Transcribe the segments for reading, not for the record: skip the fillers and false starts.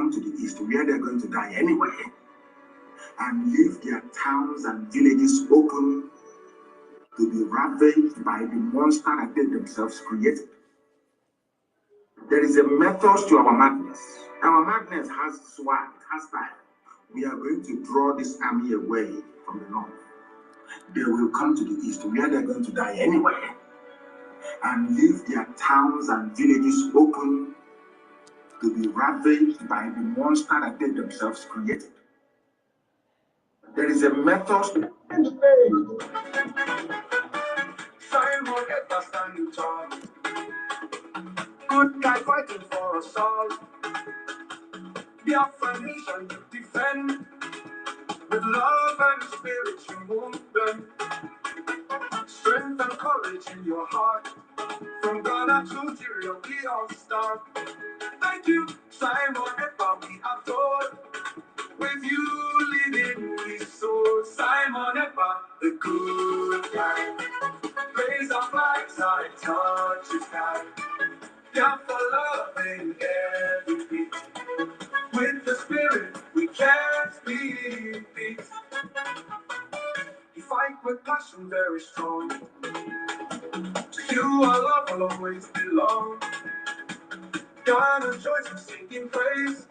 come to the east where they're going to die anyway and leave their towns and villages open to be ravaged by the monster that they themselves created. There is a method to our madness. Our madness has swag, it has style. We are going to draw this army away from the north. They will come to the east where they're going to die anyway and leave their towns and villages open to be ravaged by the monster that they themselves created. There is a method. Simon ever standing tall. Good guy fighting for us all. The affirmation you defend. With love and spirit you move them. Strength and courage in your heart. From Ghana to Nigeria we all start. Thank you, Simon ever we adore. With you leading we soar. Simon ever the good guy. Raise our flags high, touch the sky. Yeah, for love in every beat. With the spirit, we can't be beat. You fight with passion very strong. To you, our love will always belong. God and joys and singing praise.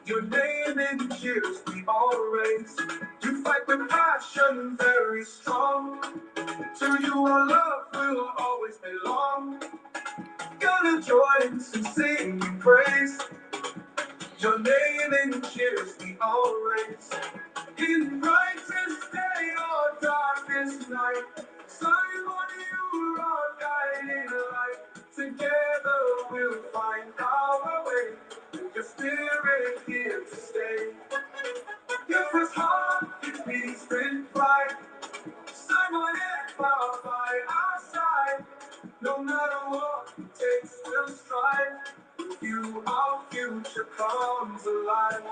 Your name in cheers we all raise. You fight with passion very strong. To you, our love will always belong. Gonna join and sing praise. Your name in cheers we all raise. In brightest day or darkest night, Simon, you are guiding light. Together we'll find our way. With your spirit here to stay. Your first heart it beats with pride. Simon and Bob by our side. No matter what it takes, we'll strive. With you, our future comes alive.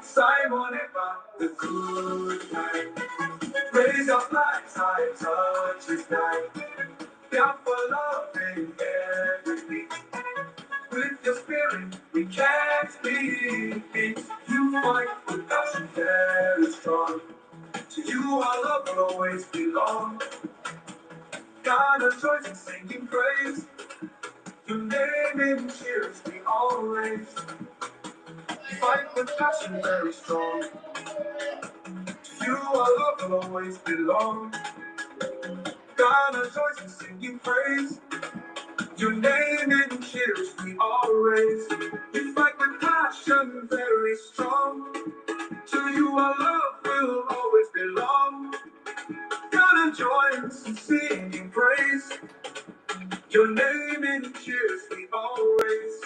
Simon Ever, the good guy. Raise your flags high, touch the sky. Yeah, for love in every beat. With your spirit, we can't be beat. You fight with passion very strong. To you, our love will always belong. God of choice and singing praise. Your name in cheers we all raise. You fight with passion very strong. To you, our love will always belong. God of choice and singing praise. Your name in cheers we all raise. You fight with passion very strong. To you our love will always belong. Gonna join us in singing praise. Your name in cheers we all raise.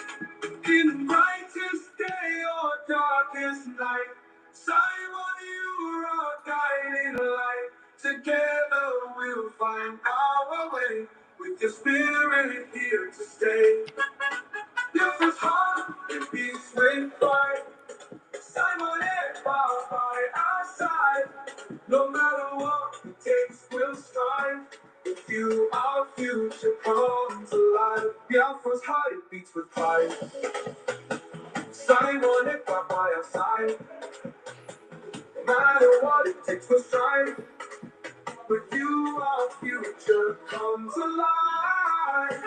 In brightest day or darkest night, Simon, you are guiding light. Together we'll find our way. With your spirit here to stay. Your first heart it beats with pride. Simon and Bob by our side. No matter what it takes, we'll strive. With you, our future comes alive. Yeah, first heart it beats with pride. Simon and Bob by our side. No matter what it takes, we'll strive. With you, our future comes alive.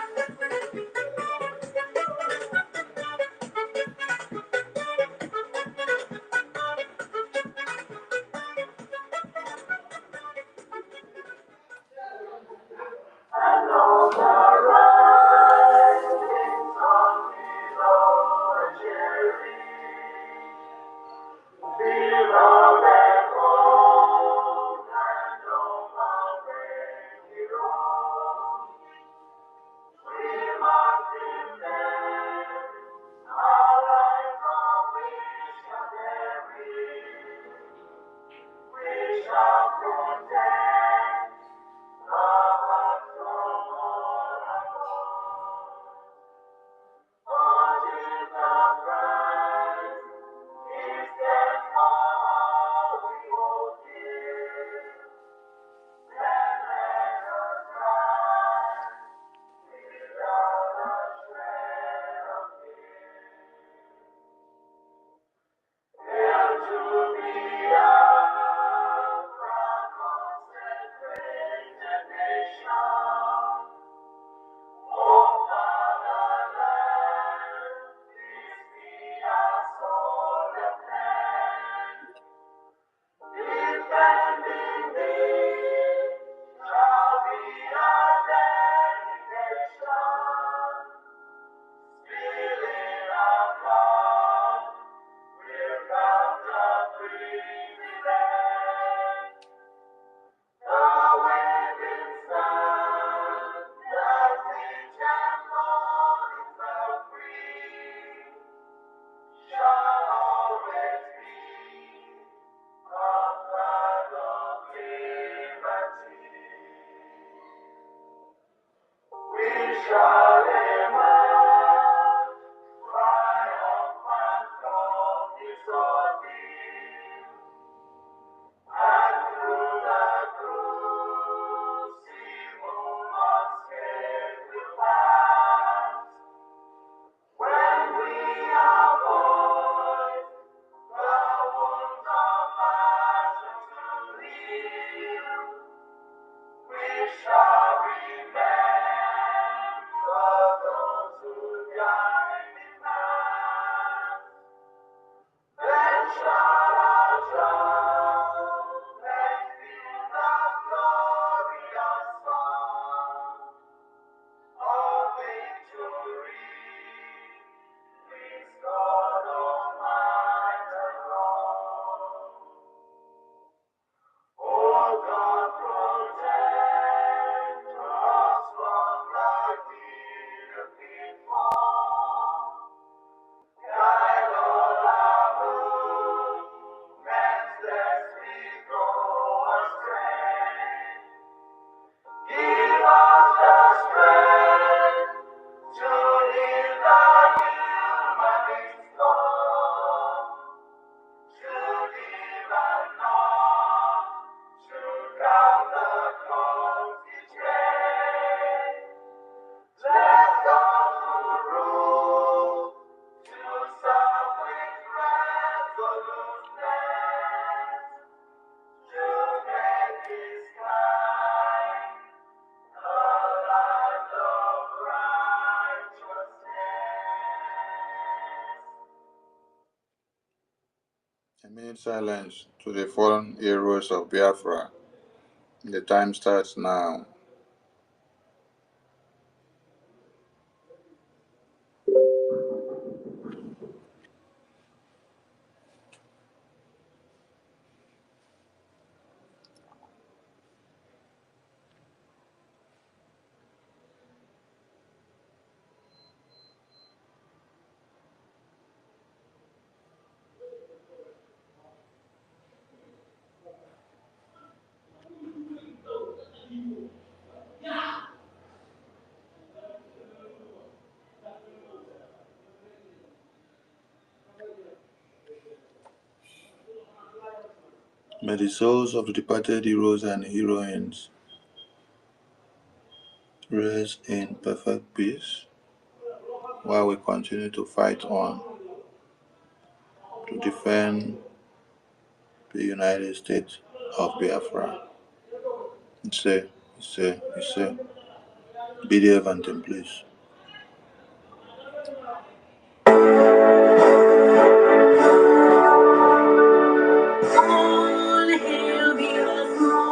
A minute silence to the fallen heroes of Biafra. The time starts now. May the souls of the departed heroes and heroines rest in perfect peace while we continue to fight on to defend the United States of Biafra. It's a BDF anthem, please. All hail Biafra,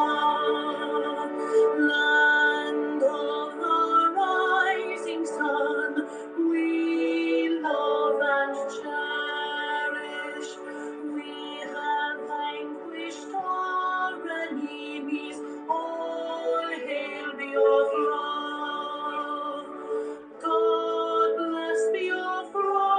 land of the rising sun. We love and cherish. We have vanquished our enemies. All hail Biafra. God bless Biafra.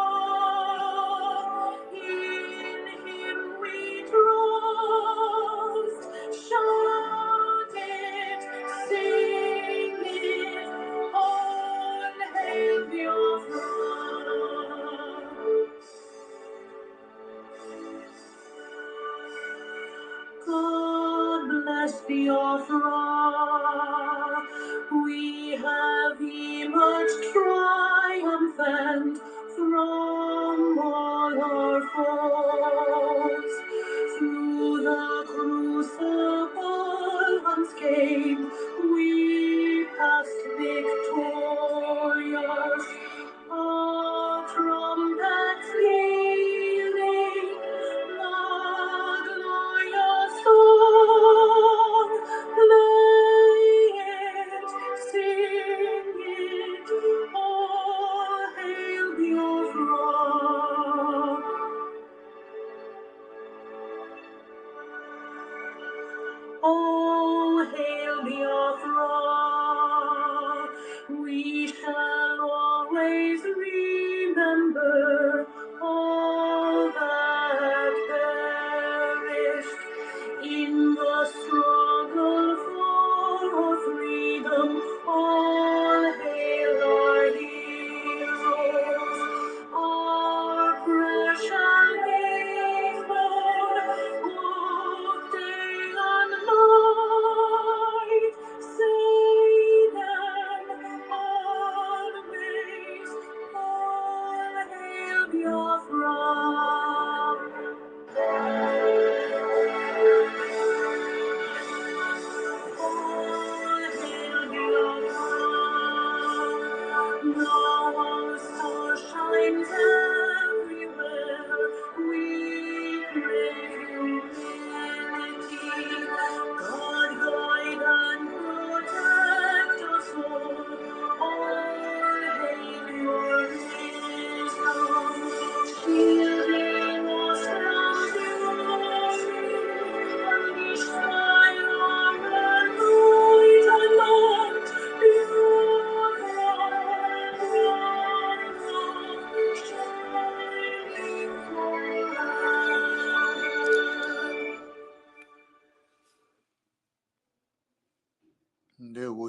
In Him we trust. Shout it, sing it, all hail Biafra. God bless Biafra. We have emerged triumphant from all our foes. Through the crucible unscathed, we passed victorious. Our trumpets pealing, the glorious song, play it, sing it, all hail Biafra. All hail Biafra. We shall always remember all that perished in the struggle for our freedom. All hail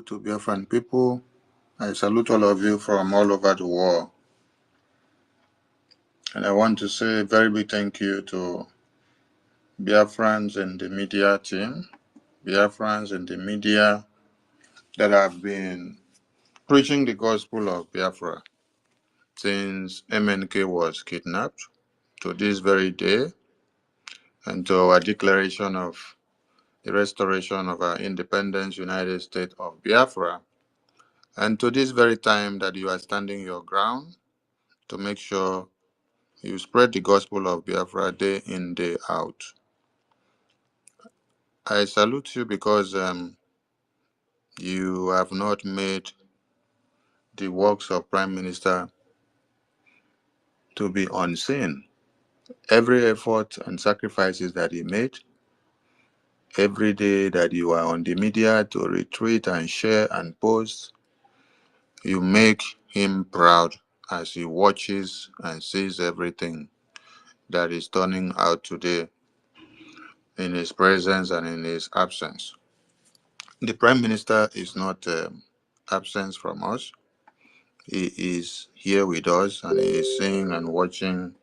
to Biafran people. I salute all of you from all over the world. And I want to say a very big thank you to Biafrans and the media team, Biafrans and the media that have been preaching the gospel of Biafra since MNK was kidnapped to this very day and to our declaration of the restoration of our independence, United States of Biafra, and to this very time that you are standing your ground to make sure you spread the gospel of Biafra day in, day out. I salute you because you have not made the works of Prime Minister to be unseen. Every effort and sacrifices that he made, every day that you are on the media to retweet and share and post, you make him proud as he watches and sees everything that is turning out today in his presence and in his absence. The Prime Minister is not absent from us. He is here with us and he is seeing and watching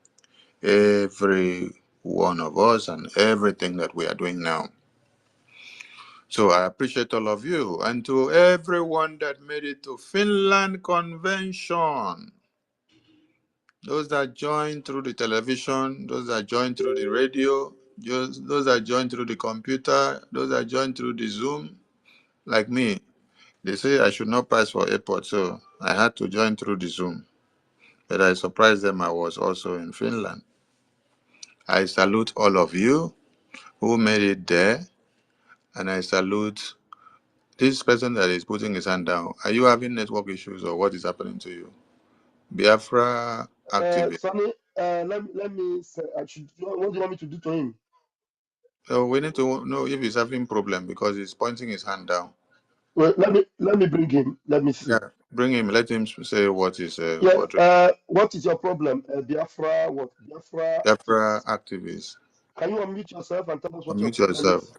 every one of us and everything that we are doing now. So I appreciate all of you and to everyone that made it to Finland Convention. Those that joined through the television, those that joined through the radio, just those that joined through the computer, those that joined through the Zoom, like me. They say I should not pass for airport, so I had to join through the Zoom. But I surprised them I was also in Finland. I salute all of you who made it there, and I salute this person that is putting his hand down. Are you having network issues or what is happening to you? Biafra activist. Sonny, let me say, what do you want me to do to him? So we need to know if he's having problem because he's pointing his hand down. Well, let me bring him. Let me see. Yeah, bring him. Let him say what is Yeah. what What is your problem? Biafra, what? Biafra Biafra activist. activist. Can you unmute yourself and tell us what your Unmute problem yourself is?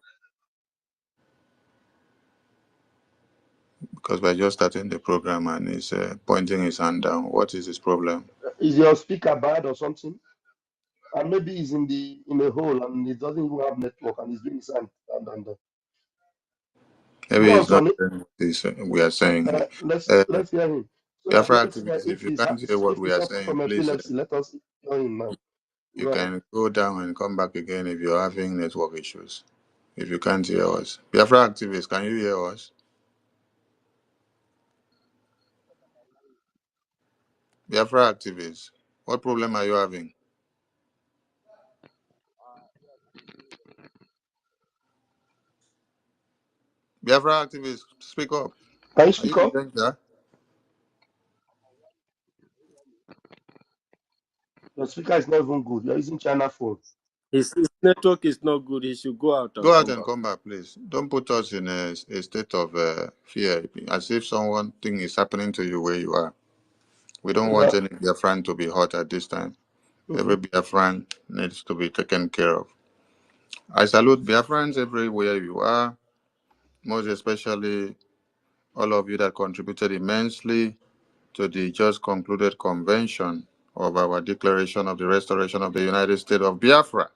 because we're just starting the program and he's pointing his hand down. What is his problem? Is your speaker bad or something? And maybe he's in a hole and he doesn't even have network and he's doing his hand. Maybe Go on, he's not Sonny. hearing what we are saying. Let's Uh, hear him. So that Biafra activists, if you can't hear what if we he's are suffering saying, from please, epilepsy, let us hear him now. you Go ahead. can go down and come back again if you're having network issues. If you can't hear us. Biafra activists, can you hear us? Biafra activists, what problem are you having? Biafra activists, speak up. Can you Are you speak in up? danger? Your speaker is not even good. You're using China phone. His network is not good. He should go out Go and out come and back. come back, please. Don't put us in a state of fear, as if someone thing is happening to you where you are. We don't want Yeah. any Biafran to be hurt at this time. Every Mhm. Biafran needs to be taken care of. I salute Biafrans everywhere you are, most especially all of you that contributed immensely to the just concluded convention of our declaration of the restoration of the United States of Biafra.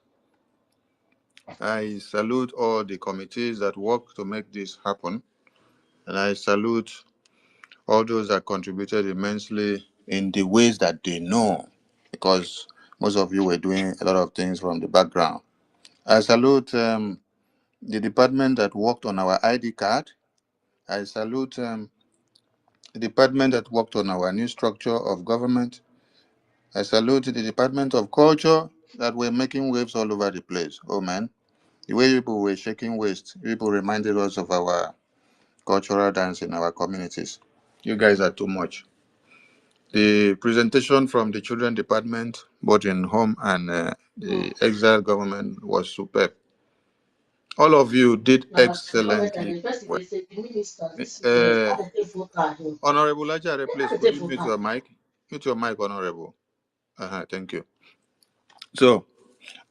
I salute all the committees that work to make this happen, and I salute all those that contributed immensely in the ways that they know, because most of you were doing a lot of things from the background. I salute the department that worked on our ID card. I salute the department that worked on our new structure of government. I salute the Department of Culture that were making waves all over the place. Oh man, the way people were shaking waist, people reminded us of our cultural dance in our communities. You guys are too much. The presentation from the Children Department, both in home and the exile government, was superb. All of you did excellently well. Uh, Honorable Ajare, please, could you mute your mic? Mute your mic, Honorable. Thank you. So,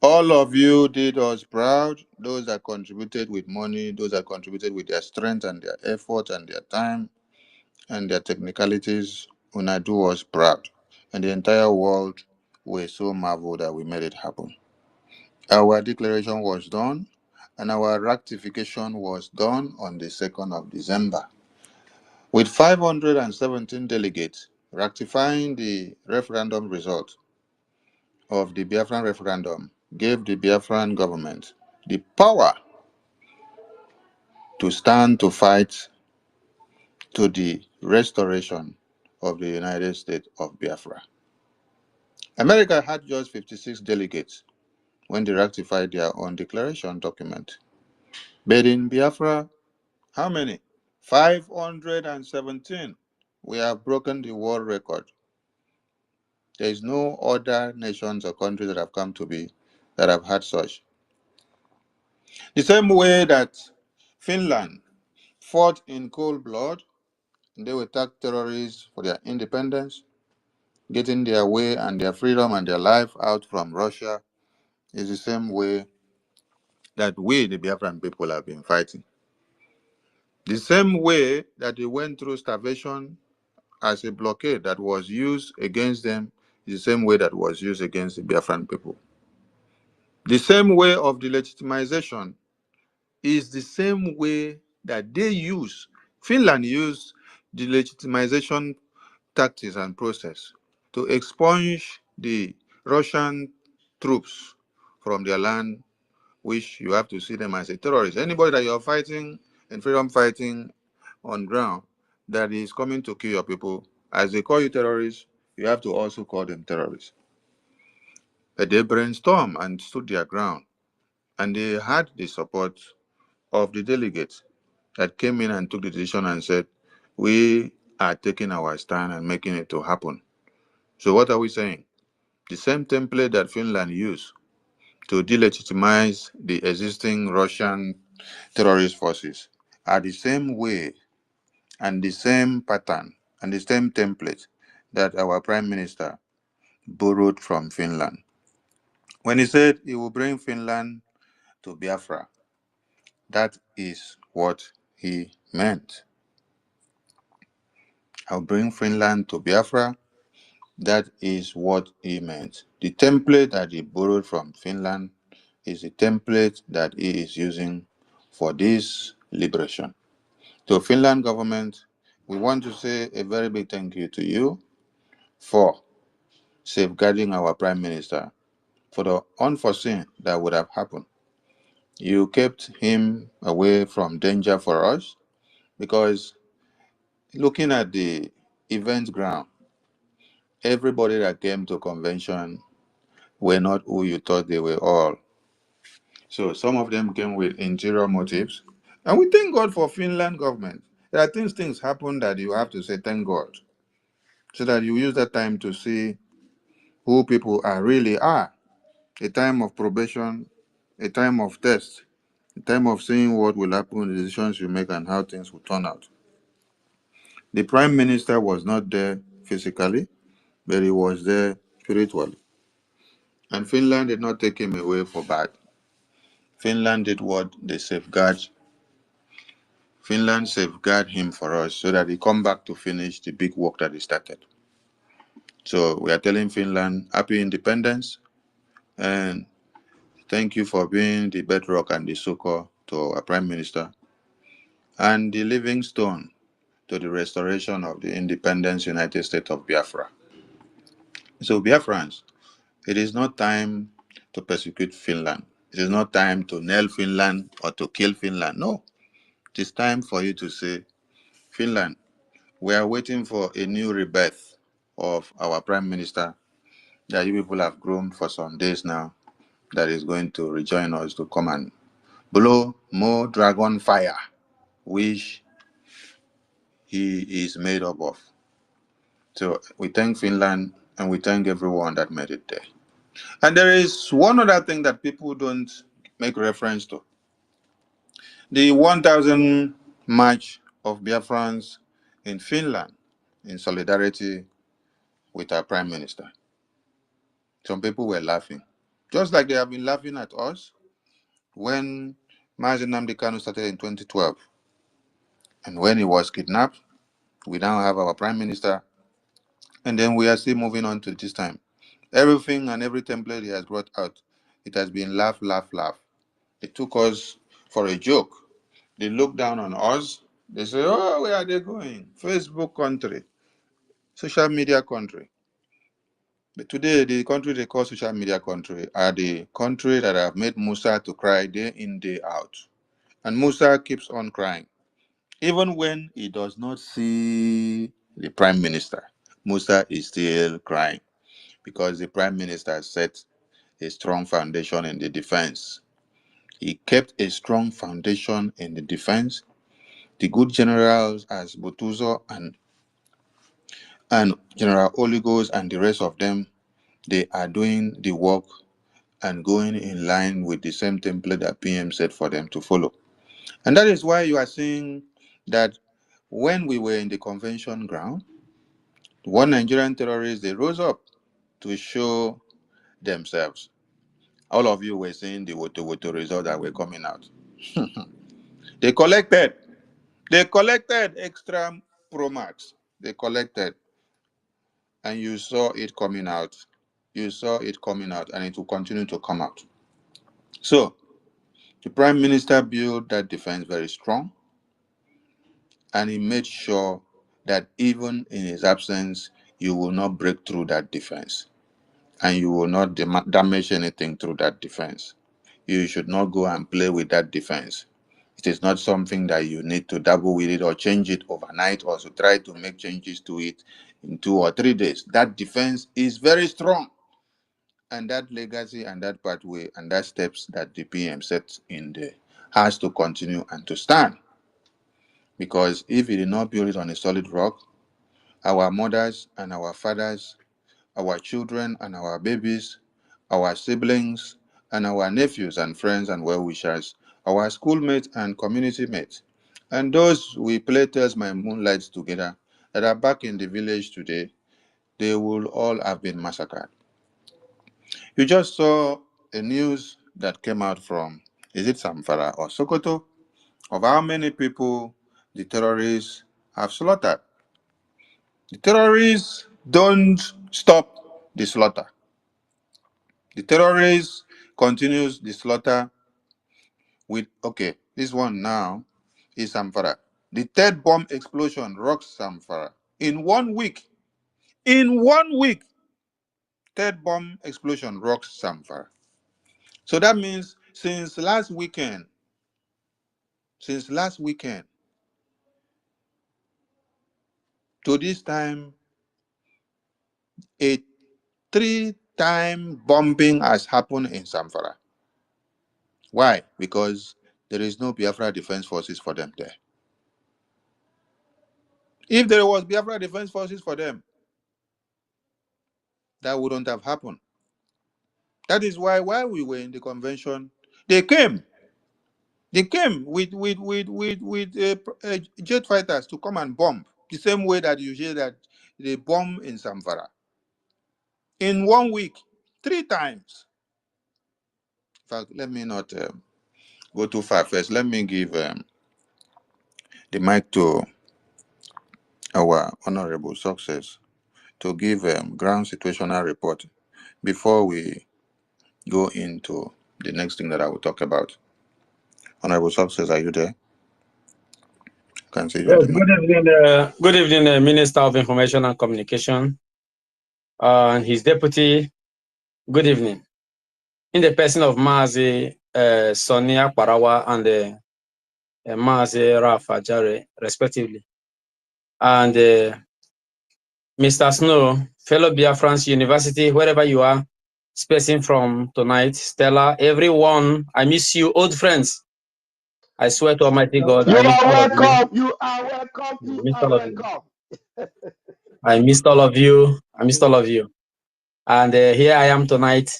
All of you did us proud. Those that contributed with money, those that contributed with their strength and their effort and their time and their technicalities, una do us proud. And the entire world were so marveled that we made it happen. Our declaration was done, and our ratification was done on the 2nd of December. With 517 delegates ratifying the referendum result of the Biafran referendum, gave the Biafran government the power to stand to fight to the restoration of the United States of Biafra. America had just 56 delegates when they ratified their own declaration document. But in Biafra, how many? 517. We have broken the world record. There is no other nations or countries that have come to be that have had such. The same way that Finland fought in cold blood, and they attacked terrorists for their independence, getting their way and their freedom and their life out from Russia, is the same way that we, the Biafran people, have been fighting. The same way that they went through starvation as a blockade that was used against them is the same way that was used against the Biafran people. The same way of the legitimization is the same way that they use. Finland used the legitimization tactics and process to expunge the Russian troops from their land, which you have to see them as a terrorist. Anybody that you're fighting and freedom fighting on ground that is coming to kill your people, as they call you terrorists, you have to also call them terrorists. But they brainstormed and stood their ground, and they had the support of the delegates that came in and took the decision and said, we are taking our stand and making it to happen. So what are we saying? The same template that Finland used to delegitimize the existing Russian terrorist forces are the same way and the same pattern and the same template that our Prime Minister borrowed from Finland. When he said he will bring Finland to Biafra, that is what he meant. I'll bring Finland to Biafra. That is what he meant. The template that he borrowed from Finland is the template that he is using for this liberation. To Finland government, we want to say a very big thank you to you for safeguarding our Prime Minister for the unforeseen that would have happened. You kept him away from danger for us because looking at the event ground, everybody that came to convention were not who you thought they were all. So some of them came with interior motives. And we thank God for Finland government. There are things happen that you have to say thank God. So that you use that time to see who people are really are. A time of probation, a time of test, a time of seeing what will happen, the decisions you make and how things will turn out. The Prime Minister was not there physically, but he was there spiritually. And Finland did not take him away for bad. Finland did what they safeguard. Finland safeguard him for us so that he come back to finish the big work that he started. So we are telling Finland happy independence and thank you for being the bedrock and the succor to our Prime Minister and the living stone to the restoration of the independence United States of Biafra. So Biafrans, it is not time to persecute Finland. It is not time to nail Finland or to kill Finland. No, it is time for you to say, Finland, we are waiting for a new rebirth of our Prime Minister that you people have groomed for some days now that is going to rejoin us to come and blow more dragon fire, which he is made up of. So we thank Finland and we thank everyone that made it there. And there is one other thing that people don't make reference to. The 1,000 march of Biafrans in Finland in solidarity with our Prime Minister. Some people were laughing. Just like they have been laughing at us when Mazi Nnamdi Kanu started in 2012. And when he was kidnapped, we now have our prime minister. And then we are still moving on to this time. Everything and every template he has brought out, it has been laugh, laugh, laugh. They took us for a joke. They look down on us. They say, oh, where are they going? Facebook country, social media country. But today, the country they call social media country are the country that have made Musa to cry day in, day out. And Musa keeps on crying. Even when he does not see the prime minister, Musa is still crying because the prime minister set a strong foundation in the defense. He kept a strong foundation in the defense. The good generals as Butuzor and General Oligos and the rest of them, they are doing the work and going in line with the same template that PM said for them to follow. And that is why you are seeing that when we were in the convention ground, one Nigerian terrorists, they rose up to show themselves. All of you were seeing the Woto results that were coming out. They collected. They collected extra Pro Max. They collected. And you saw it coming out. You saw it coming out, and it will continue to come out. So, the Prime Minister built that defense very strong, and he made sure that even in his absence, you will not break through that defense, and you will not damage anything through that defense. You should not go and play with that defense. It is not something that you need to dabble with it or change it overnight or to try to make changes to it in 2 or 3 days. That defense is very strong. And that legacy and that pathway and that steps that the PM set in there has to continue and to stand. Because if he did not build it on a solid rock, our mothers and our fathers, our children and our babies, our siblings and our nephews and friends and well-wishers, our schoolmates and community mates, and those we play Tales My Moonlight together that are back in the village today, they will all have been massacred. You just saw a news that came out from, is it Zamfara or Sokoto, of how many people the terrorists have slaughtered. The terrorists don't stop the slaughter. The terrorists continues the slaughter with, okay, this one now is Zamfara. The third bomb explosion rocks Zamfara. In 1 week, in 1 week, third bomb explosion rocks Zamfara. So that means since last weekend to this time, a 3-time bombing has happened in Zamfara. Why? Because there is no Biafra Defense Forces for them there. If there was Biafra Defense Forces for them, that wouldn't have happened. That is why while we were in the convention, they came. They came with jet fighters to come and bomb the same way that you hear that they bomb in Zamfara. In 1 week, 3 times. In fact, let me not go too far first. Let me give the mic to our honorable success to give ground situational report before we go into the next thing that I will talk about. Honorable success, are you there? I can see you on Yes, the mic. good evening, Minister of Information and Communication and his deputy. Good evening. In the person of Mazi Sonia Parawa and Mazi Rafa Jare, respectively. And Mr. Snow, fellow Biafrans University, wherever you are, spacing from tonight, Stella, everyone, I miss you, old friends. I swear to Almighty God, You I miss are all of you. welcome. You are welcome. I You missed are all of you. welcome. I missed all of you. I missed all of you. And here I am tonight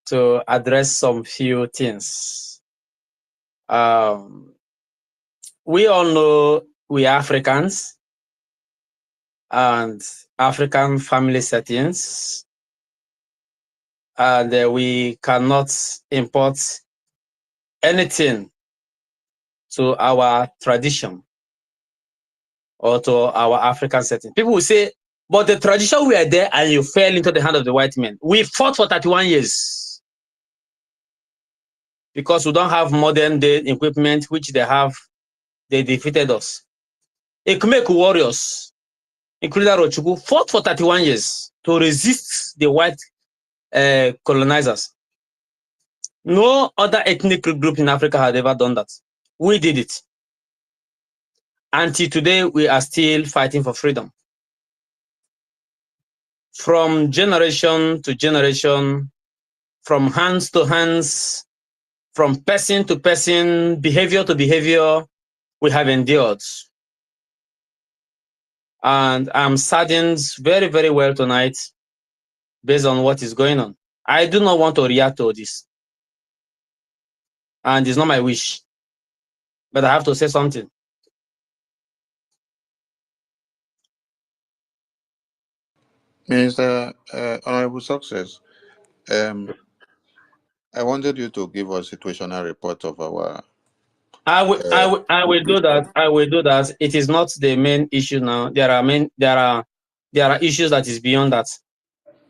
to address some few things. We all know we are Africans and African family settings. and we cannot import anything to our tradition or to our African setting. People will say, but the tradition we are there and you fell into the hand of the white men. We fought for 31 years because we don't have modern day equipment, which they have. They defeated us. Ekumeku warriors, including Rochukwu, fought for 31 years to resist the white colonizers. No other ethnic group in Africa had ever done that. We did it. Until today, we are still fighting for freedom. From generation to generation, from hands to hands, from person to person, behavior to behavior, we have endured. And I'm saddened very, very well tonight based on what is going on. I do not want to react to this. And it's not my wish. But I have to say something. Minister, Honorable Success, I wanted you to give us situational report of our. I will do that. I will do that. It is not the main issue now. There are issues that is beyond that.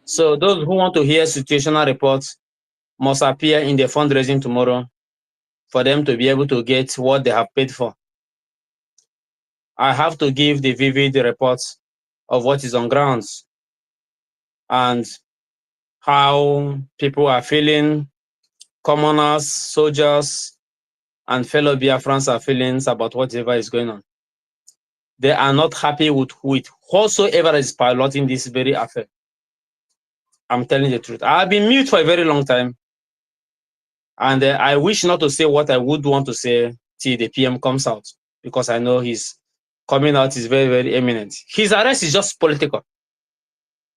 So those who want to hear situational reports must appear in the fundraising tomorrow for them to be able to get what they have paid for. I have to give the vivid reports of what is on grounds and how people are feeling, commoners, soldiers, and fellow Biafrans are feeling about whatever is going on. They are not happy with whosoever is piloting this very affair. I'm telling the truth. I've been mute for a very long time, and I wish not to say what I would want to say till the PM comes out, because I know his coming out is very, very imminent. His arrest is just political.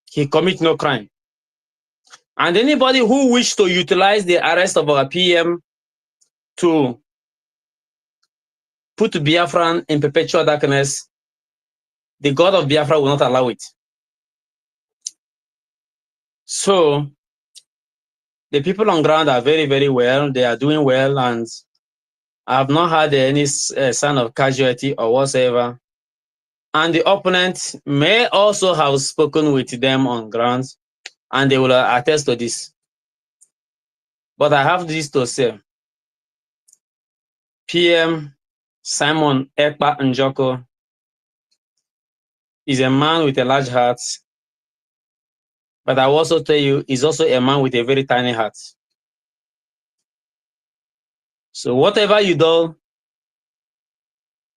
He commit no crime. And anybody who wish to utilize the arrest of our PM to put Biafran in perpetual darkness, the God of Biafra will not allow it. So the people on ground are very, very well. They are doing well, and I have not had any sign of casualty or whatsoever. And the opponent may also have spoken with them on ground, and they will attest to this. But I have this to say. PM Simon Ekpa Njoko is a man with a large heart, but I will also tell you, he's also a man with a very tiny heart. So whatever you do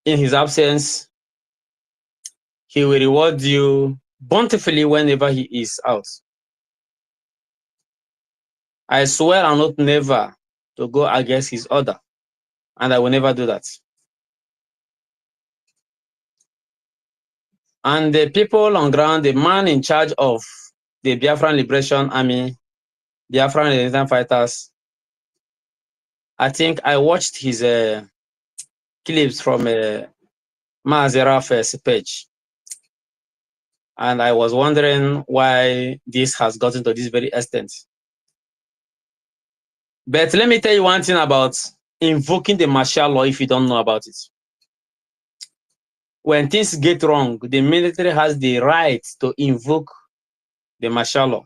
in his absence, he will reward you bountifully whenever he is out. I swear I'm not never to go against his order, and I will never do that. And the people on ground, the man in charge of the Biafran Liberation Army, Biafran Resistance Fighters, I think I watched his clips from Maaziraf's page, and I was wondering why this has gotten to this very extent. But let me tell you one thing about invoking the martial law if you don't know about it. When things get wrong, the military has the right to invoke the martial law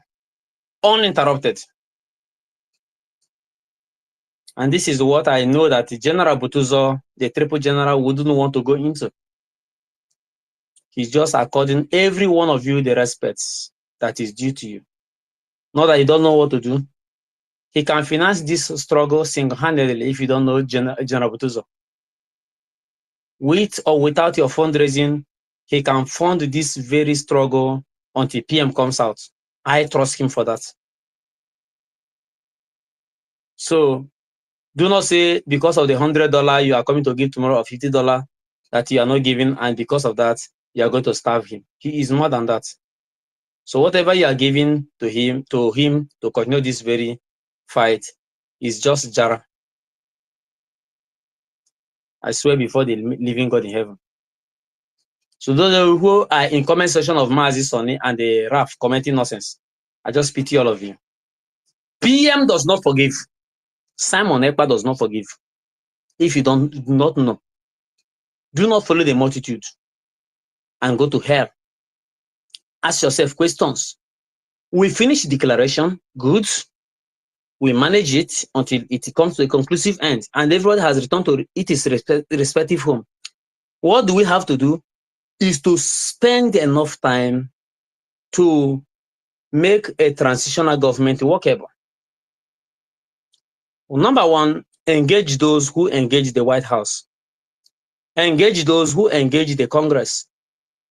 uninterrupted. And this is what I know that General Butuzor, the triple general, wouldn't want to go into. He's just according every one of you the respect that is due to you. Not that you don't know what to do. He can finance this struggle single-handedly if you don't know General Butuzor. With or without your fundraising, he can fund this very struggle until PM comes out. I trust him for that. So do not say because of the $100 you are coming to give tomorrow or $50 that you are not giving, and because of that you are going to starve him. He is more than that. So whatever you are giving to him to continue this very fight is just Jara. I swear before the living God in heaven. So those who are in comment section of Mazi Sonny and the Raf commenting nonsense, I just pity all of you. PM does not forgive. Simon Ekpa does not forgive. If you do not know, do not follow the multitude and go to hell. Ask yourself questions. We finish the declaration, good. We manage it until it comes to a conclusive end, and everybody has returned to its respective home. What do we have to do is to spend enough time to make a transitional government workable. Well, number one, engage those who engage the White House. Engage those who engage the Congress.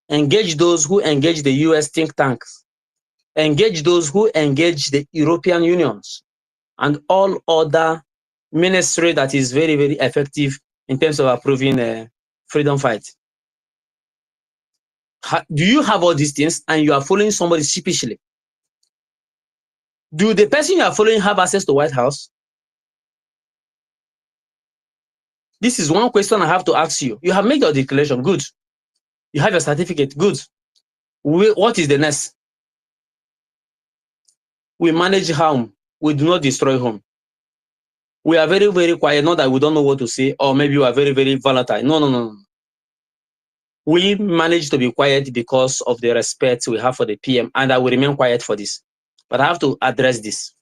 Engage those who engage the US think tanks. Engage those who engage the European unions and all other ministry that is very, very effective in terms of approving a freedom fight. Do you have all these things and you are following somebody sheepishly? Do the person you are following have access to White House? This is one question I have to ask you. You have made your declaration, good. You have your certificate, good. What is the next? We manage home. We do not destroy home. We are very, very quiet, not that we don't know what to say, or maybe we are very, very volatile. No, no, no. We manage to be quiet because of the respect we have for the PM, and I will remain quiet for this. But I have to address this.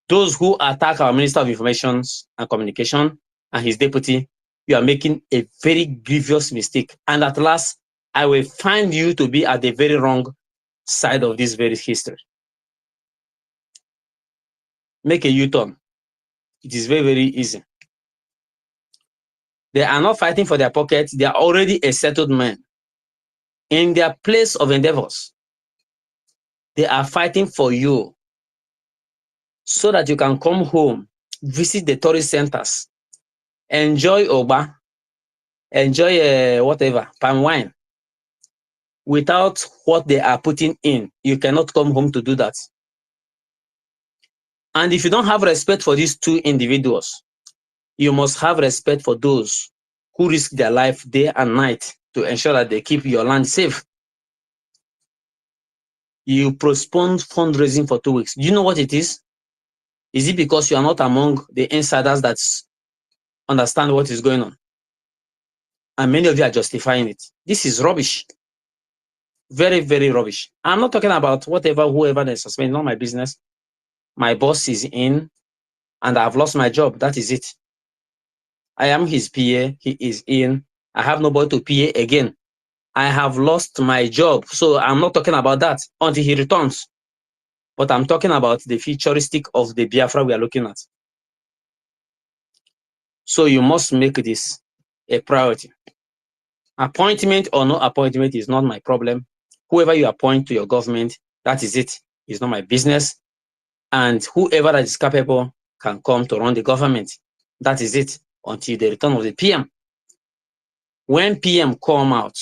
Those who attack our Minister of Information and Communication and his deputy, you are making a very grievous mistake. And at last, I will find you to be at the very wrong side of this very history. Make a U-turn. It is very, very easy. They are not fighting for their pocket. They are already a settled man. In their place of endeavors, they are fighting for you so that you can come home, visit the tourist centers, enjoy Oba, enjoy whatever, palm wine. Without what they are putting in, you cannot come home to do that. And if you don't have respect for these two individuals, you must have respect for those who risk their life day and night to ensure that they keep your land safe. You postponed fundraising for 2 weeks. Do you know what it is? Is it because you are not among the insiders that understand what is going on? And many of you are justifying it. This is rubbish. Very, very rubbish. I'm not talking about whoever they suspend, not my business. My boss is in, and I've lost my job. That is it. I am his PA. He is in. I have nobody to PA again. I have lost my job. So I'm not talking about that until he returns. But I'm talking about the futuristic of the Biafra we are looking at. So you must make this a priority. Appointment or no appointment is not my problem. Whoever you appoint to your government, that is it. It's not my business. And whoever that is capable can come to run the government. That is it, until the return of the PM. When PM come out,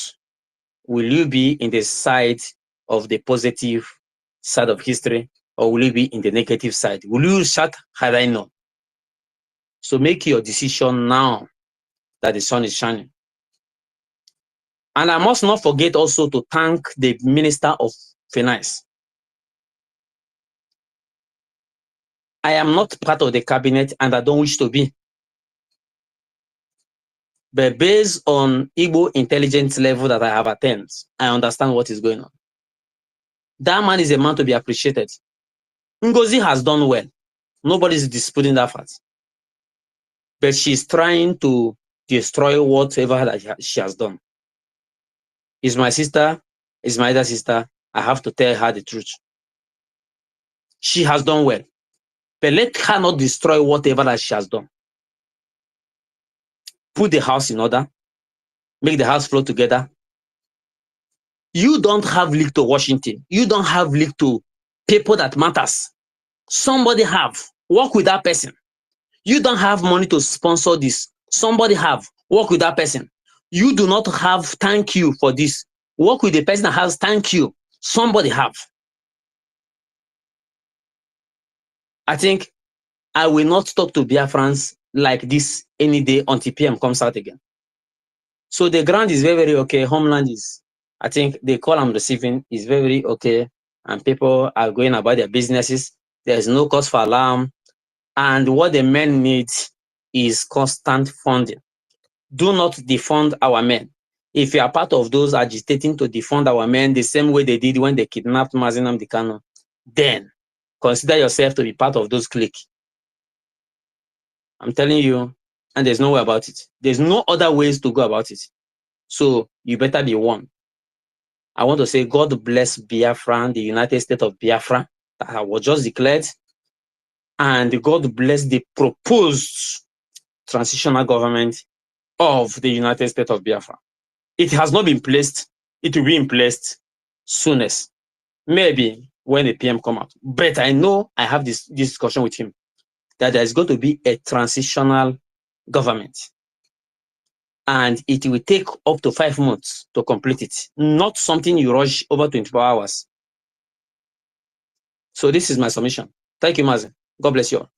will you be in the side of the positive side of history, or will you be in the negative side? Will you shout, had I known? So make your decision now that the sun is shining. And I must not forget also to thank the Minister of Finance. I am not part of the cabinet and I don't wish to be. But based on Igbo intelligence level that I have attained, I understand what is going on. That man is a man to be appreciated. Ngozi has done well. Nobody is disputing that fact. But she's trying to destroy whatever that she has done. Is my sister, is my other sister. I have to tell her the truth. She has done well. But let her not destroy whatever that she has done. Put the house in order. Make the house flow together. You don't have link to Washington. You don't have link to people that matters. Somebody have. Work with that person. You don't have money to sponsor this. Somebody have. Work with that person. You do not have thank you for this. Work with the person that has thank you. Somebody have. I think I will not talk to Biafrans like this any day until PM comes out again. So the ground is very, very okay. Homeland is, I think the call I'm receiving is very, very okay. And people are going about their businesses. There's no cause for alarm. And what the men need is constant funding. Do not defund our men. If you are part of those agitating to defund our men the same way they did when they kidnapped Mazi Nnamdi Kanu, then consider yourself to be part of those cliques. I'm telling you, and there's no way about it. There's no other ways to go about it. So you better be one. I want to say God bless Biafra, the United States of Biafra, that was just declared, and God bless the proposed transitional government of the United States of Biafra. It has not been placed. It will be in place soonest. Maybe when the PM come out. But I know I have this discussion with him that there is going to be a transitional government. And it will take up to 5 months to complete it. Not something you rush over 24 hours. So this is my submission. Thank you, Mazi. God bless you all.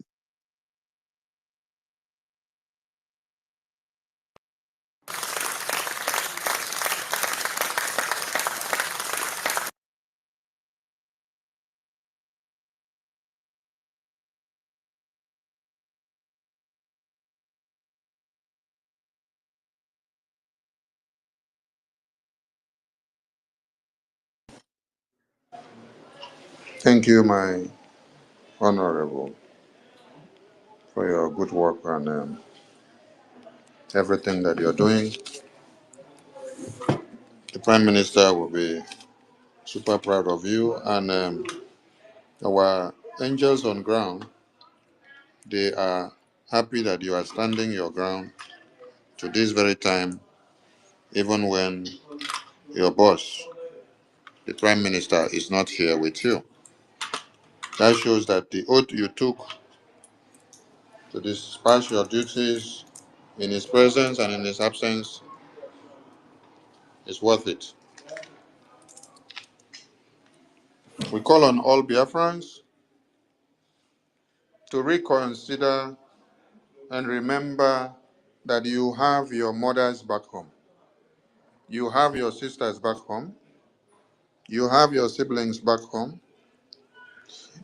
Thank you, my honorable, for your good work and everything that you're doing. The Prime Minister will be super proud of you, and our angels on ground, they are happy that you are standing your ground to this very time, even when your boss, the Prime Minister, is not here with you. That shows that the oath you took to dispatch your duties in his presence and in his absence is worth it. We call on all Biafrans to reconsider and remember that you have your mothers back home. You have your sisters back home. You have your siblings back home.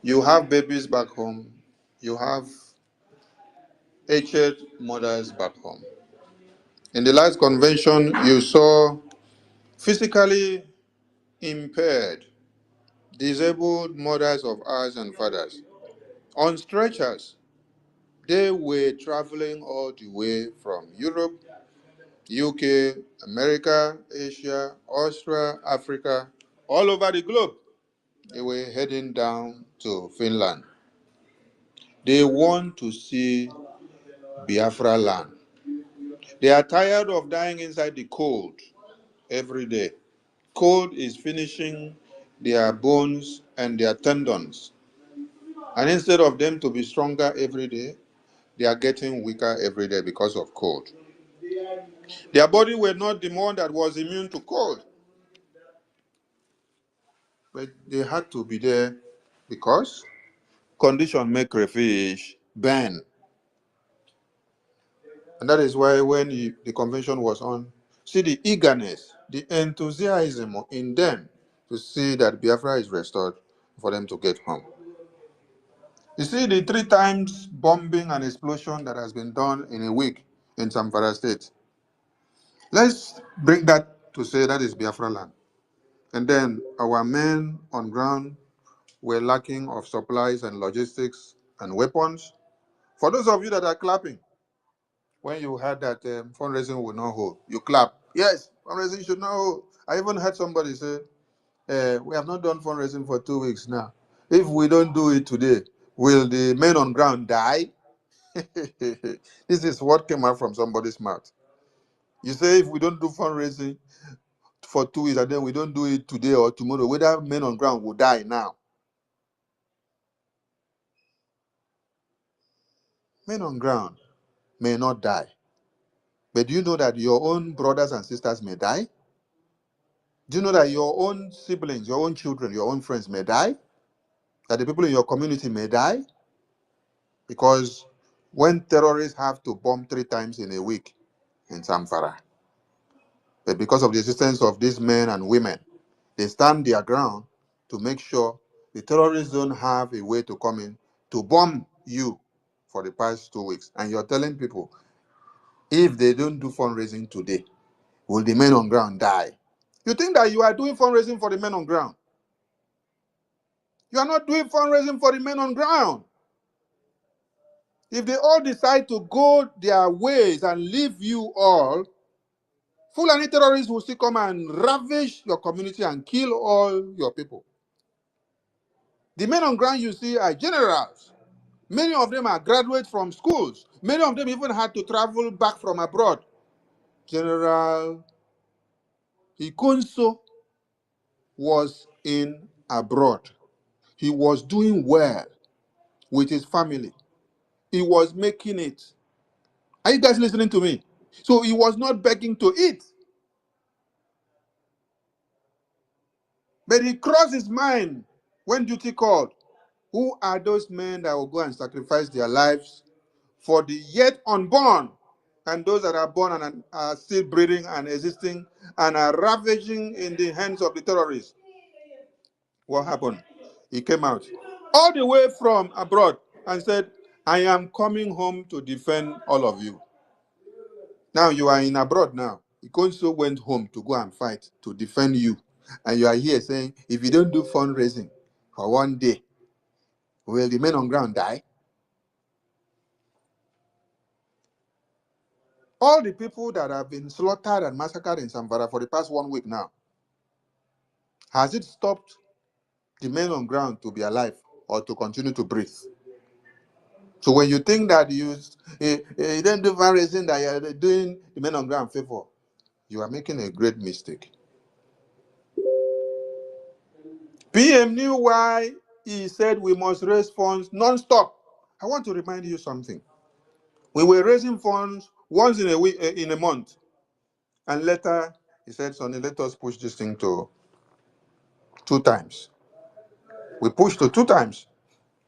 You have babies back home. You have aged mothers back home. In the last convention, you saw physically impaired, disabled mothers of ours and fathers on stretchers. They were traveling all the way from Europe, UK, America, Asia, Australia, Africa, all over the globe. They were heading down to Finland. They want to see Biafra land. They are tired of dying inside the cold every day. Cold is finishing their bones and their tendons. And instead of them to be stronger every day, they are getting weaker every day because of cold. Their body were not the one that was immune to cold. But they had to be there because condition make crayfish burn. And that is why when the convention was on, see the eagerness, the enthusiasm in them to see that Biafra is restored for them to get home. You see the 3 times bombing and explosion that has been done in a week in Zamfara State. Let's bring that to say that is Biafra land. And then our men on ground were lacking of supplies and logistics and weapons. For those of you that are clapping, when you heard that fundraising will not hold, you clap. Yes, fundraising should not hold. I even heard somebody say, we have not done fundraising for 2 weeks now. If we don't do it today, will the men on ground die? This is what came out from somebody's mouth. You say if we don't do fundraising for 2 weeks and then we don't do it today or tomorrow, whether men on ground will die now. Men on ground may not die. But do you know that your own brothers and sisters may die? Do you know that your own siblings, your own children, your own friends may die? That the people in your community may die? Because when terrorists have to bomb 3 times in a week in Zamfara, but because of the existence of these men and women, they stand their ground to make sure The terrorists don't have a way to come in to bomb you for the past 2 weeks. And you're telling people, if they don't do fundraising today, will the men on ground die? You think that you are doing fundraising for the men on ground? You are not doing fundraising for the men on ground. If they all decide to go their ways and leave you all, Fulani terrorists will still come and ravage your community and kill all your people. The men on ground you see are generals. Many of them are graduates from schools. Many of them even had to travel back from abroad. General Ikonso was in abroad. He was doing well with his family. He was making it. Are you guys listening to me? So he was not begging to eat. But he crossed his mind when duty called. Who are those men that will go and sacrifice their lives for the yet unborn and those that are born and are still breathing and existing and are ravaging in the hands of the terrorists? What happened? He came out all the way from abroad and said, I am coming home to defend all of you. Now you are in abroad now. Ikonso went home to go and fight to defend you. And you are here saying, if you don't do fundraising for one day, will the men on ground die? All the people that have been slaughtered and massacred in Zamfara for the past 1 week now, has it stopped the men on ground to be alive or to continue to breathe? So when you think that you don't do fundraising, that you're doing the men on ground favor, you are making a great mistake. PM knew why he said we must raise funds non-stop. I want to remind you something. We were raising funds once in a week, in a month, and later he said, Sonny, let us push this thing to 2 times. We pushed to 2 times.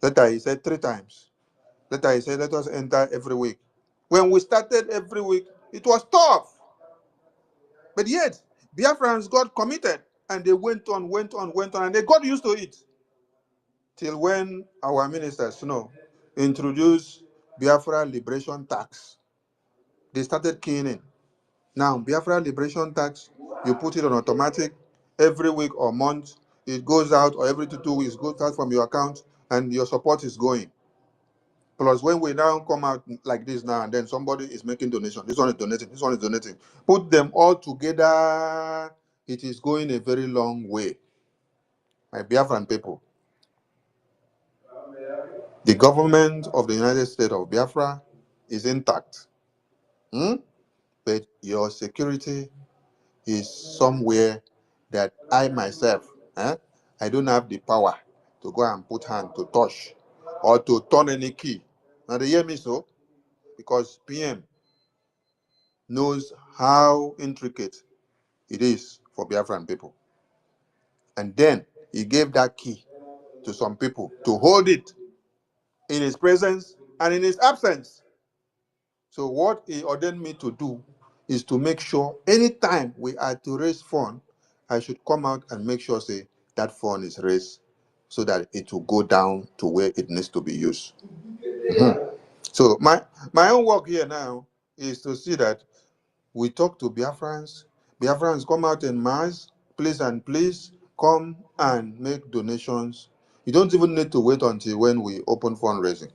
Later he said 3 times. Later he said, let us enter every week. When we started every week, it was tough. But yet, Biafrans got committed, and they went on, and they got used to it. Till when our ministers, introduced Biafra Liberation Tax. They started keying in. Now, Biafra Liberation Tax, you put it on automatic every week or month. It goes out, or every 2 weeks, goes out from your account, and your support is going. Plus, when we now come out like this now, and then somebody is making donation, this one is donating, this one is donating. Put them all together, it is going a very long way. My Biafran people, the government of the United States of Biafra is intact. But your security is somewhere that I myself, I don't have the power to go and put hand to touch or to turn any key. Now they hear me so? Because PM knows how intricate it is for Biafran people. And then he gave that key to some people to hold it in his presence and in his absence. So what he ordained me to do is to make sure anytime we are to raise fund, I should come out and make sure, say, that fund is raised so that it will go down to where it needs to be used. So my own work here now is to see that we talk to Biafrans. Biafrans come out in mass, please and please come and make donations. You don't even need to wait until when we open fundraising.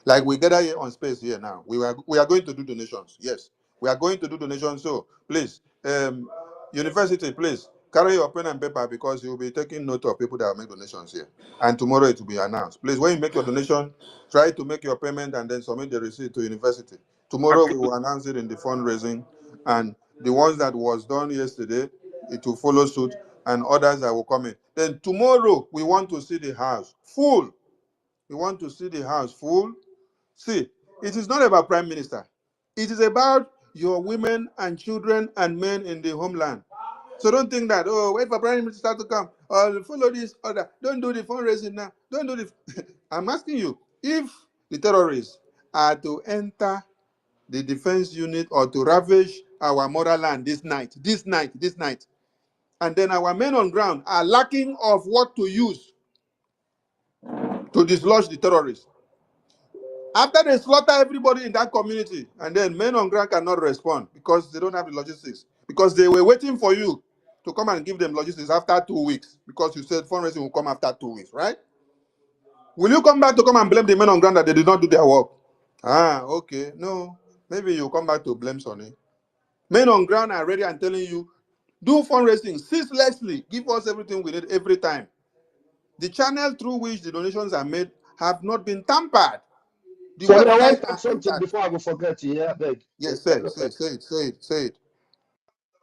Like we gather here on space here now. We are going to do donations. Yes, we are going to do donations. So please, university, please carry your pen and paper because you'll be taking note of people that will make donations here. And tomorrow it will be announced. Please, when you make your donation, try to make your payment and then submit the receipt to university. Tomorrow we will announce it in the fundraising, and the ones that was done yesterday, it will follow suit, and others that will come in. Then tomorrow we want to see the house full. We want to see the house full. See, it is not about prime minister. It is about your women and children and men in the homeland. So don't think that, wait for prime minister to come, or follow this order. Don't do the fundraising now. Don't do the. I'm asking you, if the terrorists are to enter the defense unit or to ravage our motherland this night, and then our men on ground are lacking of what to use, to dislodge the terrorists. After they slaughter everybody in that community, and then men on ground cannot respond because they don't have the logistics. Because they were waiting for you to come and give them logistics after 2 weeks, because you said fundraising will come after 2 weeks, right? Will you come back to come and blame the men on ground that they did not do their work? Ah, okay. No. Maybe you come back to blame Sonny. Men on ground are ready and telling you, do fundraising ceaselessly. Give us everything we need every time. The channel through which the donations are made have not been tampered. The So I want websites to say are something entered. before I go forget. Yeah, beg. Yes, say Sorry, it, say beg. it, say it, say it, say it.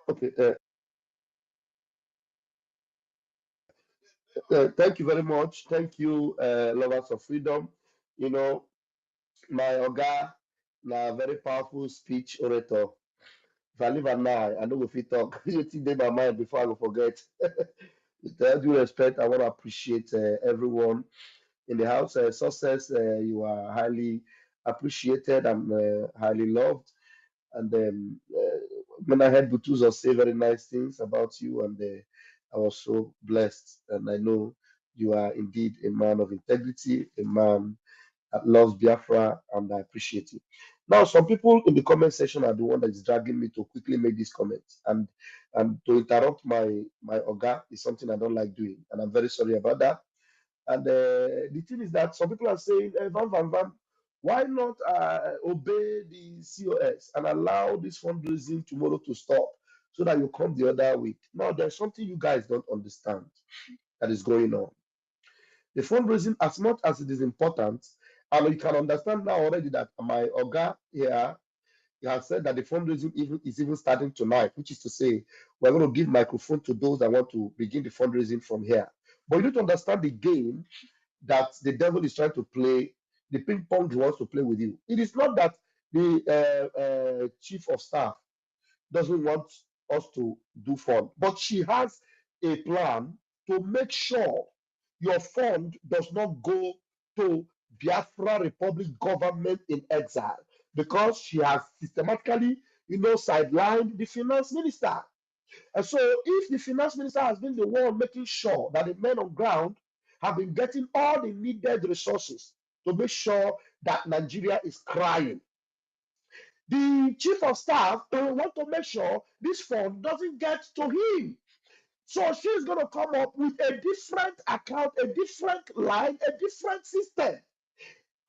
Okay. Thank you very much. Thank you, lovers of freedom. You know, my oga, na very powerful speech orator. If I leave an eye, I know if we talk, you think in my mind before I go forget. With all due respect, I want to appreciate everyone in the house. Success, you are highly appreciated and highly loved. And when I heard Butuzor say very nice things about you, and I was so blessed. And I know you are indeed a man of integrity, a man that loves Biafra, and I appreciate it. Now, some people in the comment section are the one that is dragging me to quickly make these comments, and to interrupt my oga is something I don't like doing, and I'm very sorry about that. And the thing is that some people are saying, Van, why not obey the COS and allow this fundraising tomorrow to stop so that you come the other week? Now, there's something you guys don't understand that is going on. The fundraising, as much as it is important, and you can understand now already that my Oga here, he has said that the fundraising is even starting tonight, which is to say, we're going to give microphone to those that want to begin the fundraising from here. But you need to understand the game that the devil is trying to play, the ping pong he wants to play with you. It is not that the chief of staff doesn't want us to do fund, but she has a plan to make sure your fund does not go to Biafra Republic government in exile, because she has systematically, sidelined the finance minister. And so, if the finance minister has been the one making sure that the men on ground have been getting all the needed resources to make sure that Nigeria is crying, the chief of staff will want to make sure this fund doesn't get to him. So she's going to come up with a different account, a different line, a different system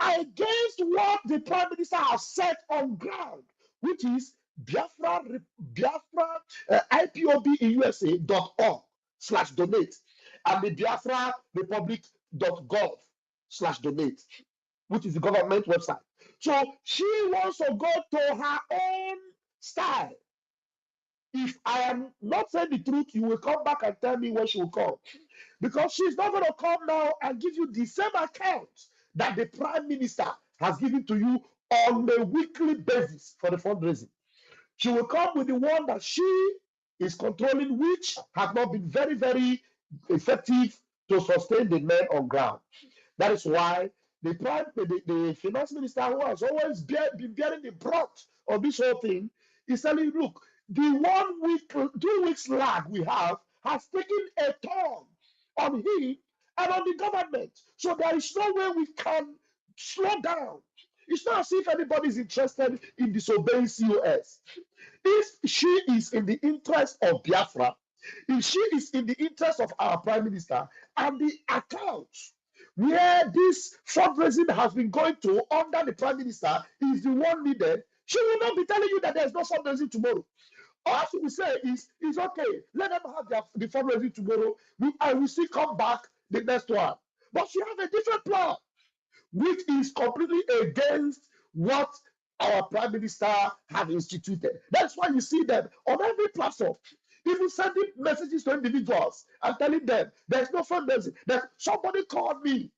against what the prime minister has set on ground, which is Biafra IPOB in USA.org/donate and the Biafra Republic.gov/donate, which is the government website. So she wants to go to her own style. If I am not saying the truth, you will come back and tell me when she will come. Because she's not going to come now and give you the same account that the prime minister has given to you on a weekly basis for the fundraising. She will come with the one that she is controlling, which has not been very, very effective to sustain the men on ground. That is why the finance minister, who has always been bearing the brunt of this whole thing, is telling you, look, the 1 week, 2 weeks lag we have has taken a toll on him and on the government. So there is no way we can slow down. It's not as if anybody is interested in disobeying COS. If she is in the interest of Biafra, if she is in the interest of our prime minister, and the accounts where this fundraising has been going to under the prime minister is the one needed, she will not be telling you that there's no fundraising tomorrow. All she will say is, it's okay, let them have the fundraising tomorrow. I will still come back the next one. But she has a different plan, which is completely against what our prime minister have instituted. That's why you see them on every platform, even sending messages to individuals and telling them there's no fundraising. That somebody called me,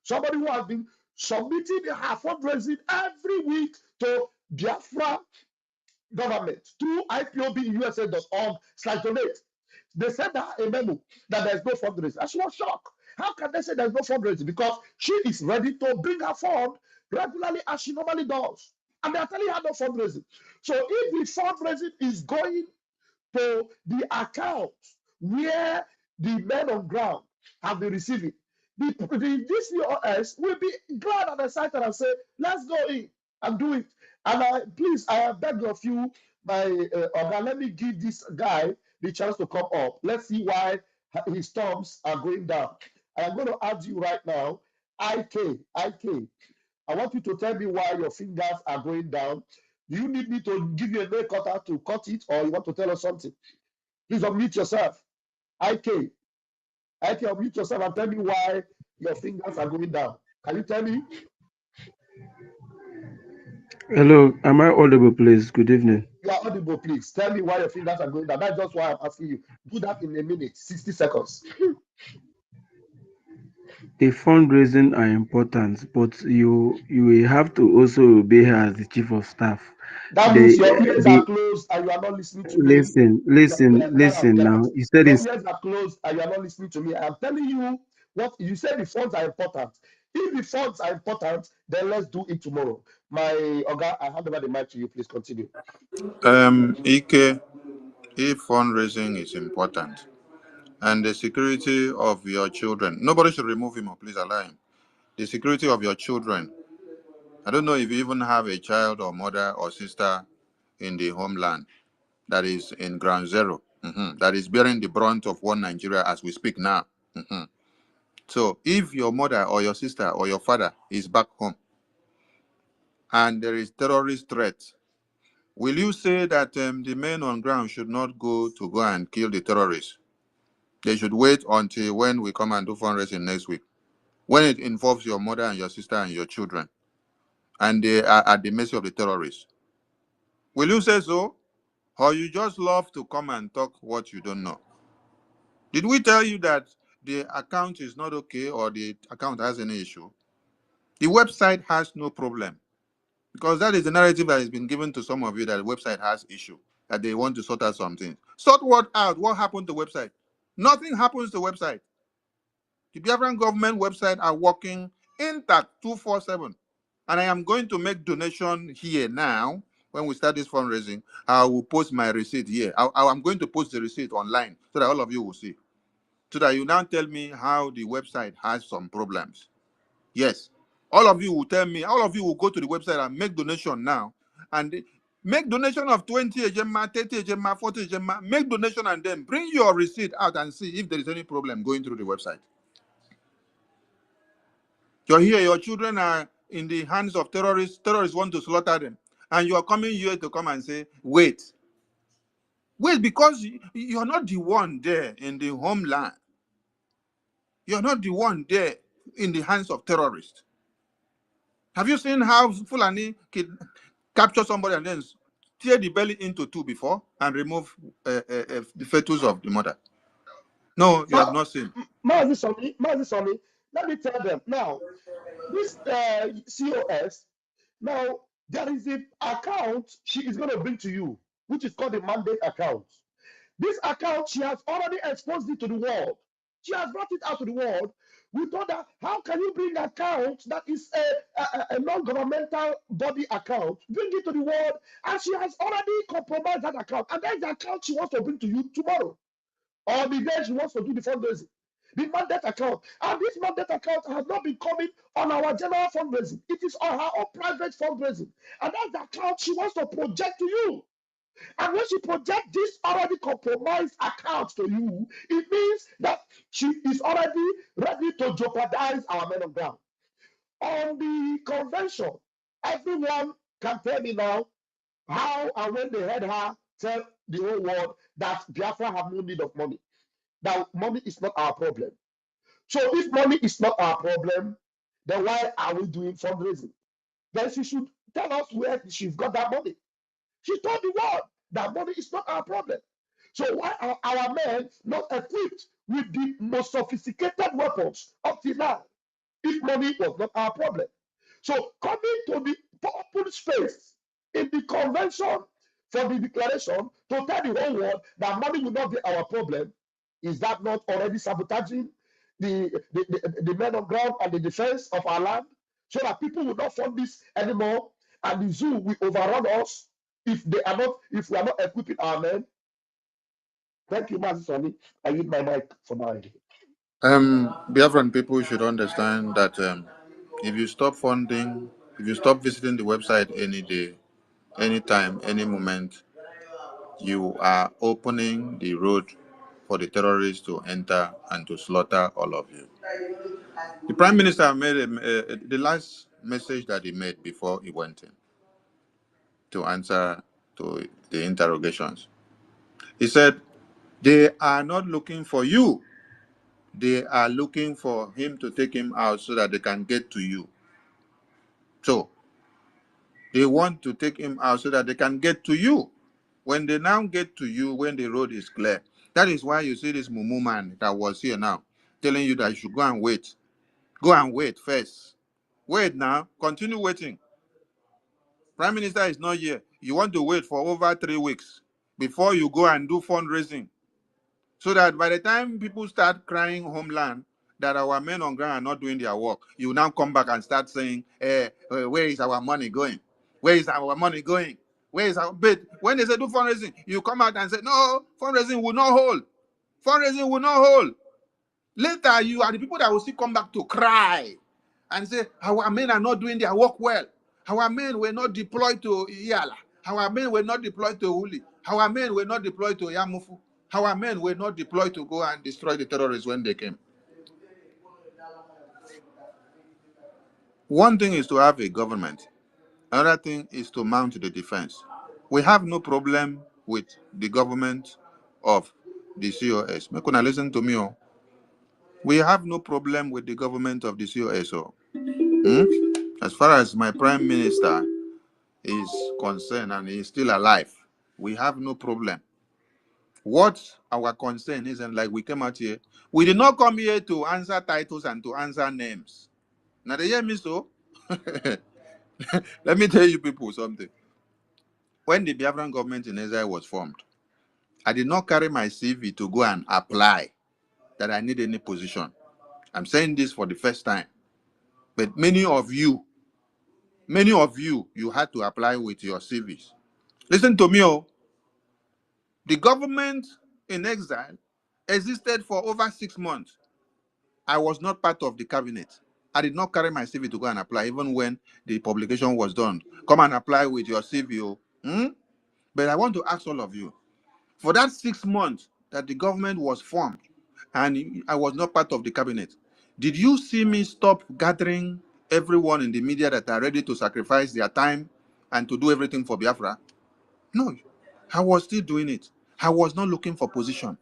somebody who has been submitting her fundraising every week to Biafra government through IPOBUSA.org/donate. They sent her a memo that there's no fundraising. And she was shocked. How can they say there's no fundraising? Because she is ready to bring her fund regularly as she normally does. And they are telling her no fundraising. So if the fundraising is going to the account where the men on ground have been receiving, the DCOS will be glad and excited and say, let's go in and do it. And please, I beg of you, my Oga, let me give this guy the chance to come up. Let's see why his thumbs are going down. I am going to ask you right now, IK, I want you to tell me why your fingers are going down. Do you need me to give you a nail cutter to cut it, or you want to tell us something? Please unmute yourself. IK, unmute yourself and tell me why your fingers are going down. Can you tell me? Hello, am I audible, please? Good evening. You are audible, please. Tell me why your fingers are going down. That's just why I'm asking you. Do that in a minute, 60 seconds. The fundraising are important, but you will have to also obey her as the chief of staff. That The means your ears are the closed and you are not listening to me. Get out, listen get now. out. You said Your it's ears are closed and you are not listening to me. I am telling you what you said. The funds are important. If the funds are important, then let's do it tomorrow. My Oga, I hand over the mic to you. Please continue. Ike, if fundraising is important and the security of your children, nobody should remove him or please allow him. The security of your children. I don't know if you even have a child or mother or sister in the homeland that is in ground zero, that is bearing the brunt of one Nigeria as we speak now. So if your mother or your sister or your father is back home and there is terrorist threat, will you say that the men on ground should not go and kill the terrorists? They should wait until when we come and do fundraising next week, when it involves your mother and your sister and your children, and they are at the mercy of the terrorists. Will you say so? Or you just love to come and talk what you don't know? Did we tell you that the account is not okay or the account has any issue? The website has no problem, because that is the narrative that has been given to some of you, that the website has issue, that they want to sort out something. Sort what out? What happened to the website? Nothing happens to the website. The Biafran government website are working intact 247. And I am going to make donation here now. When we start this fundraising, I will post my receipt here. I'm going to post the receipt online so that all of you will see. So that you now tell me how the website has some problems. Yes. All of you will tell me, all of you will go to the website and make donation now. And make donation of 20 ejema, 30 ejema, 40 ejema. Make donation and then bring your receipt out and see if there is any problem going through the website. You're here, your children are in the hands of terrorists. Terrorists want to slaughter them. And you are coming here to come and say, wait. Wait, because you're not the one there in the homeland. You're not the one there in the hands of terrorists. Have you seen how Fulani capture somebody and then tear the belly into two before and remove the fetus of the mother? No, you have not seen. Mazi Soni, let me tell them now. This COS, now there is an account she is going to bring to you, which is called the mandate account. This account, she has already exposed it to the world. She has brought it out to the world. We told her, how can you bring an account that is a non-governmental body account, bring it to the world, and she has already compromised that account. And that's the account she wants to bring to you tomorrow, or the day she wants to do the fundraising. The mandate account. And this mandate account has not been coming on our general fundraising. It is on her own private fundraising. And that's the account she wants to project to you. And when she projects this already compromised account to you, it means that she is already ready to jeopardize our men on ground. On the convention, everyone can tell me now how and when they heard her tell the whole world that Biafra have no need of money, that money is not our problem. So if money is not our problem, then why are we doing fundraising? Then she should tell us where she's got that money. She told the world that money is not our problem. So why are our men not equipped with the most sophisticated weapons up till now, if money was not our problem? So coming to the open space in the convention for the declaration to tell the whole world that money will not be our problem, is that not already sabotaging the men on ground and the defense of our land, so that people will not fund this anymore and the zoo will overrun us if we are not equipping our men? Thank you, Master Sonny. I use my mic for now. Biafran people should understand that if you stop funding, if you stop visiting the website any day, anytime, any moment, you are opening the road for the terrorists to enter and to slaughter all of you. The Prime Minister made the last message that he made before he went in to answer to the interrogations. He said, they are not looking for you. They are looking for him to take him out so that they can get to you. So they want to take him out so that they can get to you. When they now get to you, when the road is clear, that is why you see this Mumu man that was here now telling you that you should go and wait. Go and wait first. Wait now. Continue waiting. Prime Minister is not here. You want to wait for over 3 weeks before you go and do fundraising. So that by the time people start crying homeland that our men on ground are not doing their work, you now come back and start saying, where is our money going? Where is our money going? Where is our bid? When they say do fundraising, you come out and say, no, fundraising will not hold. Fundraising will not hold. Later, you are the people that will still come back to cry and say, our men are not doing their work well. Our men were not deployed to Iyala. Our men were not deployed to Uli. Our men were not deployed to Yamufu. Our men were not deployed to go and destroy the terrorists when they came. One thing is to have a government. Another thing is to mount the defense. We have no problem with the government of the COS. Make una listen to me. Oh. We have no problem with the government of the COS. Oh. As far as my prime minister is concerned and he is still alive, we have no problem. What our concern is, and like we came out here, we did not come here to answer titles and to answer names. Now they hear me so. Let me tell you people something. When the Biafran government in Israel was formed, I did not carry my CV to go and apply that I need any position. I'm saying this for the first time. But many of you, you had to apply with your CVs. Listen to me, oh. The government in exile existed for over 6 months. I was not part of the cabinet. I did not carry my CV to go and apply, even when the publication was done. Come and apply with your CV. Oh. But I want to ask all of you, for that 6 months that the government was formed and I was not part of the cabinet, did you see me stop gathering everyone in the media that are ready to sacrifice their time and to do everything for Biafra? No, I was still doing it. I was not looking for position.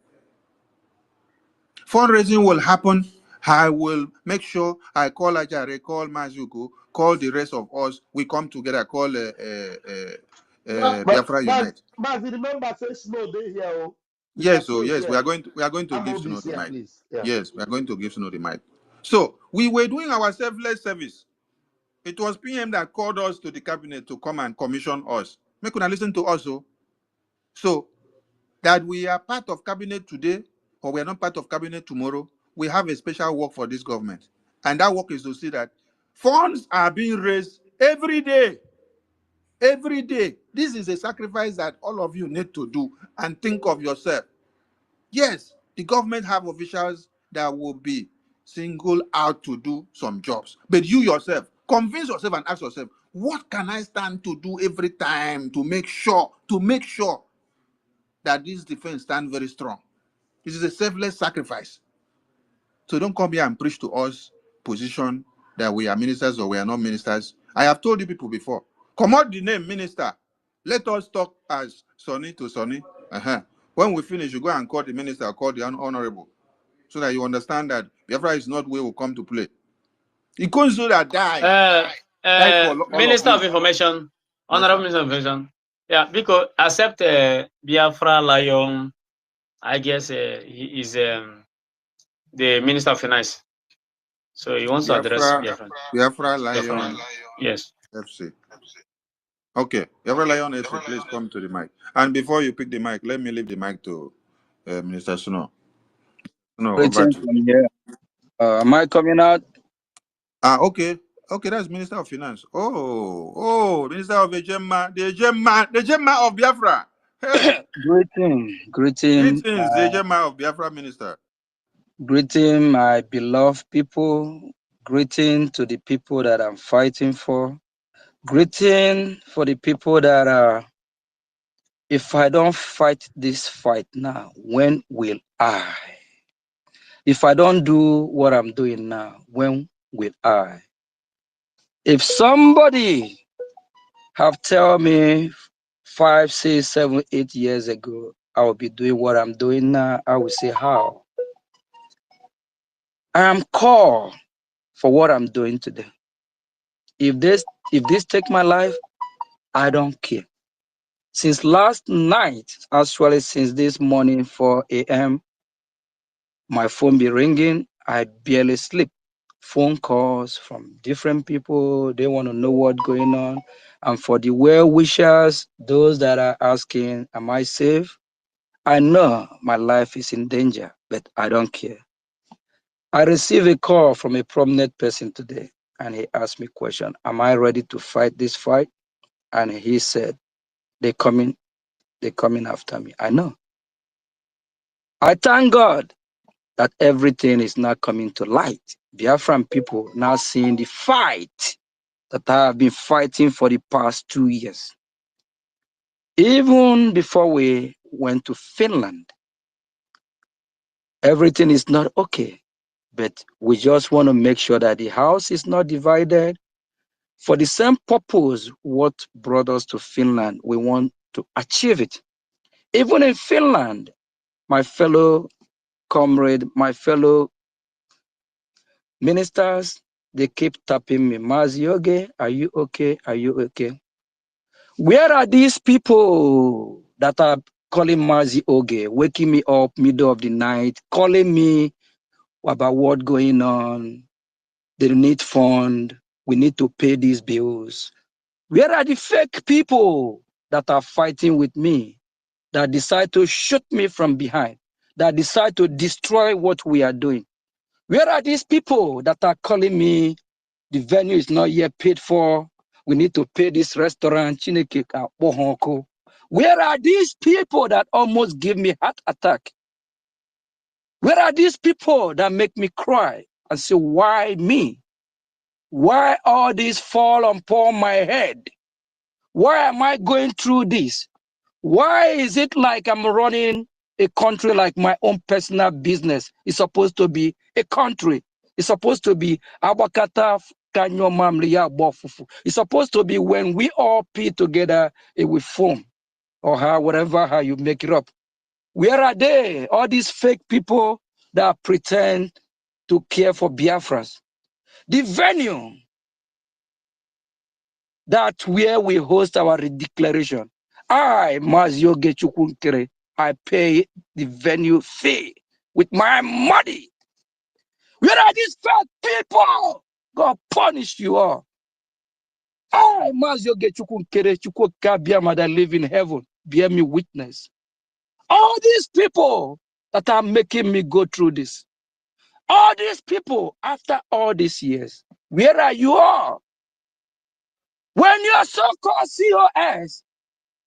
Fundraising will happen. I will make sure I call Ajare, call Mazuko, call the rest of us. We come together, call Biafra Unite. But remember, say Snow day here. Oh. Yes, so yes, we are going to give Snow the here, mic. please. Yeah. Yes, we are going to give Snow the mic. So we were doing our selfless service. It was PM that called us to the cabinet to come and commission us. Make una listen to us. So that we are part of cabinet today or we are not part of cabinet tomorrow, we have a special work for this government. And that work is to see that funds are being raised every day. Every day. This is a sacrifice that all of you need to do and think of yourself. Yes, the government have officials that will be singled out to do some jobs. But you yourself, convince yourself and ask yourself, what can I stand to do every time to make sure that this defense stand very strong? This is a selfless sacrifice. So don't come here and preach to us position that we are ministers or we are not ministers. I have told you people before. Come out the name minister. Let us talk as Sonny to Sonny. When we finish, you go and call the minister, call the honorable, so that you understand that Biafra is not where we come to play. It comes so that died for all of Minister of you. Information, Yes, Honorable sir. Minister of Information. Yeah, because accept Biafra Lion, I guess he is the Minister of Finance. So he wants to address Biafra Lion Yes. FC. Okay, Biafra Lion FC, please come to the mic. And before you pick the mic, let me leave the mic to Minister Snow. No, over Greetings to from you. here. Am I coming out? Okay. Okay, that's Minister of Finance. Oh, Minister of the Gemma of Biafra. Hey, Greeting. greetings, the Gemma of Biafra Minister. Greeting my beloved people. Greeting to the people that I'm fighting for. Greeting for the people that are, if I don't fight this fight now, when will I? If I don't do what I'm doing now, when will I? If somebody have told me 5, 6, 7, 8 years ago, I will be doing what I'm doing now, I will say, how? I am called for what I'm doing today. If this take my life, I don't care. Since last night, actually since this morning 4 a.m., my phone be ringing. I barely sleep. Phone calls from different people. They want to know what's going on. And for the well wishers, those that are asking, am I safe? I know my life is in danger, but I don't care. I received a call from a prominent person today, and he asked me a question. Am I ready to fight this fight? And he said, they're coming after me. I know. I thank God that everything is now coming to light. Biafran people now seeing the fight that I have been fighting for the past 2 years. Even before we went to Finland, everything is not okay. But we just want to make sure that the house is not divided. For the same purpose, what brought us to Finland, we want to achieve it. Even in Finland, my fellow comrade, my fellow ministers, they keep tapping me, Mazioge, are you okay? Are you okay? Where are these people that are calling Mazioge, waking me up middle of the night, calling me about what's going on? They need fund. We need to pay these bills. Where are the fake people that are fighting with me, that decide to shoot me from behind, that decide to destroy what we are doing? Where are these people that are calling me, the venue is not yet paid for, we need to pay this restaurant, Chineke ka Bohonko? Where are these people that almost give me heart attack? Where are these people that make me cry and say, why me? Why all this fall upon my head? Why am I going through this? Why is it like I'm running a country like my own personal business? It's supposed to be a country. It's supposed to be Abakata Kanyo Mamliya Bofufu. It's supposed to be when we all put together, it will form, or how, whatever, how you make it up. Where are they? All these fake people that pretend to care for Biafrans. The venue that where we host our declaration. I, Mazio Gechukunkere, I pay the venue fee with my money. Where are these fake people? God punish you all. I, Mazio Gechukunkere, Chukwukabiama that live in heaven, bear me witness. All these people that are making me go through this. All these people, after all these years, where are you all? When your so-called COS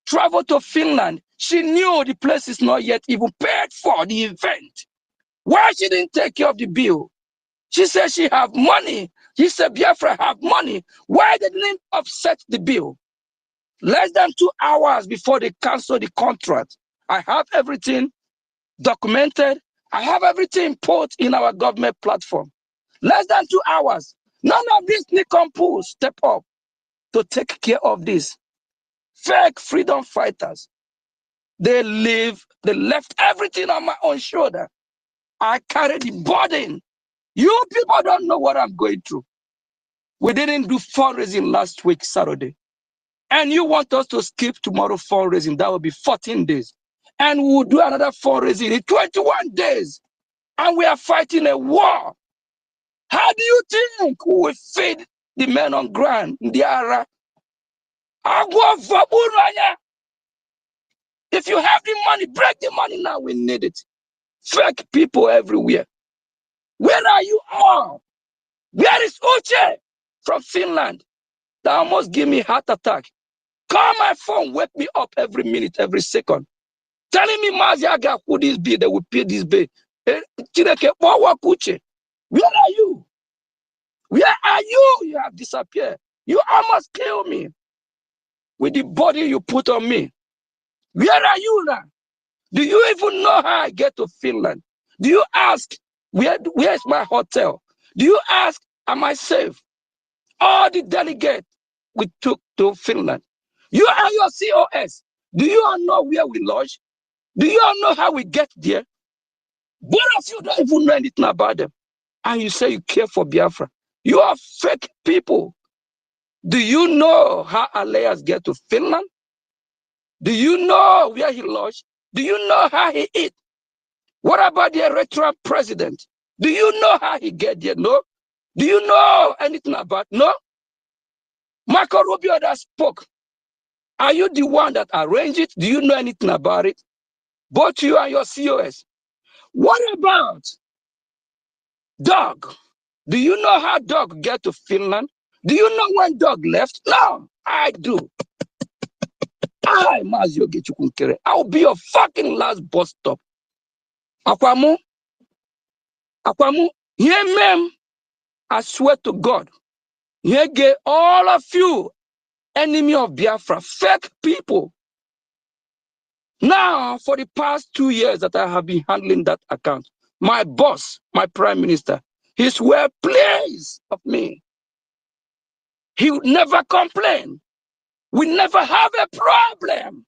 traveled to Finland, she knew the place is not yet even paid for the event. Why she didn't take care of the bill? She said she have money. She said Biafra have money. Why they didn't offset the bill? Less than 2 hours before they cancel the contract, I have everything documented. I have everything put in our government platform. Less than 2 hours. None of these Nikompu step up to take care of this. Fake freedom fighters. They left everything on my own shoulder. I carry the burden. You people don't know what I'm going through. We didn't do fundraising last week, Saturday. And you want us to skip tomorrow fundraising, that will be 14 days. And we'll do another fundraising in 21 days. And we are fighting a war. How do you think we will feed the men on ground? If you have the money, break the money now, we need it. Fake people everywhere. Where are you all? Where is Uche from Finland that almost give me heart attack? Call my phone, wake me up every minute, every second. Telling me, Maziaga, who this bill, they will pay this bill. Where are you? Where are you? You have disappeared. You almost killed me with the body you put on me. Where are you now? Do you even know how I get to Finland? Do you ask, where's my hotel? Do you ask, am I safe? All the delegates we took to Finland. You and your COS, do you all know where we lodge? Do you all know how we get there? Both of you don't even know anything about them. And you say you care for Biafra. You are fake people. Do you know how Aleas get to Finland? Do you know where he lodged? Do you know how he eat? What about the Eritrean president? Do you know how he get there? No. Do you know anything about? No. Marco Rubio that spoke. Are you the one that arranged it? Do you know anything about it? Both you and your COS. What about Doug? Do you know how Doug get to Finland? Do you know when Doug left? No, I do. I'll be your fucking last bus stop. Akwamu, here ma'am, I swear to God, here get all of you, enemy of Biafra, fake people. Now, for the past 2 years that I have been handling that account, my boss, my prime minister, he's well pleased of me. He would never complain. We never have a problem.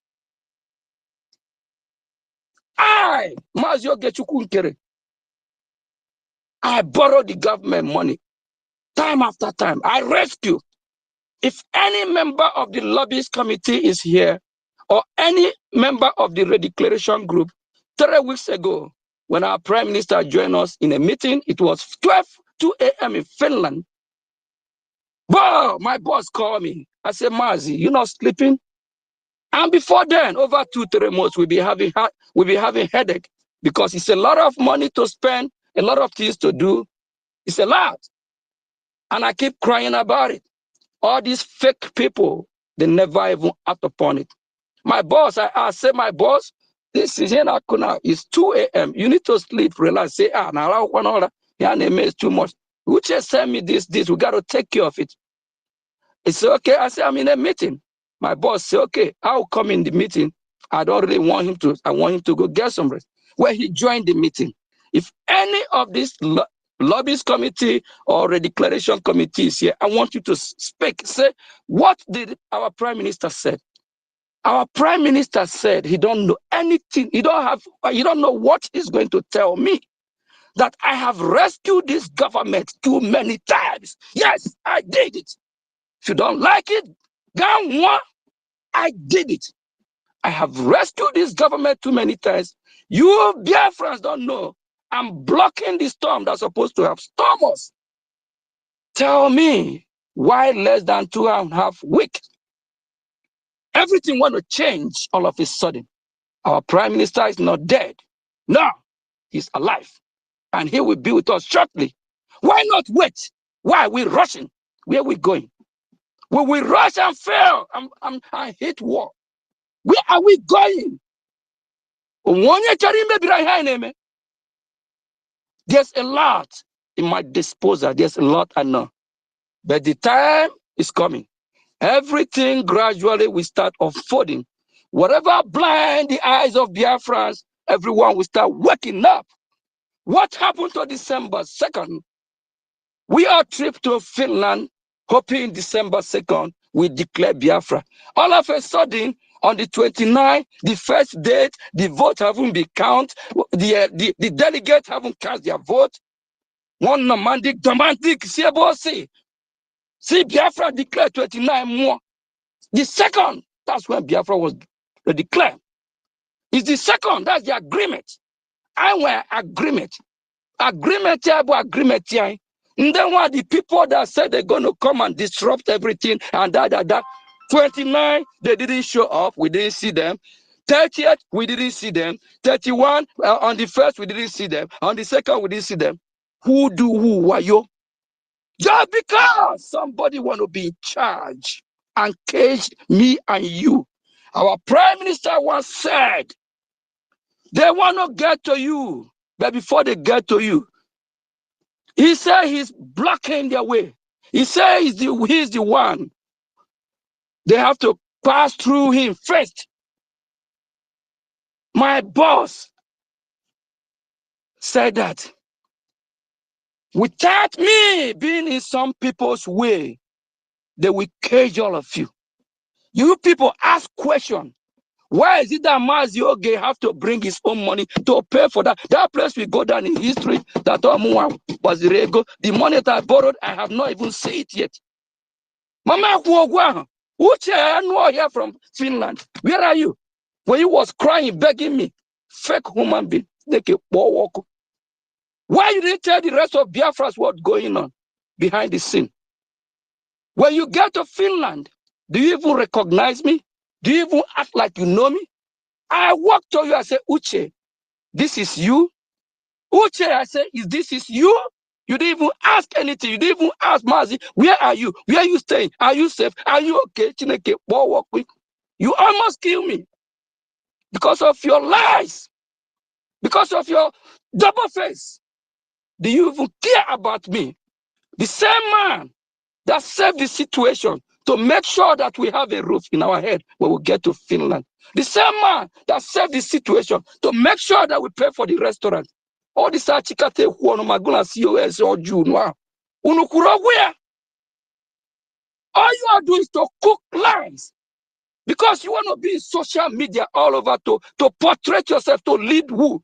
I borrow the government money time after time. I rescue. If any member of the lobbyist committee is here, or any member of the redeclaration group, 3 weeks ago, when our prime minister joined us in a meeting, it was 2 a.m. in Finland. Wow, my boss called me. I said, Mazi, you're not sleeping? And before then, over 2-3 months, we'll be having headache because it's a lot of money to spend, a lot of things to do. It's a lot. And I keep crying about it. All these fake people, they never even act upon it. My boss, I say, my boss, this is here now. It's 2 a.m. You need to sleep, relax. Say, now one order. Yeah, it's too much. Who just send me this? We got to take care of it. It's okay. I say, I'm in a meeting. My boss say, okay, I'll come in the meeting. I don't really want him to. I want him to go get some rest. Where he joined the meeting. If any of these lobbyist committee or a declaration committee is here, I want you to speak. Say, what did our prime minister said? Our prime minister said he don't know anything. He don't know what he's going to tell me. That I have rescued this government too many times. Yes, I did it. If you don't like it, I did it. I have rescued this government too many times. You Biafrans don't know. I'm blocking the storm that's supposed to have stormed us. Tell me why less than 2.5 weeks? Everything want to change all of a sudden. Our prime minister is not dead. No, he's alive. And he will be with us shortly. Why not wait? Why are we rushing? Where are we going? Will we rush and fail? I hate war. Where are we going? There's a lot in my disposal. There's a lot I know. But the time is coming. Everything gradually will start unfolding. Whatever blind the eyes of Biafrans, everyone will start waking up. What happened to December 2nd? We are trip to Finland, hoping December 2nd we declare Biafra. All of a sudden, on the 29th, the first date, the vote haven't been counted, the delegates haven't cast their vote. One romantic, see Biafra declared 29 more. The second, that's when Biafra was declared. It's the second, that's the agreement. I want agreement. Agreement here. And then what the people that said they're going to come and disrupt everything and that. 29, they didn't show up. We didn't see them. 30th, we didn't see them. 31, on the 1st, we didn't see them. On the 2nd, we didn't see them. Who? Why you? Just because somebody want to be in charge and cage me and you. Our prime minister once said, they want to get to you. But before they get to you, he said he's blocking their way. He said he's the one. They have to pass through him first. My boss said that without me being in some people's way, they will cage all of you. You people ask questions. Why is it that Mazioge have to bring his own money to pay for that? That place will go down in history. That the money that I borrowed, I have not even seen it yet. Mama Uche, I know here from Finland. Where are you? When he was crying, begging me, fake human being, why you didn't tell the rest of Biafras what's going on behind the scene? When you get to Finland, do you even recognize me? Do you even act like you know me? I walk to you, I say, Uche, this is you. Uche, I say, this is you? You didn't even ask anything. You didn't even ask Mazi, where are you? Where are you staying? Are you safe? Are you okay? Chineke, walk with. You almost kill me because of your lies, because of your double face. Do you even care about me? The same man that saved the situation to make sure that we have a roof in our head when we get to Finland. The same man that saved the situation to make sure that we pay for the restaurant. All this achikate huono maguna COS or June. Unukurogwea. All you are doing is to cook lies. Because you want to be in social media all over to portray yourself, to lead who?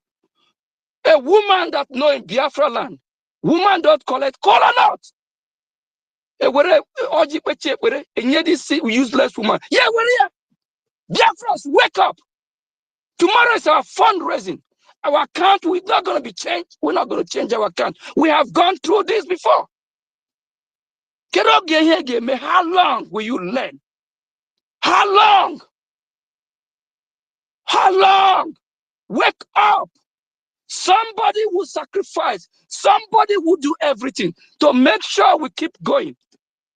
A woman that know in Biafra land. Woman don't collect, call her out. This useless woman. Yeah, where Biafras, wake up. Tomorrow is our fundraising. Our account is not going to be changed. We're not going to change our account. We have gone through this before. How long will you learn? How long? How long? Wake up. Somebody will sacrifice. Somebody will do everything to make sure we keep going.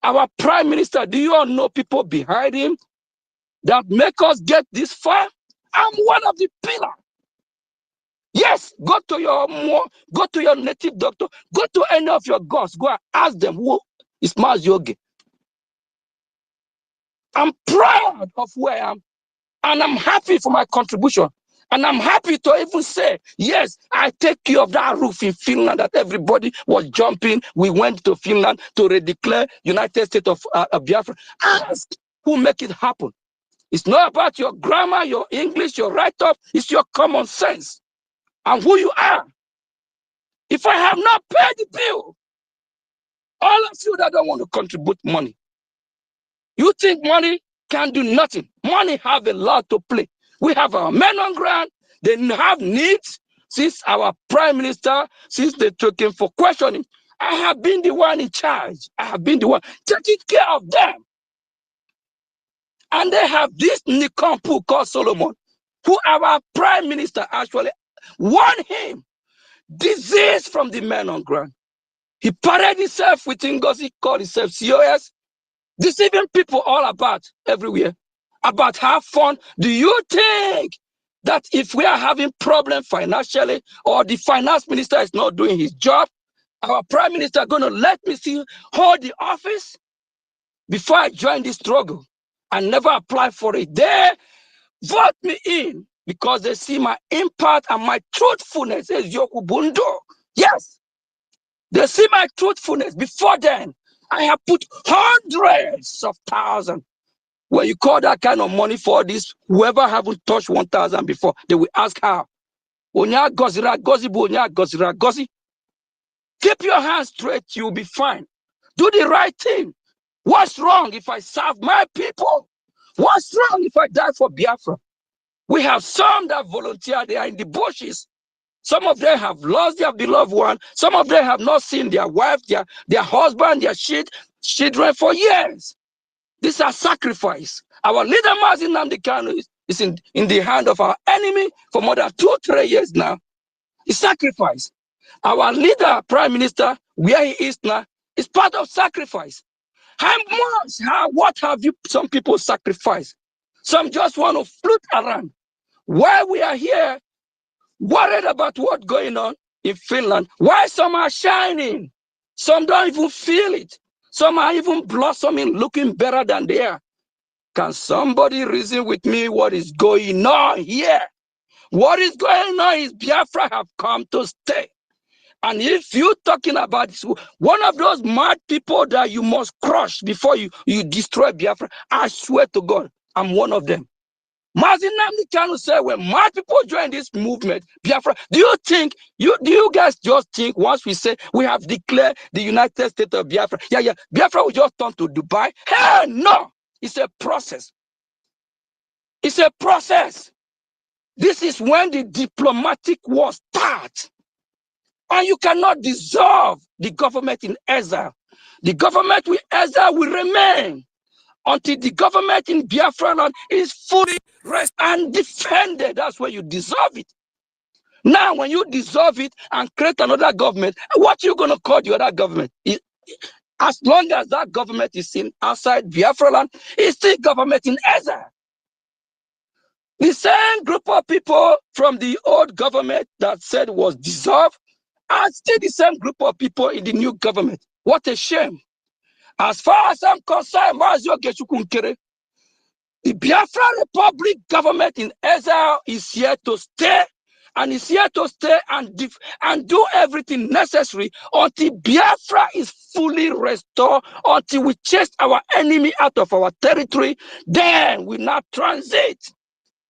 Our prime minister, do you all know people behind him that make us get this far? I'm one of the pillars. Yes, go to your native doctor, go to any of your gods, go and ask them who is Mazioge. I'm proud of where I am, and I'm happy for my contribution. And I'm happy to even say, yes, I take care of that roof in Finland that everybody was jumping. We went to Finland to redeclare United States of Biafra. Ask who make it happen. It's not about your grammar, your English, your write-up. It's your common sense and who you are. If I have not paid the bill, all of you that don't want to contribute money, you think money can do nothing. Money have a lot to play. We have our men on ground. They have needs. Since our prime minister, since they took him for questioning, I have been the one in charge. I have been the one taking care of them. And they have this Nikompu called Solomon, who our prime minister actually warned him. Disease from the men on ground. He paraded himself with Ngozi, called himself COS, deceiving people all about everywhere, about have fun. Do you think that if we are having problem financially or the finance minister is not doing his job, our prime minister going to let me see hold the office? Before I joined this struggle, I never applied for it. They vote me in because they see my impact and my truthfulness. Says Yokubundo. Yes, they see my truthfulness. Before then, I have put hundreds of thousands. When you call that kind of money for this, whoever haven't touched 1,000 before, they will ask how. Keep your hands straight, you'll be fine. Do the right thing. What's wrong if I serve my people? What's wrong if I die for Biafra? We have some that volunteer, they are in the bushes. Some of them have lost their beloved one. Some of them have not seen their wife, their husband, their children for years. These are sacrifice. Our leader, Mazi Nnamdi Kanu, is in the hand of our enemy for more than 2-3 years now. It's sacrifice. Our leader, prime minister, where he is now, is part of sacrifice. What have you, some people sacrificed? Some just want to float around. While we are here, worried about what's going on, in Finland, why some are shining? Some don't even feel it. Some are even blossoming, looking better than they are. Can somebody reason with me what is going on here? What is going on is Biafra have come to stay. And if you're talking about this, one of those mad people that you must crush before you destroy Biafra, I swear to God, I'm one of them. Mazin Namdi Kanu said, when mad people join this movement, Biafra, do you guys just think once we say we have declared the United States of Biafra, Biafra will just turn to Dubai? Hell no! It's a process. It's a process. This is when the diplomatic war starts. And you cannot dissolve the government in exile. The government with exile will remain until the government in Biafra land is fully rest and defended. That's where you dissolve it. Now, when you dissolve it and create another government, what are you going to call the other government? As long as that government is in outside Biafra land, it's still government in exile. The same group of people from the old government that said was dissolved are still the same group of people in the new government. What a shame. As far as I'm concerned, the Biafra Republic government in exile is here to stay, and is here to stay and do everything necessary until Biafra is fully restored, until we chase our enemy out of our territory. Then we not transit.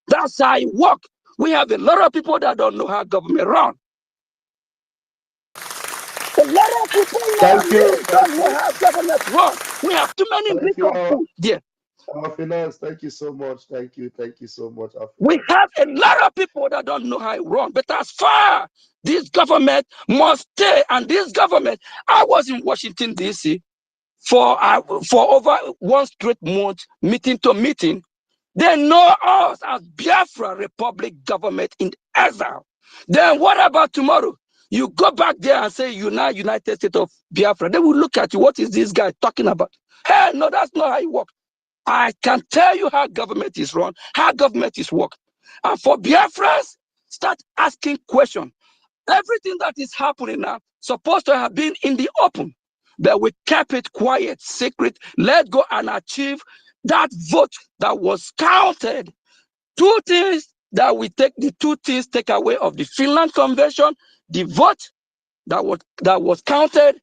That's how it works. We have a lot of people that don't know how government run. A lot of people Thank you. don't know how government run. We have too many Thank rich you, and food there. our finance. Thank you so much. Thank you. Thank you so much, our We finance. have a lot of people that don't know how it run. But as far this government must stay, and this government, I was in Washington, D.C. for over one straight month, meeting to meeting. They know us as Biafra Republic government in exile. Then what about tomorrow? You go back there and say United States of Biafra. They will look at you. What is this guy talking about? Hey, no, that's not how it works. I can tell you how government is run, how government is worked. And for Biafrans, start asking questions. Everything that is happening now supposed to have been in the open, but we kept it quiet, secret. Let go and achieve that vote that was counted. Two things that we take, the two things take away of the Finland Convention: the vote that was counted,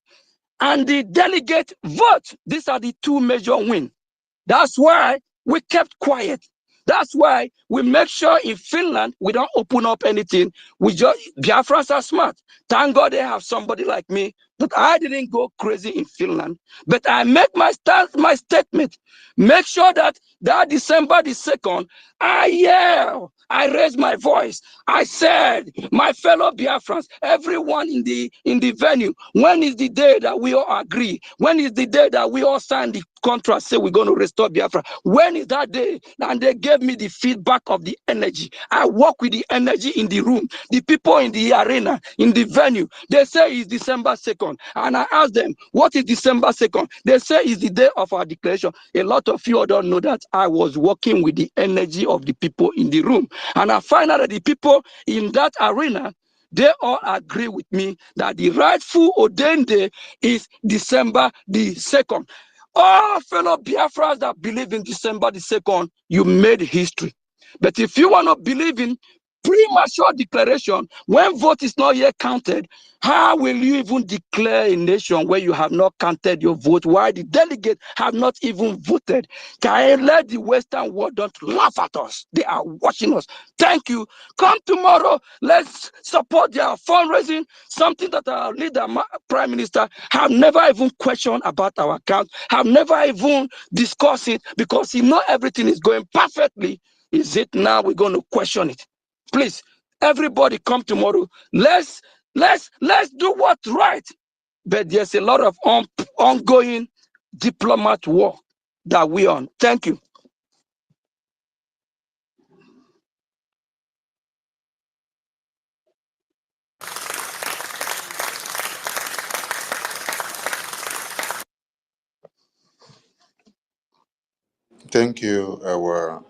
and the delegate vote. These are the two major wins. That's why we kept quiet. That's why we make sure in Finland we don't open up anything. We just Biafrans are smart. Thank God they have somebody like me that I didn't go crazy in Finland, but I make my statement. Make sure that December the 2nd, I yell, I raise my voice. I said, my fellow Biafrans, everyone in the venue, when is the day that we all agree? When is the day that we all sign the contract, say we're going to restore Biafra? When is that day? And they gave me the feedback of the energy. I work with the energy in the room. The people in the arena, in the venue, they say it's December 2nd. And I asked them, what is December 2nd? They say it's the day of our declaration. A lot of you don't know that I was working with the energy of the people in the room. And I find out that the people in that arena, they all agree with me that the rightful ordained day is December the 2nd. All fellow Biafrans that believe in December the 2nd, you made history. But if you want to believe in premature declaration, when vote is not yet counted, how will you even declare a nation where you have not counted your vote, while the delegates have not even voted? Can I let the Western world don't laugh at us? They are watching us. Thank you. Come tomorrow. Let's support their fundraising, something that our leader, Prime Minister, have never even questioned about our account, have never even discussed it, because he knows everything is going perfectly. Is it now we're going to question it? Please, everybody come tomorrow. Let's do what's right. But there's a lot of ongoing diplomat war that we on. Thank you. Thank you, our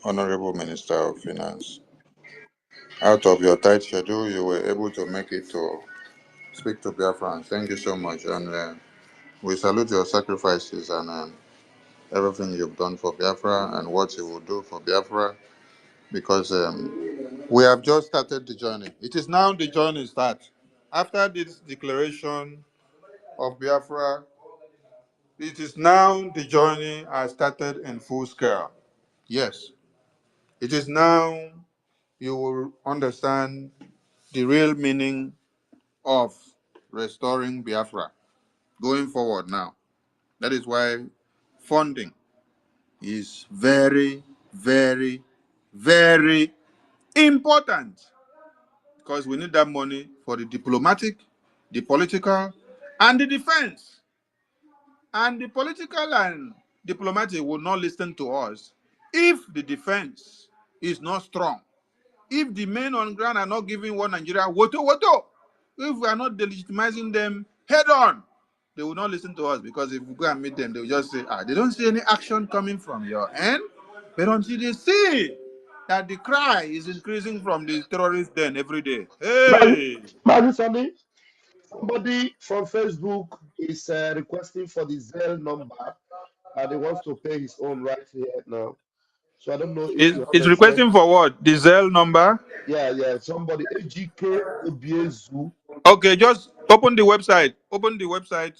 Honorable Minister of Finance. out of your tight schedule, you were able to make it to speak to Biafrans. Thank you so much. And we salute your sacrifices and everything you've done for Biafra and what you will do for Biafra because we have just started the journey. It is now the journey start. After this declaration of Biafra, it is now the journey has started in full scale. Yes, it is now you will understand the real meaning of restoring Biafra going forward now. That is why funding is very, very, very important because we need that money for the diplomatic, the political, and the defense. And the political and diplomatic will not listen to us if the defense is not strong. If the men on ground are not giving one Nigeria woto woto, if we are not delegitimizing them head on, they will not listen to us because if we go and meet them, they will just say, they don't see any action coming from your end. But until they see that the cry is increasing from the terrorists then every day. Hey! Maji, somebody from Facebook is requesting for the Zelle number and he wants to pay his own right here now. So I don't know if you have It's a sense. requesting for what? The Zelle number? Yeah. Somebody, AGK Obiezu. Okay, just open the website. Open the website.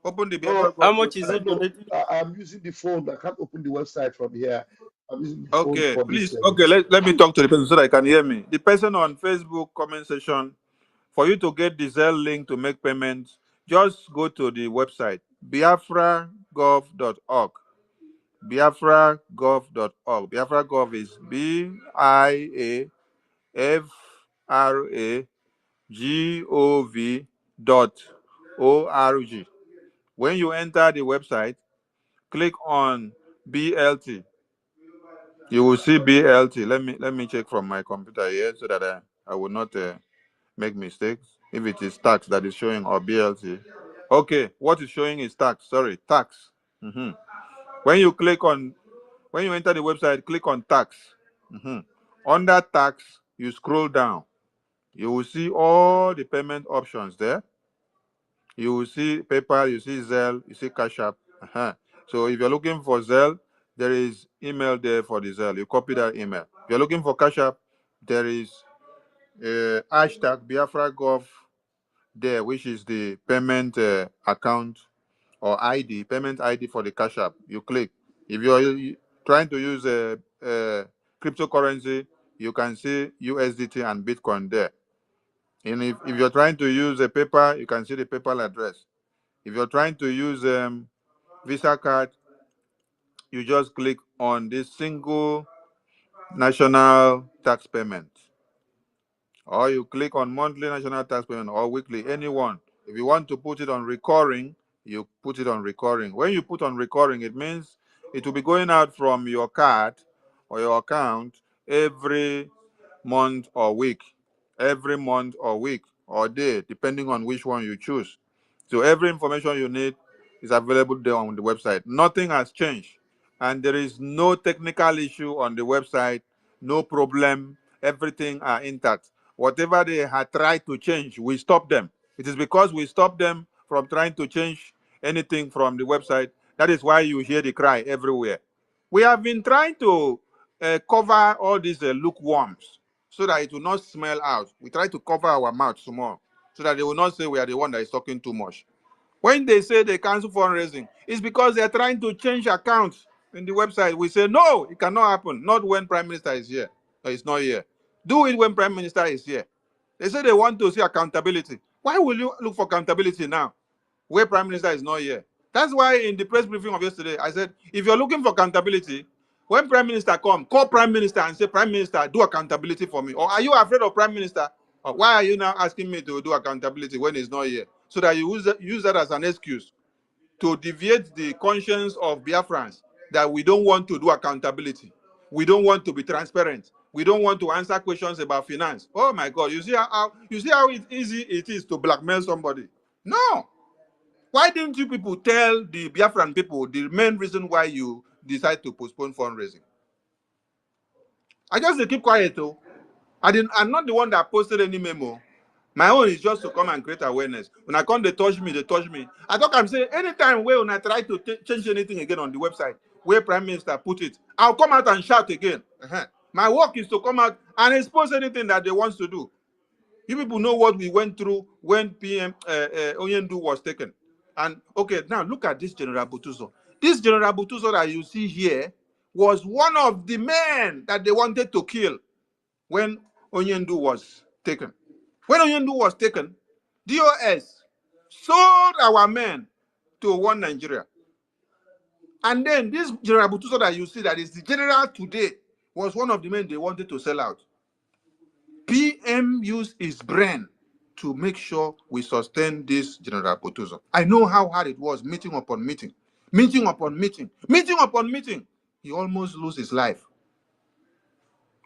Open the Biafra Oh, How Gov much is I website. it don't know. donated? I'm using the phone. I can't open the website from here. I'm using the phone Okay, for this. please. Okay, let me talk to the person so that I can hear me. The person on Facebook comment section, for you to get the Zelle link to make payments, just go to the website biafragov.org. Biafragov.org. Biafragov is BIAFRAGOV.org. When you enter the website, click on BLT. You will see BLT. Let me check from my computer here so that I will not make mistakes. If it is tax that is showing or BLT. Okay, what is showing is tax. Sorry, tax. Mhm. When you when you enter the website, click on tax. Mhm. Under tax, you scroll down. You will see all the payment options there. You will see PayPal, you see Zelle, you see Cash App. Uh-huh. So if you're looking for Zelle, there is email there for the Zelle. You copy that email. If you're looking for Cash App, there is hashtag BiafraGov there, which is the payment account or ID, payment ID for the Cash App. You click. If you're trying to use a cryptocurrency, you can see USDT and Bitcoin there. And if you're trying to use a PayPal, you can see the PayPal address. If you're trying to use Visa card, you just click on this single national tax payment, or you click on monthly national tax payment or weekly, anyone. If you want to put it on recurring, you put it on recurring. When you put on recurring, it means it will be going out from your card or your account every month or week, or day, depending on which one you choose. So every information you need is available there on the website. Nothing has changed, and there is no technical issue on the website, no problem. Everything are intact. Whatever they had tried to change, we stop them. It is because we stop them from trying to change anything from the website. That is why you hear the cry everywhere. We have been trying to cover all these lukewarms so that it will not smell out. We try to cover our mouth small so that they will not say we are the one that is talking too much. When they say they cancel fundraising, it's because they are trying to change accounts in the website. We say, no, it cannot happen. Not when Prime Minister is here. Or it's not here. Do it when Prime Minister is here. They say they want to see accountability. Why will you look for accountability now where Prime Minister is not here? That's why in the press briefing of yesterday, I said, if you're looking for accountability, when Prime Minister come, call Prime Minister and say, Prime Minister, do accountability for me. Or are you afraid of Prime Minister? Or why are you now asking me to do accountability when he's not here? So that you use that as an excuse to deviate the conscience of Biafrans that we don't want to do accountability. We don't want to be transparent. We don't want to answer questions about finance. Oh my God, you see how easy it is to blackmail somebody? No. Why didn't you people tell the Biafran people the main reason why you decide to postpone fundraising? I just keep quiet though. I'm not the one that posted any memo. My own is just to come and create awareness. When I come, they touch me, they touch me. I talk, I'm saying, anytime when I try to change anything again on the website, where Prime Minister put it, I'll come out and shout again. My work is to come out and expose anything that they want to do. You people know what we went through when PM Oyendu was taken. And okay, now look at this General Butuzor. This General Butuzor that you see here was one of the men that they wanted to kill when Onyendu was taken. When Onyendu was taken, DOS sold our men to one Nigeria. And then this General Butuzor that you see that is the general today was one of the men they wanted to sell out. PM used his brain to make sure we sustain this General Butuzor. I know how hard it was, meeting upon meeting, meeting upon meeting, meeting upon meeting. He almost lost his life.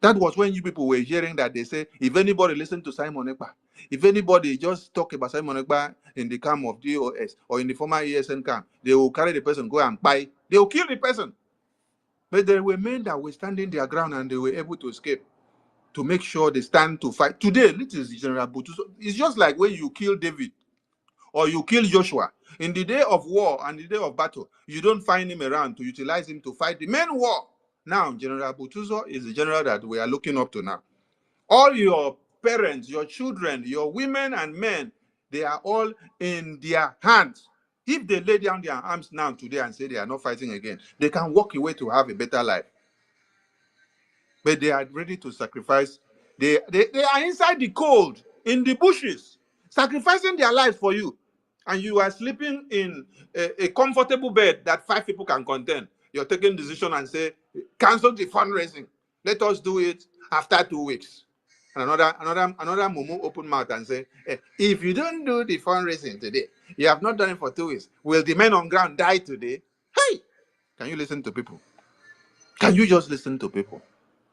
That was when you people were hearing that they say, if anybody listen to Simon Ekpa, if anybody just talk about Simon Ekpa in the camp of DOS or in the former ESN camp, they will carry the person, go and buy. They will kill the person. But there were men that were standing their ground and they were able to escape, to make sure they stand to fight. Today, this is General Butuzor. It's just like when you kill David or you kill Joshua. In the day of war and the day of battle, you don't find him around to utilize him to fight the main war. Now, General Butuzor is the general that we are looking up to now. All your parents, your children, your women and men, they are all in their hands. If they lay down their arms now today and say they are not fighting again, they can walk away to have a better life. But they are ready to sacrifice. They are inside the cold, in the bushes, sacrificing their lives for you. And you are sleeping in a comfortable bed that 5 people can contain. You're taking decision and say, cancel the fundraising. Let us do it after 2 weeks. And another mumu open mouth and say, if you don't do the fundraising today, you have not done it for 2 weeks. Will the men on ground die today? Hey, can you listen to people? Can you just listen to people?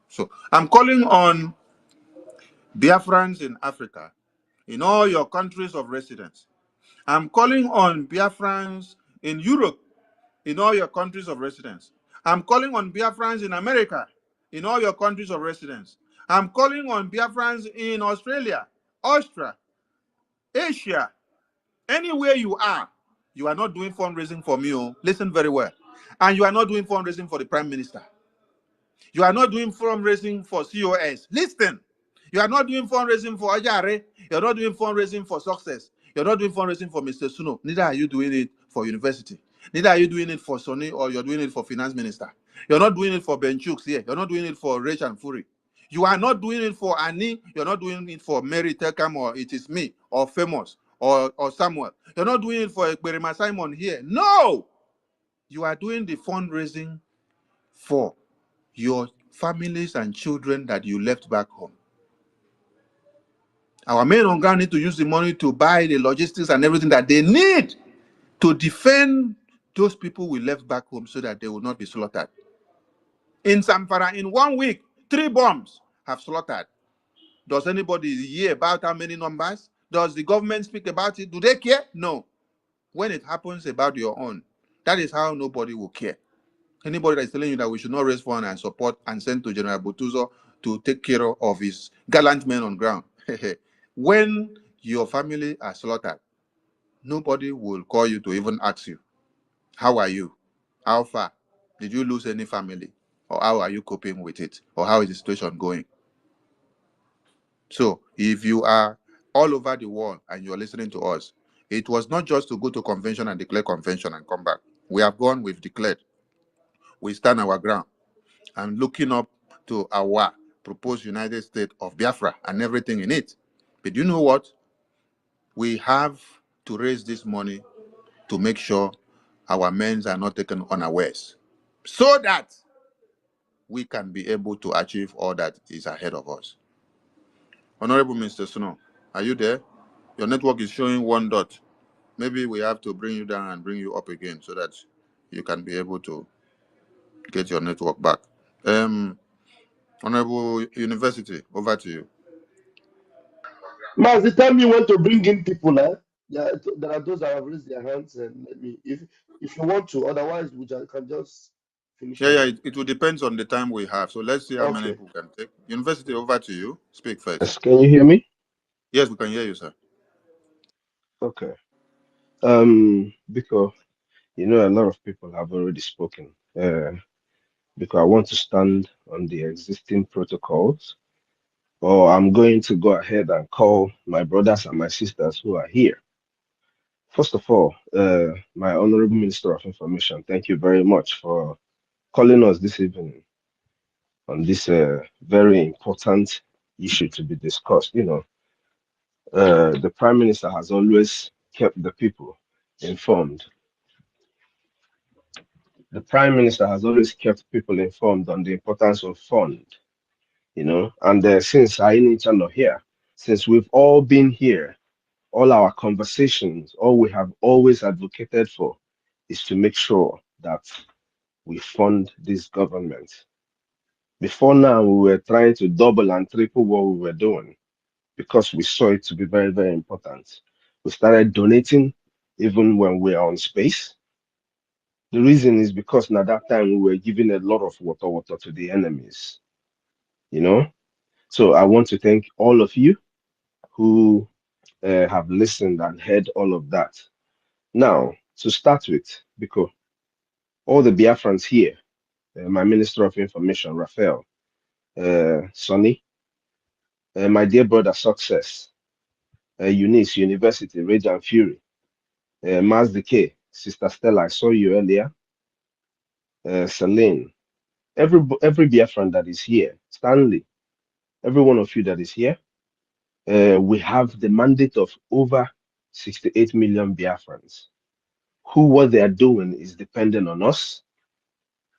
So I'm calling on Biafrans in Africa, in all your countries of residence. I'm calling on Biafrans in Europe, in all your countries of residence. I'm calling on Biafrans in America, in all your countries of residence. I'm calling on Biafrans in Australia, Austria, Asia, anywhere you are not doing fundraising for me. Oh, listen very well. And you are not doing fundraising for the Prime Minister. You are not doing fundraising for COS. Listen, you are not doing fundraising for Ajare. You're not doing fundraising for Success. You're not doing fundraising for Mr. Suno. Neither are you doing it for university. Neither are you doing it for Sonny or you're doing it for finance minister. You're not doing it for Ben Chooks here. You're not doing it for Rach and Fury. You are not doing it for Annie. You're not doing it for Mary Telkam or It Is Me or Famous or Samuel. You're not doing it for Ekberima Simon here. No! You are doing the fundraising for your families and children that you left back home. Our men on ground need to use the money to buy the logistics and everything that they need to defend those people we left back home so that they will not be slaughtered. In Zamfara, in 1 week, 3 bombs have slaughtered. Does anybody hear about how many numbers? Does the government speak about it? Do they care? No. When it happens about your own, that is how nobody will care. Anybody that is telling you that we should not raise funds and support and send to General Butuzor to take care of his gallant men on ground. When your family are slaughtered, nobody will call you to even ask you, how are you? How far? Did you lose any family? Or how are you coping with it? Or how is the situation going? So if you are all over the world and you're listening to us, it was not just to go to convention and declare convention and come back. We have gone, we've declared. We stand our ground. And looking up to our proposed United States of Biafra and everything in it. But you know what? We have to raise this money to make sure our men are not taken unawares, so that we can be able to achieve all that is ahead of us. Honorable Mr. Snow, are you there? Your network is showing 1 dot. Maybe we have to bring you down and bring you up again so that you can be able to get your network back. Honorable University, over to you. Mas, tell me when to bring in people, eh? Yeah, there are those that have raised their hands, and let me, if you want to, otherwise we can just finish Yeah, your yeah. point. It will depend on the time we have. So let's see how many Okay. people can take. University, over to you. Speak first. Yes, can you hear me? Yes, we can hear you, sir. Okay. Because a lot of people have already spoken. Because I want to stand on the existing protocols, or I'm going to go ahead and call my brothers and my sisters who are here. First of all, my Honorable Minister of Information, thank you very much for calling us this evening on this very important issue to be discussed. The Prime Minister has always kept the people informed. The Prime Minister has always kept people informed on the importance of fund, and since I ain't not here, since we've all been here, all our conversations, all we have always advocated for is to make sure that we fund this government. Before now, we were trying to double and triple what we were doing because we saw it to be very, very important. We started donating even when we are on space. The reason is because at that time we were giving a lot of water to the enemies, you know. So I want to thank all of you who have listened and heard all of that. Now, to start with, because all the Biafrans here, my Minister of Information, Raphael, Sonny, my dear brother Success, Eunice, University, Rage and Fury, Maz Decay, Sister Stella, I saw you earlier, Celine, every Biafran that is here, Stanley, every one of you that is here, we have the mandate of over 68 million Biafrans who what they are doing is dependent on us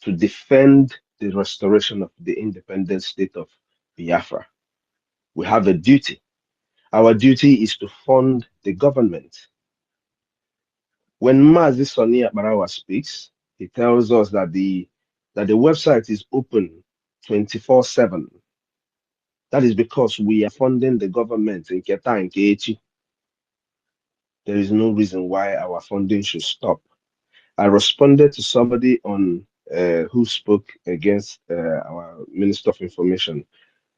to defend the restoration of the independent state of Biafra. We have a duty. Our duty is to fund the government. When Mazi Soni Akbarawa speaks, he tells us that the website is open 24/7. That is because we are funding the government in Keta and Kechi. There is no reason why our funding should stop. I responded to somebody on who spoke against our Minister of Information,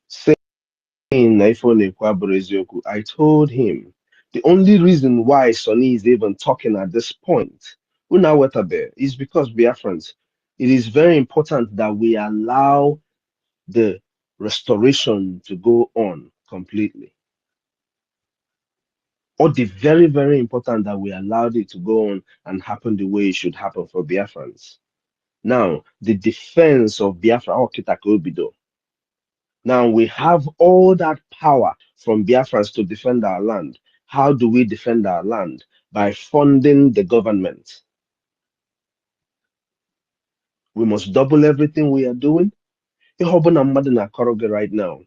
saying na ife ọ na-ekwu abụrụ eziokwu. I told him the only reason why Sonny is even talking at this point, Una Wetabe, is because Biafrans, it is very important that we allow the restoration to go on completely. Or the very, very important that we allowed it to go on and happen the way it should happen for Biafrans. Now, the defense of Biafra, Okitakobido. Now we have all that power from Biafrans to defend our land. How do we defend our land? By funding the government. We must double everything we are doing. Right now,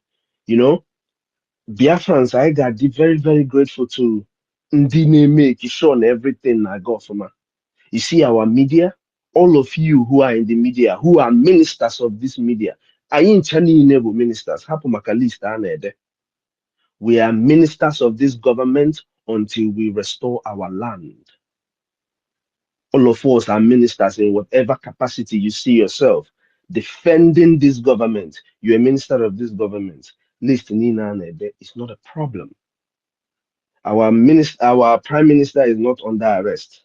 Biafrans, I got very, very grateful to Ndine make sure everything I got from her. You see, our media, all of you who are in the media, who are ministers of this media, I ain't telling you ministers. Hapo makalista anede. We are ministers of this government until we restore our land. All of us are ministers in whatever capacity you see yourself defending this government. You're a minister of this government. List Nina Nede is not a problem. Our prime minister is not under arrest.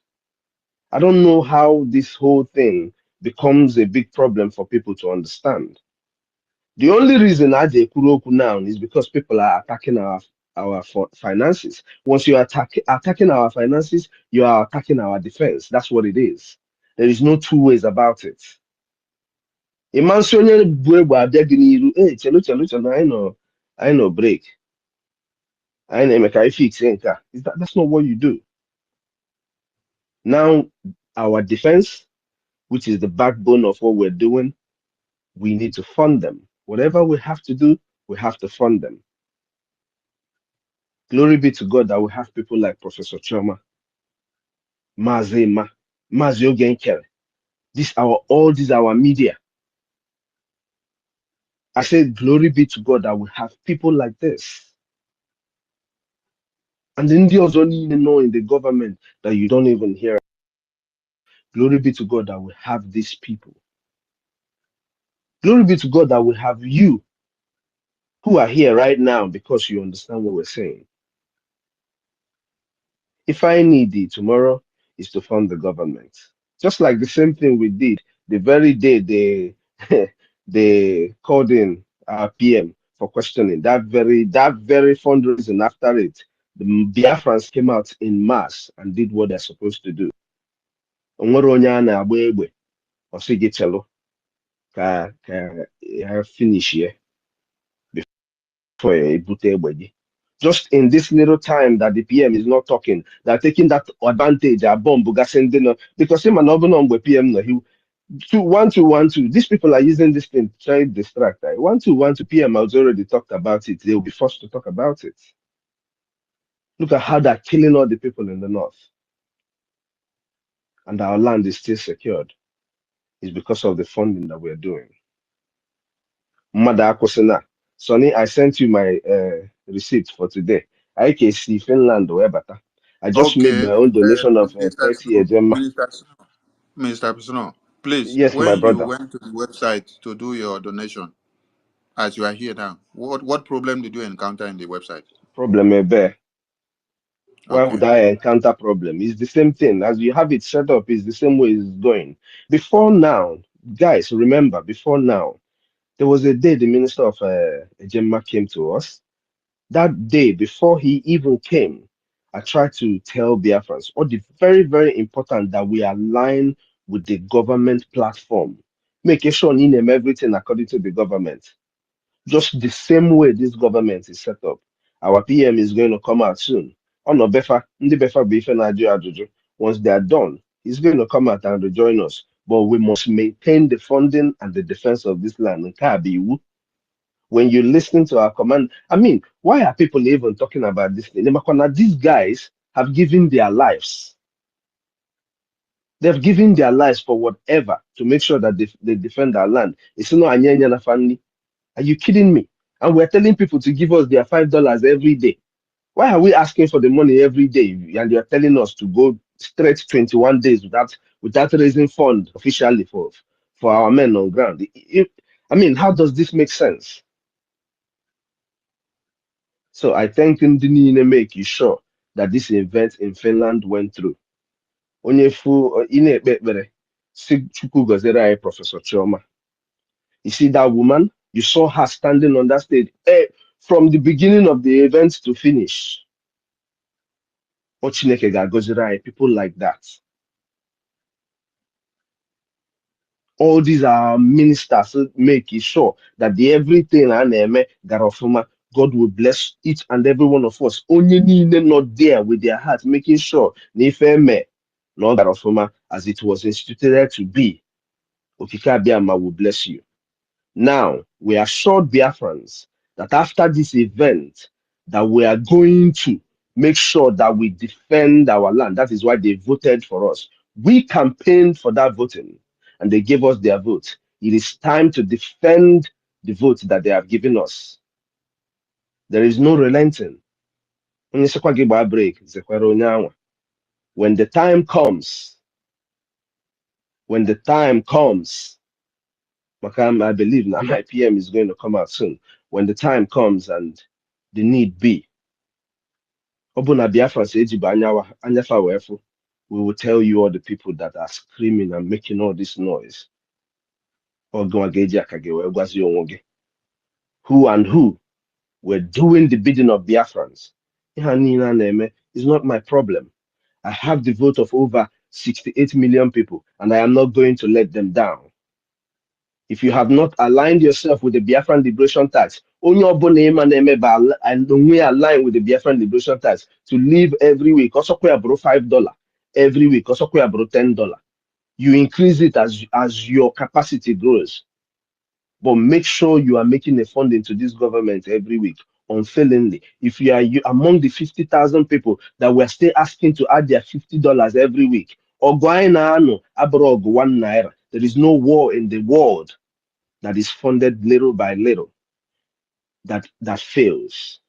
I don't know how this whole thing becomes a big problem for people to understand. The only reason Aje Kuroku now is because people are attacking our finances. Once you attacking our finances, you are attacking our defense. That's what it is. There is no two ways about it. Imansonye Buegba Abeginiru, hey, chelo, I know break. I know make I fix that's not what you do. Now, our defense, which is the backbone of what we're doing, we need to fund them. Whatever we have to do, we have to fund them. Glory be to God that we have people like Professor Choma, Mazema, Mazio Genkel. These our media. I said, glory be to God that we have people like this. And the Indians don't even know in the government that you don't even hear. Glory be to God that we have these people. Glory be to God that we have you who are here right now because you understand what we're saying. If I need it tomorrow is to fund the government. Just like the same thing we did the very day they they called in our PM for questioning. That very fundraising after it, the Biafrans came out in mass and did what they're supposed to do. Onwere onye a na-agba egbe ọ sị gị chelụ ka ya finish here before ya ebute egbe gị. Just in this little time that the PM is not talking, they're taking that advantage, a bomb, because him and Obama PM, no, he 2 1 2 1 2. These people are using this thing to try to distract. 1 2 1 2 PM has already talked about it. They will be forced to talk about it. Look at how they're killing all the people in the north, and our land is still secured. It's because of the funding that we're doing. Mada Akosina, Sonny, I sent you my receipt for today. I can see Finland or better. I just made Okay, my own donation of Mr. 30 Snow, Gemma. Mr. Snow, please, Yes, my when you brother. went to the website to do your donation, as you are here now, what problem did you encounter in the website? Problem bear. Why would Okay. I encounter problem? It's the same thing. As you have it set up, it's the same way it's going. Before now, guys, remember, before now, there was a day the minister of Gemma came to us. That day, before he even came, I tried to tell Biafrans, oh, the very, very important that we align with the government platform, making sure in them everything according to the government. Just the same way this government is set up. Our PM is going to come out soon. On the Befa, ndị Befa bụ ife na-ajụ ajụjụ. Once they are done, he's going to come out and rejoin us. But we must maintain the funding and the defense of this land. Nke a bụ iwu. When you listen to our command, I mean, why are people even talking about this thing? These guys have given their lives. They've given their lives for whatever to make sure that they defend our land. It's not Anyanya na family. Are you kidding me? And we're telling people to give us their $5 every day. Why are we asking for the money every day? And you're telling us to go straight 21 days without raising fund officially for our men on ground. I mean, how does this make sense? So I thank Ndini make you sure that this event in Finland went through. Onye fu ine ekpe ekpere si Chukwu gọziere anyị Professor Chioma. You see that woman? You saw her standing on that stage from the beginning of the event to finish. Ochineke ga-agọziri anyị people like that. All these are ministers making sure that the everything a na-eme gara ọfụma. God will bless each and every one of us. Onye niile not there with their heart, making sure na ife eme na ọ gara ọfụma as it was instituted to be. Okike Abịama will bless you. Now, we assured Biafrans that after this event, that we are going to make sure that we defend our land. That is why they voted for us. We campaigned for that voting, and they gave us their vote. It is time to defend the vote that they have given us. There is no relenting. When the time comes, I believe now my PM is going to come out soon. When the time comes and the need be, Obuna Biafra Anyafa Wefu, we will tell you all the people that are screaming and making all this noise. Who and who were doing the bidding of Biafrans. It's not my problem. I have the vote of over 68 million people, and I am not going to let them down. If you have not aligned yourself with the Biafran Liberation Tax, only and we align with the Biafran Liberation Tax to live every week. Also, we abroad $5 every week. Also, we abroad $10. You increase it as your capacity grows, but make sure you are making a funding to this government every week unfailingly. If you are among the 50,000 people that were still asking to add their $50 every week, or abroad ₦1, there is no war in the world that is funded little by little that fails.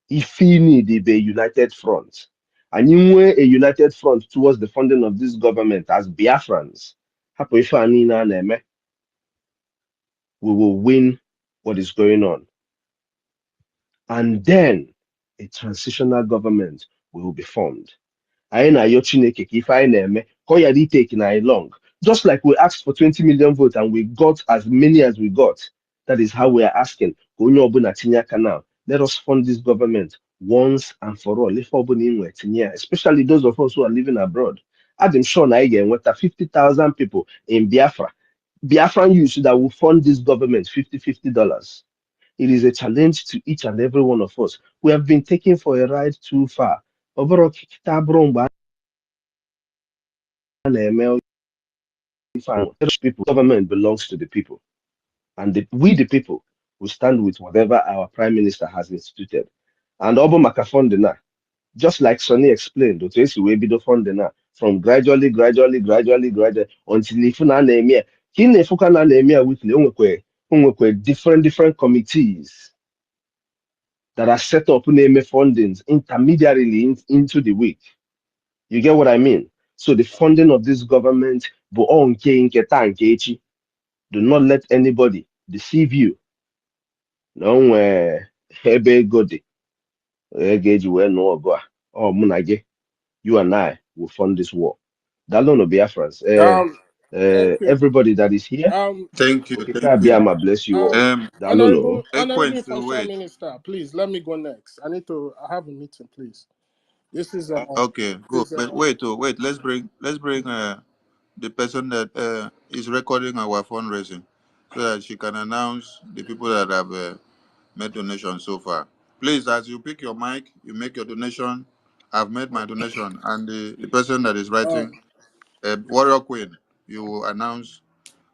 If you need a united front, and you want a united front towards the funding of this government as Biafrans, hapụ ife a niile a na-eme. we will win what is going on. And then a transitional government will be formed. Anyị na-ayọ Chineke ka ife anyị na-eme ka ọ ghara itake na anyị long. Just like we asked for 20 million votes and we got as many as we got. That is how we are asking ka onye ọbụla tinye aka now. Let us fund this government once and for all. Ife ọbụla ị nwere tinye ya, especially those of us who are living abroad. Adịm sure na anyị ga-enweta 50,000 people in Biafra. Biafran youth that will fund this government $50. It is a challenge to each and every one of us. We have been taken for a ride too far. Overall, people, government belongs to the people, and we, the people, will stand with whatever our prime minister has instituted. And Obo Makafondina, just like Sonny explained, Otesi will be the funding from gradually, until if na anemia, kine fuka na anemia weekly, unwekwe different committees that are set up name fundings intermediarily into the week. You get what I mean? So the funding of this government, do not let anybody deceive you. No, ebe godi, oh munage, you and I will fund this war. That no Biafrans. Thank you. Everybody that is here, Thank you. okay, Thank you. Biama bless you all. Honorable, Dalono. Honorable Equence, Infantry wait. Minister, please let me go next. I have a meeting, please. This is Okay, good. But wait, wait. Let's bring the person that is recording our fundraising, so that she can announce the people that have made donations so far. Please, as you pick your mic, you make your donation. I've made my donation, and the person that is writing, Warrior Queen, you will announce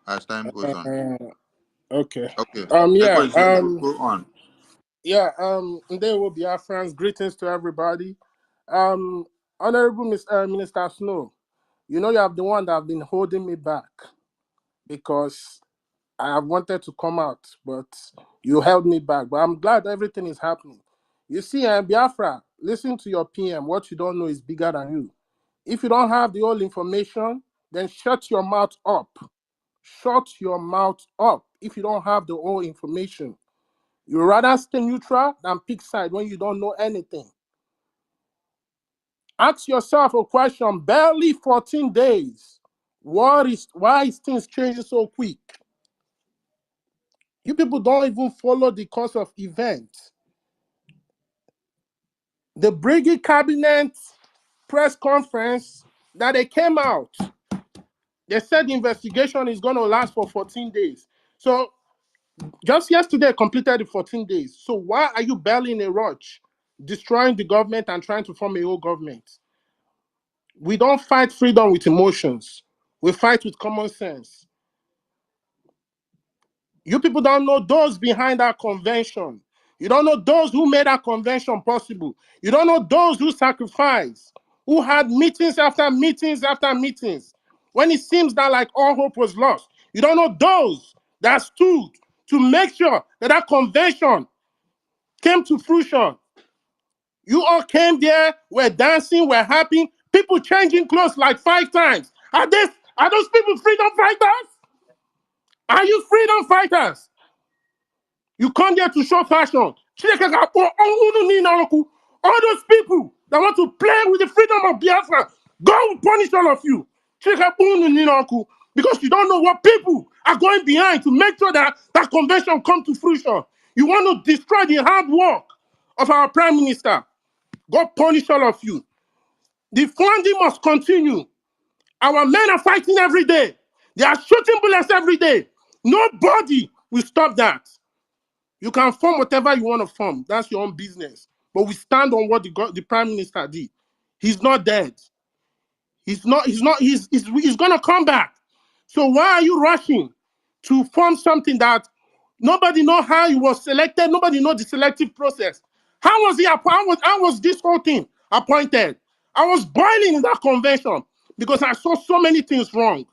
as time goes on. okay. Okay. Yeah. Equence, go on. Yeah. There will be our friends. Greetings to everybody. Honorable Minister Snow, you know you have the one that have been holding me back because I have wanted to come out, but you held me back. But I'm glad everything is happening. You see, Biafra, listen to your PM. What you don't know is bigger than you. If you don't have the whole information, then shut your mouth up. Shut your mouth up if you don't have the whole information. You rather stay neutral than pick side when you don't know anything. Ask yourself a question. Barely 14 days. Why is things changing so quick? You people don't even follow the course of events. The Brigade Cabinet press conference that they came out, they said the investigation is going to last for 14 days. So just yesterday completed the 14 days. So why are you barely in a rush, destroying the government and trying to form a whole government? We don't fight freedom with emotions. We fight with common sense. You people don't know those behind that convention. You don't know those who made that convention possible. You don't know those who sacrificed, who had meetings after meetings after meetings. When it seems that like all hope was lost, you don't know those that stood to make sure that that convention came to fruition. You all came there, were dancing, were happy, people changing clothes like 5 times. Are those people freedom fighters? Are you freedom fighters? You come there to show fashion. All those people that want to play with the freedom of Biafra, God will punish all of you. Because you don't know what people are going behind to make sure that that convention comes to fruition. You want to destroy the hard work of our prime minister. God punish all of you. The funding must continue. Our men are fighting every day. They are shooting bullets every day. Nobody will stop that. You can form whatever you want to form. That's your own business. But we stand on what the prime minister did. He's not dead. He's gonna come back. So why are you rushing to form something that nobody know how he was selected? Nobody know the selective process. How was he appointed? How was this whole thing appointed? I was boiling in that convention because I saw so many things wrong.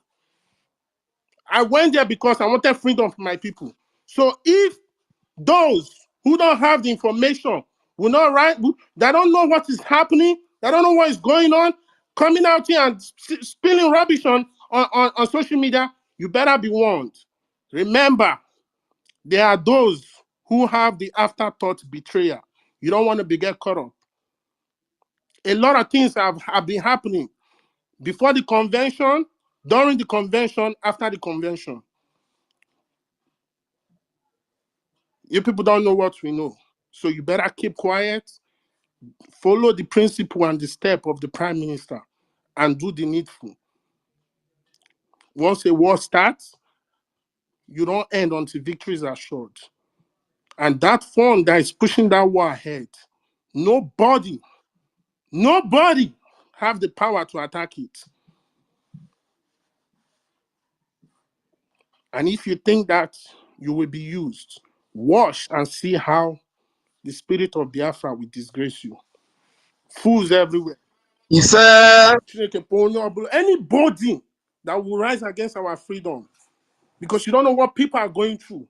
I went there because I wanted freedom for my people. So if those who don't have the information will not write, they don't know what is happening, they don't know what is going on, coming out here and spilling rubbish on social media, you better be warned. Remember, There are those who have the afterthought betrayal. You don't want to be get caught up. A lot of things have been happening before the convention, during the convention, after the convention. You people don't know what we know. So you better keep quiet, follow the principle and the step of the prime minister, and do the needful. Once a war starts, you don't end until victory is assured. And that fund that is pushing that war ahead, nobody have the power to attack it. And if you think that you will be used, watch and see how the spirit of Biafra will disgrace you. Fools everywhere. Yes, Anybody that will rise against our freedom, because you don't know what people are going through.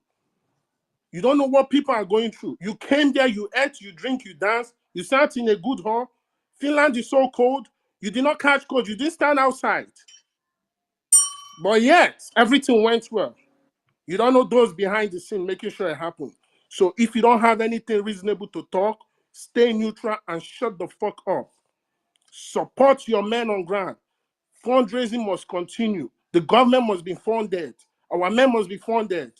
You don't know what people are going through. You came there, you ate, you drink, you dance, you sat in a good hall. Finland is so cold. You did not catch cold. You didn't stand outside. But yet, everything went well. You don't know those behind the scene making sure it happened. So if you don't have anything reasonable to talk, stay neutral and shut the fuck up. Support your men on ground. Fundraising must continue. The government must be funded. Our men must be funded.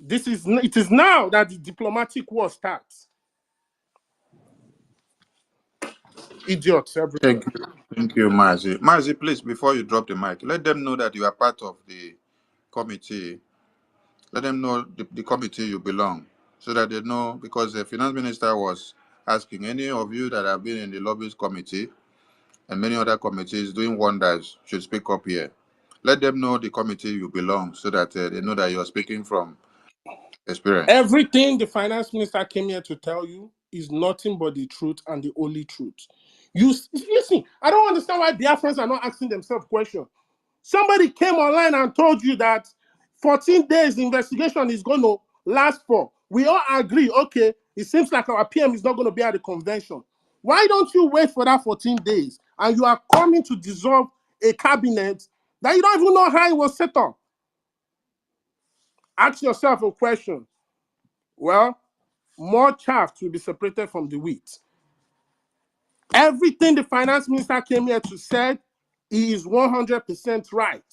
It is now that the diplomatic war starts. Idiots everywhere. Thank you, Mazi. Mazi, please, before you drop the mic, let them know that you are part of the committee. Let them know the committee you belong, so that they know, because the finance minister was asking any of you that have been in the lobbies committee and many other committees doing wonders should speak up here. Let them know the committee you belong, so that they know that you are speaking from experience. Everything the finance minister came here to tell you is nothing but the truth and the only truth. You listen, I don't understand why Biafrans are not asking themselves questions. Somebody came online and told you that 14 days investigation is going to last for. We all agree, okay, it seems like our PM is not going to be at the convention. Why don't you wait for that 14 days and you are coming to dissolve a cabinet that you don't even know how it was set up? Ask yourself a question. Well, more chaff will be separated from the wheat. Everything the finance minister came here to say, he is 100% right.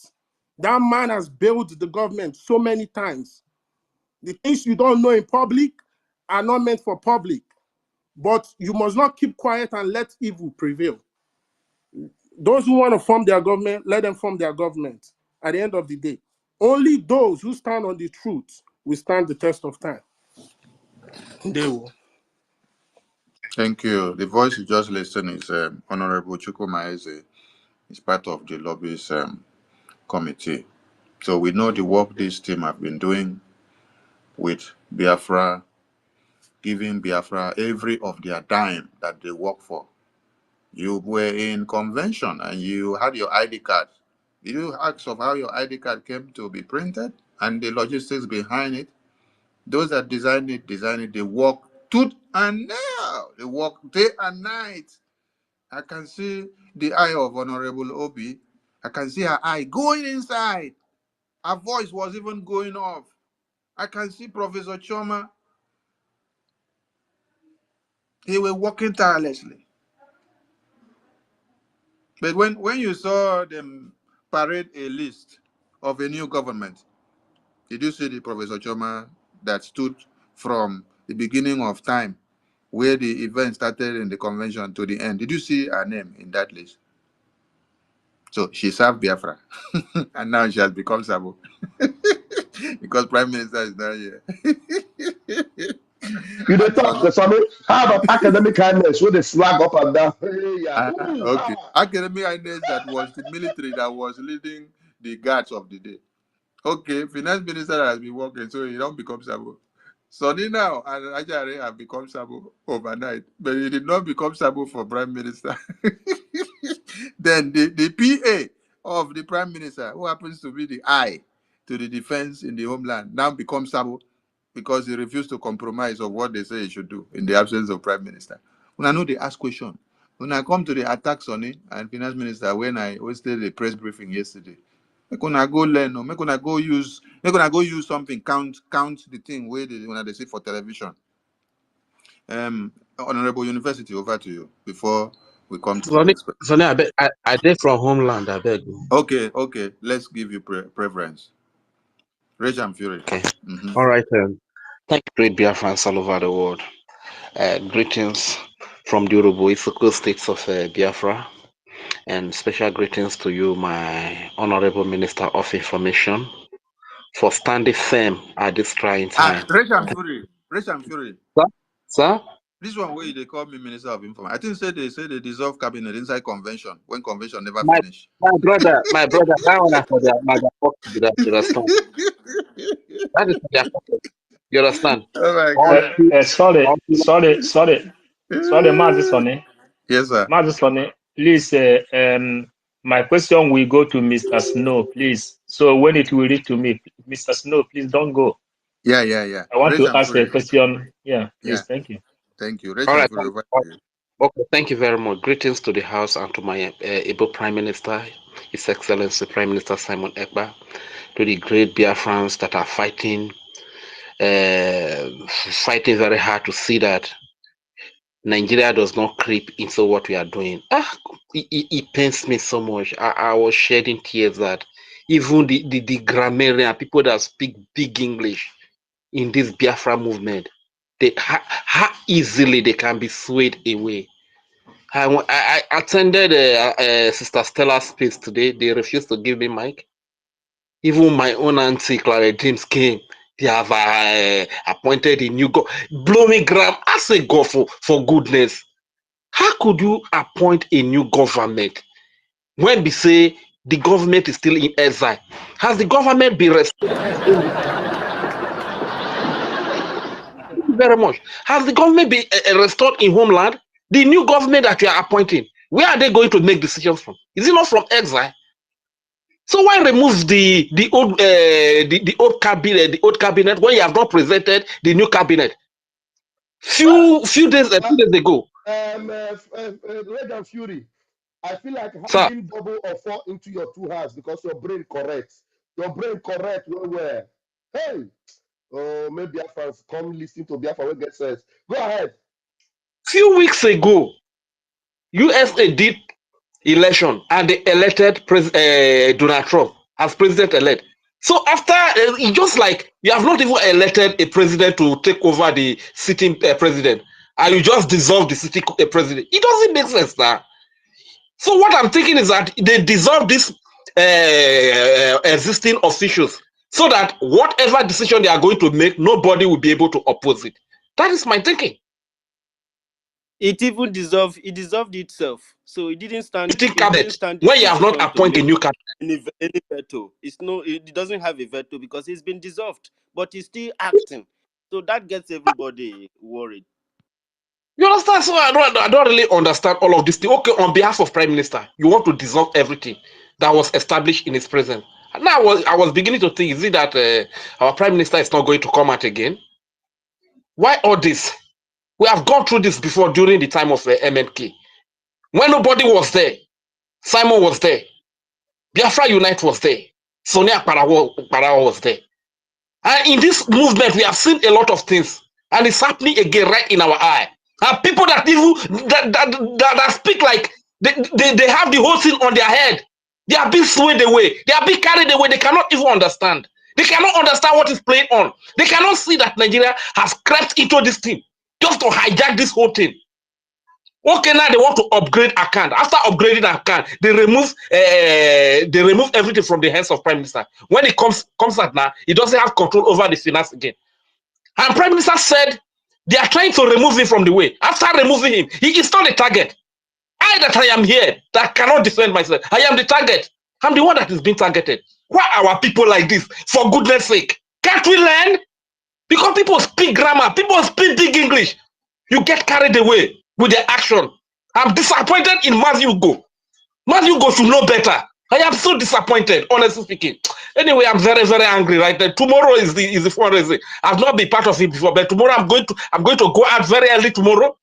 That man has bailed the government so many times. The things you don't know in public are not meant for public. But you must not keep quiet and let evil prevail. Those who want to form their government, let them form their government. At the end of the day, only those who stand on the truth will stand the test of time. They will. Thank you. The voice you just listened is Honorable Chukuma Eze. He's part of the lobbies committee. So we know the work this team have been doing with Biafra, giving Biafra every of their dime that they work for. You were in convention and you had your ID card. Did you ask of how your ID card came to be printed and the logistics behind it? Those that designed it, they work tooth and nail. They work day and night. I can see the eye of Honorable Obi. I can see her eye going inside. Her voice was even going off. I can see Professor Choma. They were working tirelessly. But when you saw them parade a list of a new government, did you see the Professor Choma that stood from the beginning of time, where the event started in the convention to the end? Did you see her name in that list? So she served Biafra, and now she has become Sabo because Prime Minister is not here. You dey And so, talk to somebody. How about academic kindness with the swag up and down? Hey, yeah. okay, academic highness that was the military that was leading the guards of the day. Okay, finance minister has been working, so he don't become Sabo. Sonny now and Ajare have become Sabo overnight, but he did not become Sabo for prime minister. Then the PA of the prime minister, who happens to be the eye to the defense in the homeland, now becomes Sabo because he refused to compromise of what they say he should do in the absence of prime minister. When I know they ask question, when I come to the attacks on it and finance minister, when I hosted a press briefing yesterday, Make una go learn, no. Make una go use something, count the thing where they see for television. Honorable University, over to you before we come to the next question. Sonny, I did from homeland, I beg. Okay, let's give you preference. Rage and Fury. Okay. All right. Thank you, great Biafrans all over the world. Greetings from the Urubu Isoko states of Biafra, and special greetings to you, my Honorable Minister of Information, for standing firm at this trying time. Rage and Fury. Sir? This one where they call me Minister of Information. I think they dissolve cabinet inside convention when convention never finish. My brother, that one for their motherfucker, you understand? That is their pocket. You understand? Oh my God. Sorry, Mazi Sonny. Yes, sir. Mazi Sonny, please, my question will go to Mr. Snow, please. So when it will reach to me, Mr. Snow, please don't go. Yeah. I want to ask a question. Yeah, please, thank you. Thank you. All right. Okay, thank you very much. Greetings to the House and to my able Prime Minister, His Excellency Prime Minister Simon Ekpa, to the great Biafrans that are fighting very hard to see that Nigeria does not creep into what we are doing. It pains me so much. I was shedding tears that even the grammarian, people that speak big English in this Biafra movement, how easily they can be swayed away. I attended Sister Stella's space today. They refused to give me mic. Even my own auntie Clara James came. They have appointed a new God. Blow me, Graham. I say, God, for goodness. How could you appoint a new government when we say the government is still in exile? Has the government been restored? Very much. Has the government been restored in homeland? The new government that you are appointing, where are they going to make decisions from? Is it not from exile? So why remove the old cabinet when you have not presented the new cabinet? Few days ago. Red and Fury, I feel like having double or four into your two hands because your brain correct. Your brain correct where? Hey, oh, maybe Biafrans come listen to Biafra will get sense. Go ahead. Few weeks ago, USA did election and they elected Donald Trump as president-elect. So after, it's just like you have not even elected a president to take over the sitting president, and you just dissolve the sitting president. It doesn't make sense now. So what I'm thinking is that they dissolve these existing officials so that whatever decision they are going to make, nobody will be able to oppose it. That is my thinking. It even dissolved. It dissolved itself, so it didn't stand. When you have not appointed a new cabinet, any veto. It doesn't have a veto because it's been dissolved, but it's still acting. So that gets everybody worried. You understand? So I don't really understand all of this thing. Okay, on behalf of Prime Minister, you want to dissolve everything that was established in his presence. Now I was beginning to think, is it that our Prime Minister is not going to come out again? Why all this? We have gone through this before during the time of MNK. When nobody was there, Simon was there, Biafra Unite was there, Sonia Parawa was there. And in this movement, we have seen a lot of things, and it's happening again right in our eye. And people that even that speak like they have the whole thing on their head. They are being swayed away. They are being carried away. They cannot even understand. They cannot understand what is playing on. They cannot see that Nigeria has crept into this thing just to hijack this whole thing. Okay, now they want to upgrade account. After upgrading account, they remove everything from the hands of Prime Minister. When it comes out now, he doesn't have control over the finance again. And Prime Minister said they are trying to remove him from the way. After removing him, he is not a target. I am here that cannot defend myself. I am the target. I'm the one that is being targeted. Why are people like this? For goodness sake, can't we learn? Because people speak grammar, people speak big English. You get carried away with their action. I'm disappointed in Matthew Go. Matthew Go should know better. I am so disappointed, honestly speaking. Anyway, I'm very, very angry right there. Tomorrow is the fundraising. I've not been part of it before, but tomorrow I'm going to go out very early tomorrow.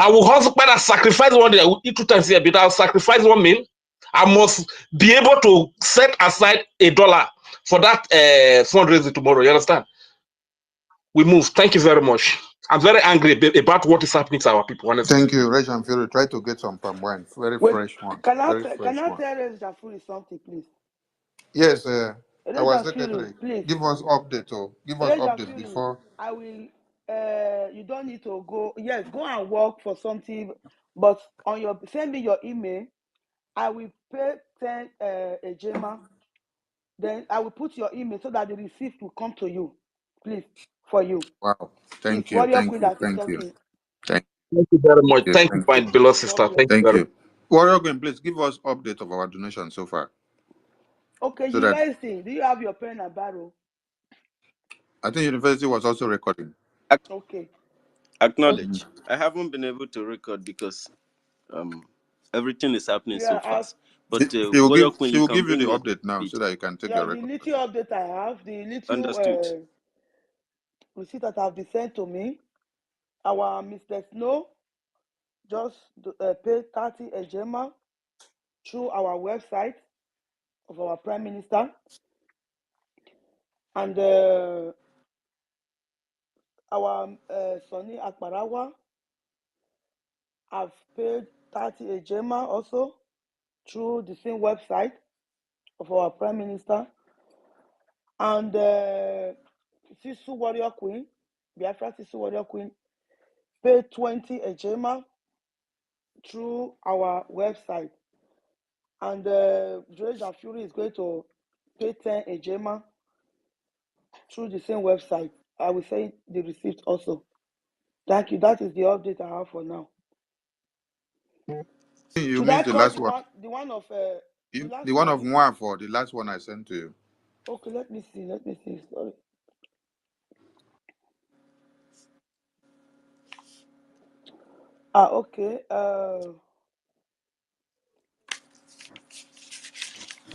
I will also sacrifice one day. I will eat 2 times here, but I'll sacrifice 1 meal. I must be able to set aside $1 for that fundraising tomorrow. You understand? We move. Thank you very much. I'm very angry about what is happening to our people, honestly. Thank you, Reg and Fury. Try to get some palm wine. Very Wait, fresh one. can I Very can fresh I one. tell Reza Fury something, please? Yes, our Reza Fury, secretary. please. Give us update. Oh, give us Reza update Fury, before. I will. You don't need to go. Yes, go and work for something, but on your send me your email. I will pay 10 a Gemma. Then I will put your email so that the receipt will come to you, please, for you. Wow. It's Thank you. Warrior Thank Queen you. that is Thank you. talking. Thank Thank you very much. you. Thank you, Thank my you. beloved God sister. bless. Thank you Thank very you. Warrior Queen, please give us update of our donation so far. Okay, So that university, do you have your pen and barrel? I think university was also recording. Okay. Acknowledge. I haven't been able to record because um everything is happening so Yeah, fast. But Warrior Queen, She you will can give you bring the me update now speed. so that you can take yeah, your the record. little update I have, the little Understood. receipt that have been sent to me, our Mr. Snow just paid 30 a Gemma through our website of our Prime Minister. And our Sonny Akbarawa have paid 30 a Gemma also through the same website of our Prime Minister. And Sisu Warrior Queen, Biafra Sisu Warrior Queen, paid 20 a Gemma through our website. And George and Fury is going to pay 10 a Gemma through the same website. I will send the receipt also. Thank you. That is the update I have for now. You Should I missed the call last the one. one of the The last one one? of Moi for the last one I sent to you. Okay, let me see. Let me see. Sorry. Okay.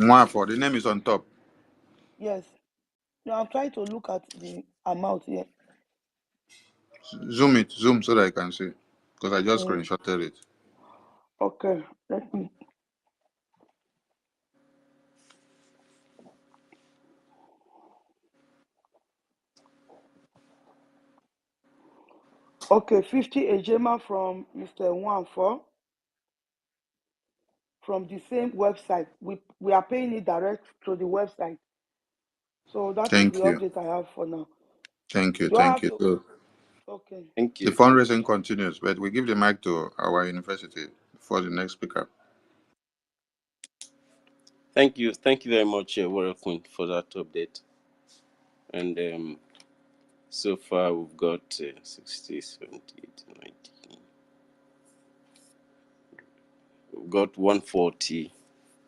Moi for the name is on top. Yes. Now I'm trying to look at the amount here. Zoom so that I can see. Because I just screenshotted it. Okay. Let me. Okay, 50 a Gemma from Mr. Wanfor from the same website. We are paying it direct to the website. So that is the Thank you. update I have for now. Thank you. Do I Thank have you. to? So Okay. Thank the you. fundraising continues, but we give the mic to our university for the next speaker. Thank you. Thank you very much, Warrior Queen, for that update. And so far we've got 60, 70, 80, 90. We've got 140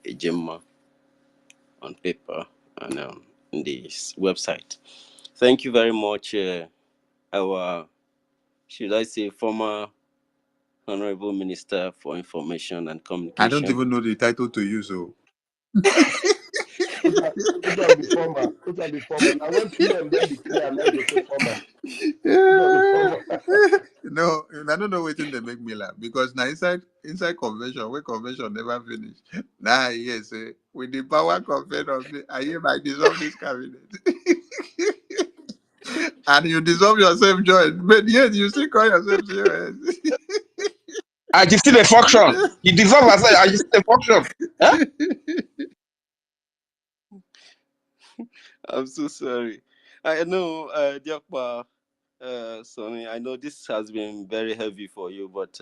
a Gemma on paper and on this website. Thank you very much, our, should I say, former Honorable Minister for Information and I don't Communication. even know the title to use. So Which one be former? Which one be former? Now when PM then declare, and then go say former. Which one be former? no, I don't know what they make me laugh because now inside convention, where convention never finish. Now yes, with the power conferred on me, I hereby dissolve this cabinet. And you dissolve yourself, join, but yet you still call yourself serious. I just see the function. He deserves as I just see the function. Huh? I'm so sorry. I know, Diakwa, Sonny, I know this has been very heavy for you, but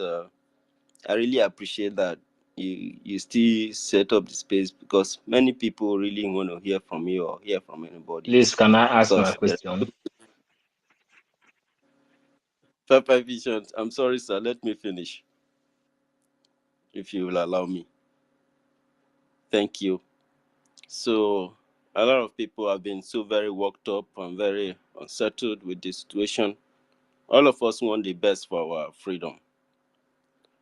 I really appreciate that you still set up the space because many people really want to hear from you or hear from anybody. Please, can I ask my Because there question? are five visions. I'm sorry, sir. Let me finish, if you will allow me. Thank you. So, a lot of people have been so very worked up and very unsettled with the situation. All of us want the best for our freedom,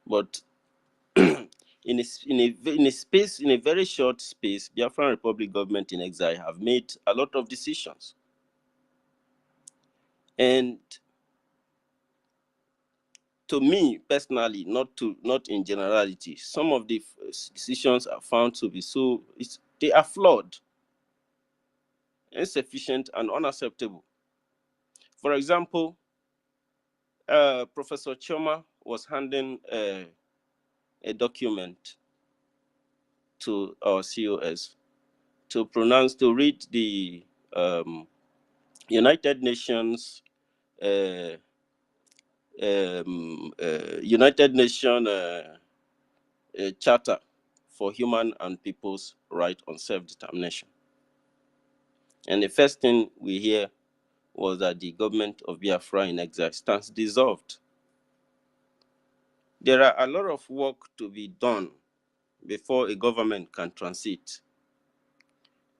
but in a very short space, Biafran Republic government in exile have made a lot of decisions, and to me personally, not in generality, some of the decisions are found to be they are flawed, insufficient, and unacceptable. For example, Professor Choma was handing a document to our COS to read the United Nations uh, United Nations Charter for Human and People's Right on Self-Determination. And the first thing we hear was that the government of Biafra in exile stands dissolved. There are a lot of work to be done before a government can transit.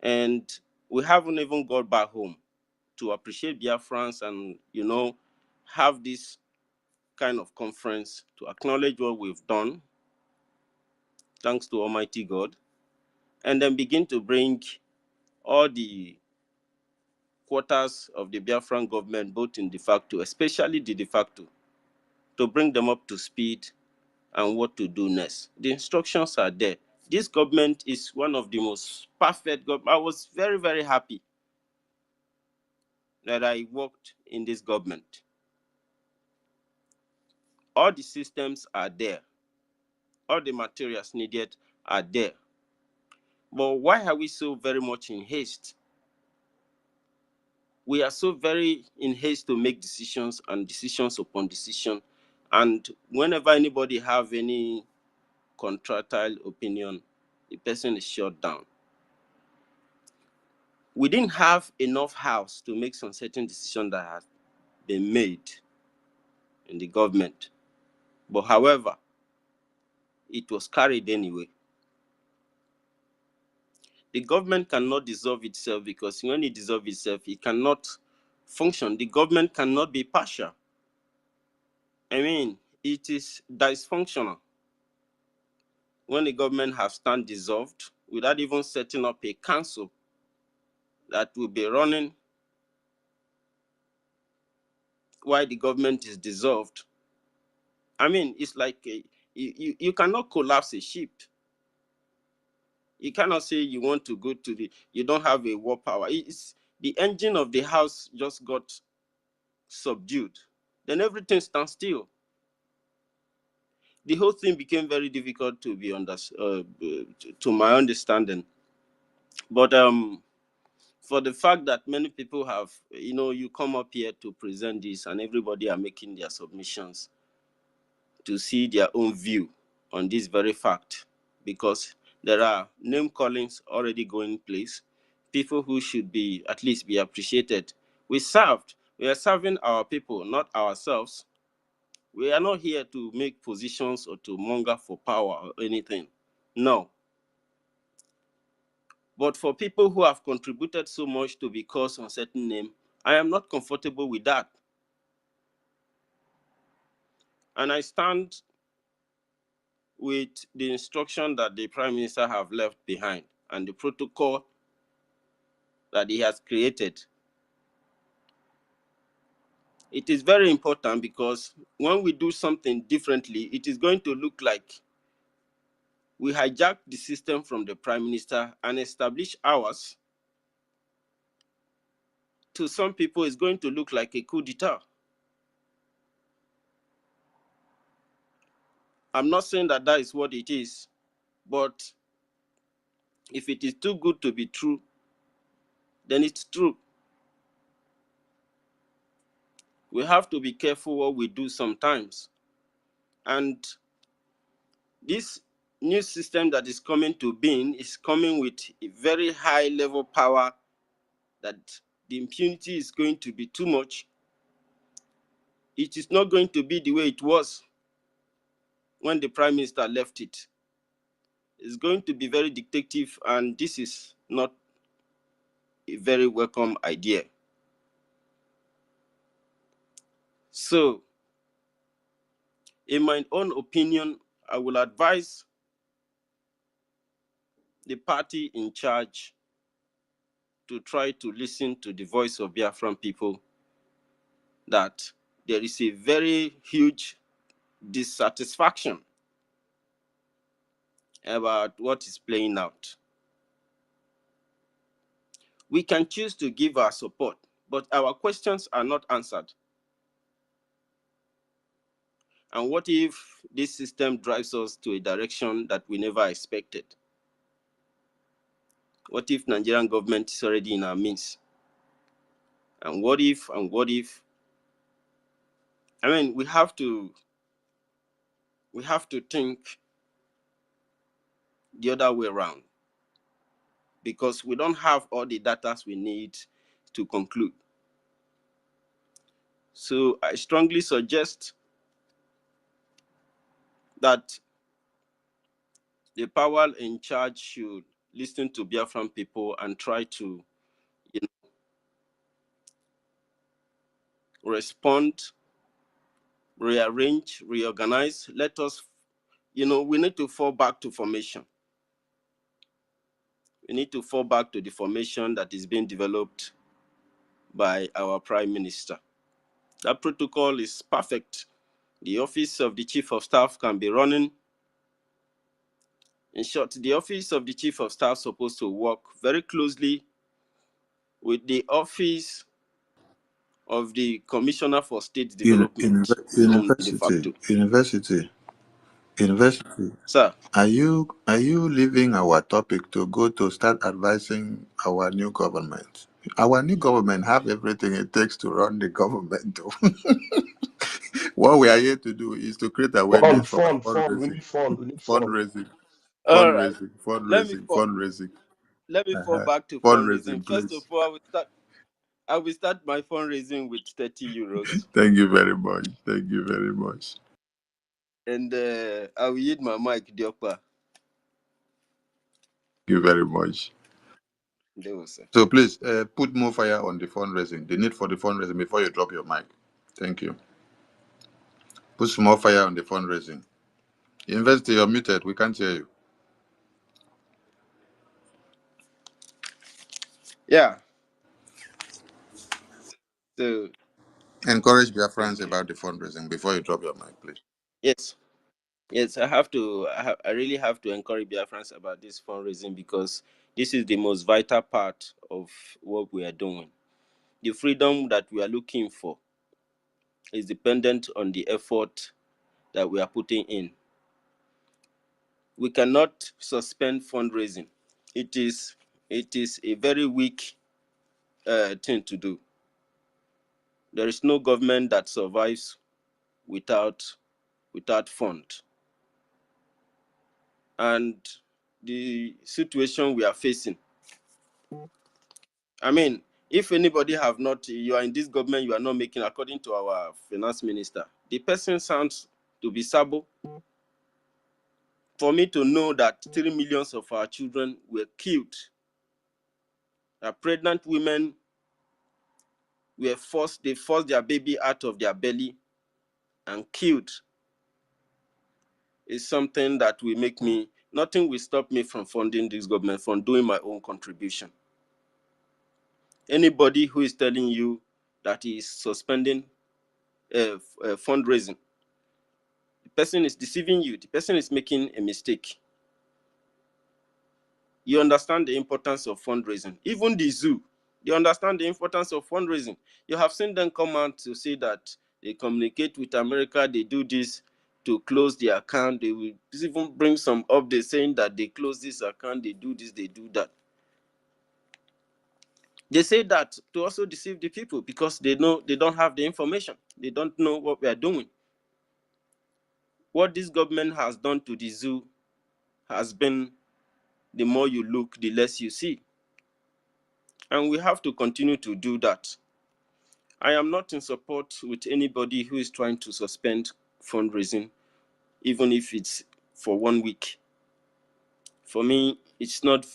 And we haven't even got back home to appreciate Biafrans and, have this kind of conference to acknowledge what we've done, thanks to Almighty God, and then begin to bring all the quarters of the Biafran government, both in de facto, especially the de facto, to bring them up to speed and what to do next. The instructions are there. This government is one of the most perfect government. I was very, very happy that I worked in this government. All the systems are there. All the materials needed are there. But why are we so very much in haste? We are so very in haste to make decisions and decisions upon decision. And whenever anybody have any contractile opinion, the person is shut down. We didn't have enough house to make some certain decision that has been made in the government. But however, it was carried anyway. The government cannot dissolve itself, because when it dissolves itself, it cannot function. The government cannot be partial. I mean, it is dysfunctional when the government has stand dissolved without even setting up a council that will be running while the government is dissolved. I mean, it's like you cannot collapse a ship. You cannot say you want to go to you don't have a war power. It's the engine of the house just got subdued. Then everything stands still. The whole thing became very difficult to be to my understanding. But for the fact that many people have, you come up here to present this and everybody are making their submissions to see their own view on this very fact, because there are name callings already going place, people who should be at least be appreciated. We are serving our people, not ourselves. We are not here to make positions or to monger for power or anything. No. But for people who have contributed so much to be called on certain name, I am not comfortable with that. And I stand with the instruction that the Prime Minister have left behind and the protocol that he has created. It is very important, because when we do something differently, it is going to look like we hijack the system from the Prime Minister and establish ours. To some people, it's going to look like a coup d'etat. I'm not saying that that is what it is, but if it is too good to be true, then it's true. We have to be careful what we do sometimes. And this new system that is coming to being is coming with a very high level power, that the impunity is going to be too much. It is not going to be the way it was when the Prime Minister left it. It's going to be very dictative, and this is not a very welcome idea. So, in my own opinion, I will advise the party in charge to try to listen to the voice of Biafran people, that there is a very huge dissatisfaction about what is playing out. We can choose to give our support, but our questions are not answered. And what if this system drives us to a direction that we never expected? What if Nigerian government is already in our midst? And what if, I mean, we have to think the other way around, because we don't have all the data we need to conclude. So I strongly suggest that the power in charge should listen to Biafran people and try to, respond, rearrange, reorganize. Let us, we need to fall back to formation. We need to fall back to the formation that is being developed by our Prime Minister. That protocol is perfect. The office of the Chief of Staff can be running. In short, the office of the Chief of Staff is supposed to work very closely with the office of the Commissioner for State Development, de facto. University. Sir, Are you leaving our topic to go to start advising our new government? Our new government have everything it takes to run the government. What we are here to do is to create awareness for Fund. We need fund. We need fund. fundraising, all right. fundraising, Let me fundraising, fall, fundraising, let me fall back to fundraising. fundraising, First of please. all, I will start my fundraising with 30 euros. Thank you very much. Thank you very much. And I will yield my mic, Diokpa. Thank you very much. There was, sir. So please put more fire on the fundraising. The need for the fundraising before you drop your mic. Thank you. Put some more fire on the fundraising. University, you're muted. We can't hear you. Yeah. So, Encourage your friends about the fundraising before you drop your mic, please. yes. Yes, I have to. I really have to encourage Biafrans about this fundraising, because this is the most vital part of what we are doing. The freedom that we are looking for is dependent on the effort that we are putting in. We cannot suspend fundraising. It is a very weak thing to do. There is no government that survives without fund. And the situation we are facing, I mean, if anybody have not, you are in this government, you are not making, according to our finance minister, the person sounds to be Sabo. For me to know that 3 million of our children were killed, pregnant women were they forced their baby out of their belly and killed, is something that will make me, nothing will stop me from funding this government, from doing my own contribution. Anybody who is telling you that he is suspending fundraising, the person is deceiving you. The person is making a mistake. You understand the importance of fundraising. Even the zoo, they understand the importance of fundraising. You have seen them come out to say that they communicate with America, they do this to close the account. They will even bring some updates saying that they close this account, they do this, they do that. They say that to also deceive the people, because they know they don't have the information. They don't know what we are doing. What this government has done to the zoo has been, the more you look, the less you see. And we have to continue to do that. I am not in support with anybody who is trying to suspend fundraising, even if it's for 1 week. For me, it's not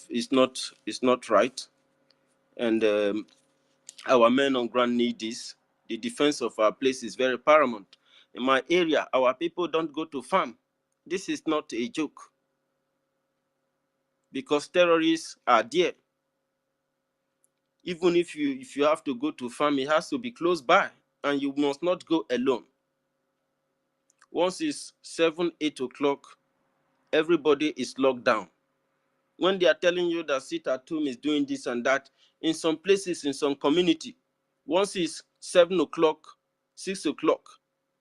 right. And our men on ground need this. The defense of our place is very paramount. In my area, our people don't go to farm. This is not a joke, because terrorists are there. Even if you have to go to farm, it has to be close by, and you must not go alone. Once it's 7, 8 o'clock, everybody is locked down. When they are telling you that sit at home is doing this and that, in some places, in some community, once it's 7 o'clock, 6 o'clock,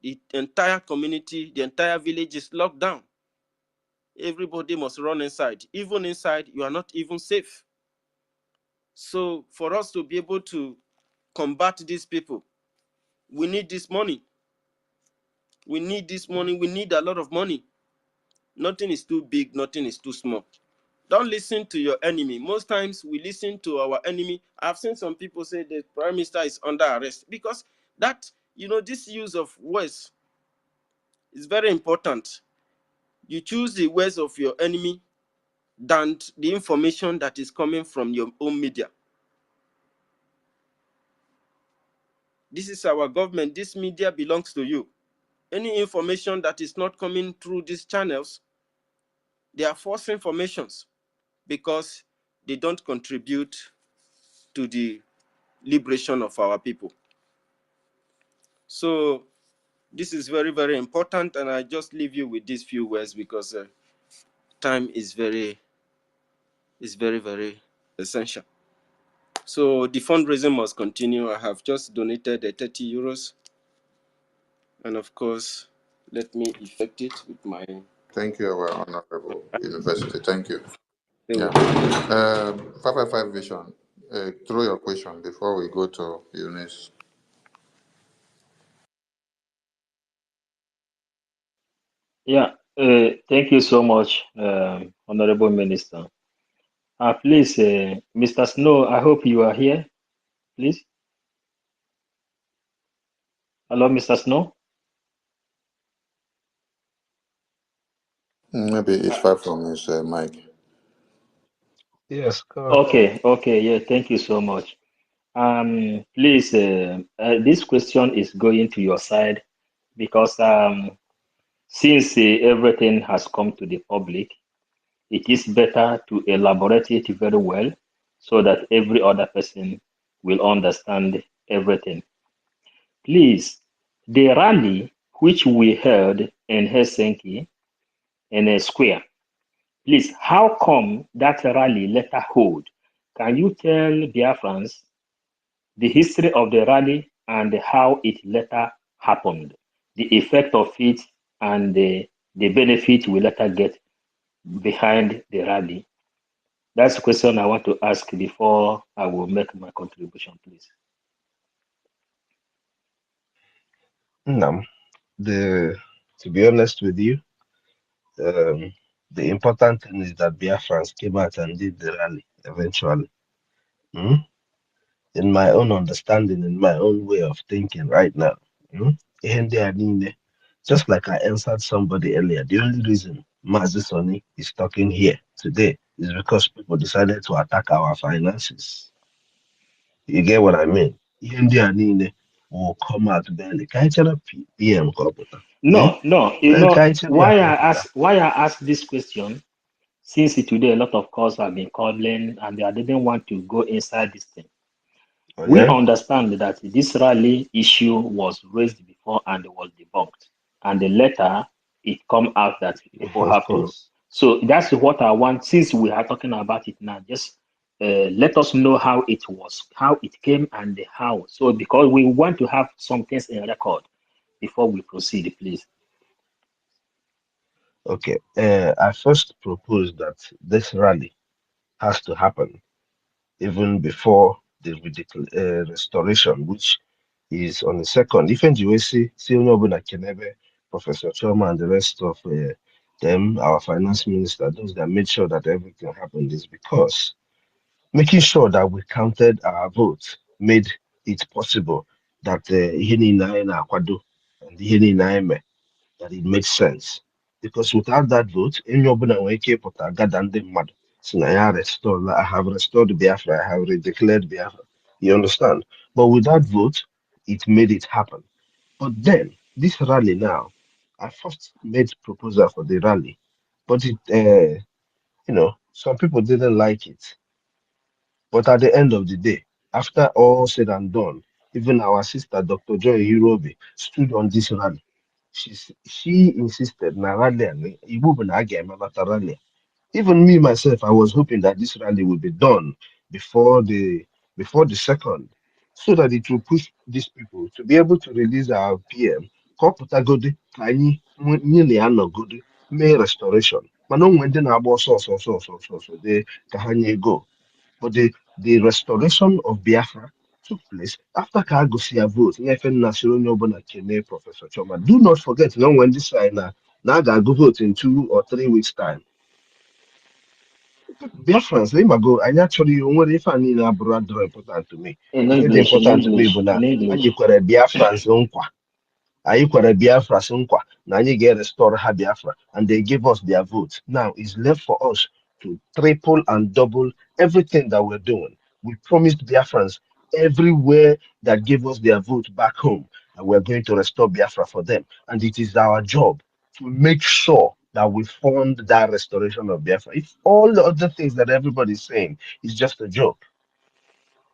the entire community, the entire village is locked down. Everybody must run inside. Even inside, you are not even safe. So for us to be able to combat these people, we need this money. We need this money. We need a lot of money. Nothing is too big, nothing is too small. Don't listen to your enemy. Most times we listen to our enemy. I've seen some people say the prime minister is under arrest because that, this use of words is very important. You choose the words of your enemy than the information that is coming from your own media. This is our government. This media belongs to you. Any information that is not coming through these channels, they are false informations because they don't contribute to the liberation of our people. So this is very, very important, and I just leave you with these few words because time is very, very essential. So the fundraising must continue. I have just donated the 30 euros, and of course, let me effect it with my. Thank you, our honorable university. Thank you. Thank Yeah. you. 555 Vision, throw your question before we go to Eunice. Yeah, thank you so much, Honorable Minister. Please, Mr. Snow, I hope you are here, please. Hello, Mr. Snow. Maybe it's far from his mic. Yes, go ahead. Okay, yeah, thank you so much. Please, this question is going to your side because since everything has come to the public, it is better to elaborate it very well so that every other person will understand everything. Please, the rally which we held in Helsinki in a square, please, how come that rally later hold? Can you tell Biafrans the history of the rally and how it later happened, the effect of it, and the benefit we later get behind the rally? That's a question I want to ask before I will make my contribution, please. Now, the to be honest with you, um, the important thing is that Biafrans came out and did the rally eventually. Mm? In my own understanding, in my own way of thinking right now. Mm? Ihe ndị a niile, just like I answered somebody earlier, the only reason Mazi Soni is talking here today is because people decided to attack our finances. You get what I mean? Ihe ndị a niile will come out barely. Ka anyị chere PM ka ọ pụta. Mm? No, Ka anyị chere ya ka ọ pụta. why I ask this question, since today a lot of calls have been calling and I didn't want to go inside this thing. Oh, We yeah? understand that this rally issue was raised before and was debunked, and later it come out that people Of have to. course. So that's what I want. Since we are talking about it now, just let us know how it was, how it came, and how. So because we want to have some things in record before we proceed, please. Okay. I first proposed that this rally has to happen even before the restoration, which is on the second. Even the see Onye Kenebe, Professor Choma, and the rest of them, our finance minister, those that made sure that everything happened, is because making sure that we counted our votes made it possible that ihe niile anyị na-akwado and ihe niile anyị mee, that it makes sense. Because without that vote, onye ọbụla nwere ike ịpụta gada ndị mmadụ si na ya restore, I have restored Biafra, I have redeclared Biafra. You understand? But with that vote, it made it happen. But then, this rally now, I first made proposal for the rally, but some people didn't like it. But at the end of the day, after all said and done, even our sister, Dr. Joy Hirobi, stood on this rally. she insisted na rally ani Igbo bụ na a ga-emelata rally. Even me myself, I was hoping that this rally would be done before the second, so that it will push these people to be able to release our PM. Kọpụtagodi ka anyị nye na ya nọgodi mee restoration. Mana o nwere ndị na-agba ọsọ dị ka ha nye go. But the restoration of Biafra took place after ka a gụsịa vote nyefe nnasịrị onye ọbụla kene Professor Choma. Do not forget na when this side na a ga-agụ vote in 2 or 3 weeks time. Biafrans, go, anyị achọrọ o nwere ife a niile abụrụ adịrọ important to me. In Ife dị English, in important to me English, bụ na in anyị English. kwere Biafrans nkwa. Anyị kwere Biafrans nkwa na anyị ga-restore ha Biafra, and they give us their vote. Now it's left for us to triple and double everything that we're doing. We promised Biafrans everywhere that gave us their vote back home, and we're going to restore Biafra for them. And it is our job to make sure that we fund that restoration of Biafra. If all the other things that everybody's saying is just a joke,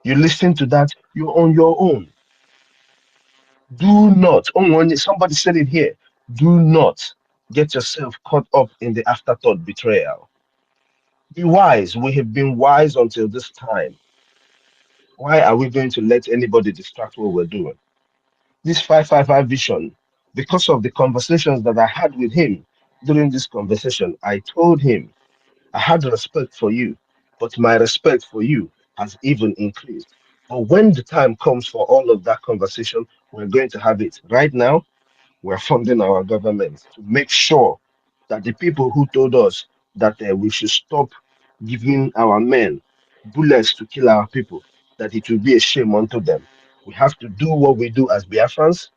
you listen to that, you're on your own. Do not, somebody said it here, do not get yourself caught up in the afterthought betrayal. Be wise. We have been wise until this time. Why are we going to let anybody distract what we're doing? This 555 vision, because of the conversations that I had with him during this conversation, I told him I had respect for you, but my respect for you has even increased. But when the time comes for all of that conversation, we're going to have it. Right now, we're funding our government to make sure that the people who told us that we should stop giving our men bullets to kill our people, that it will be a shame unto them. We have to do what we do as Biafrans.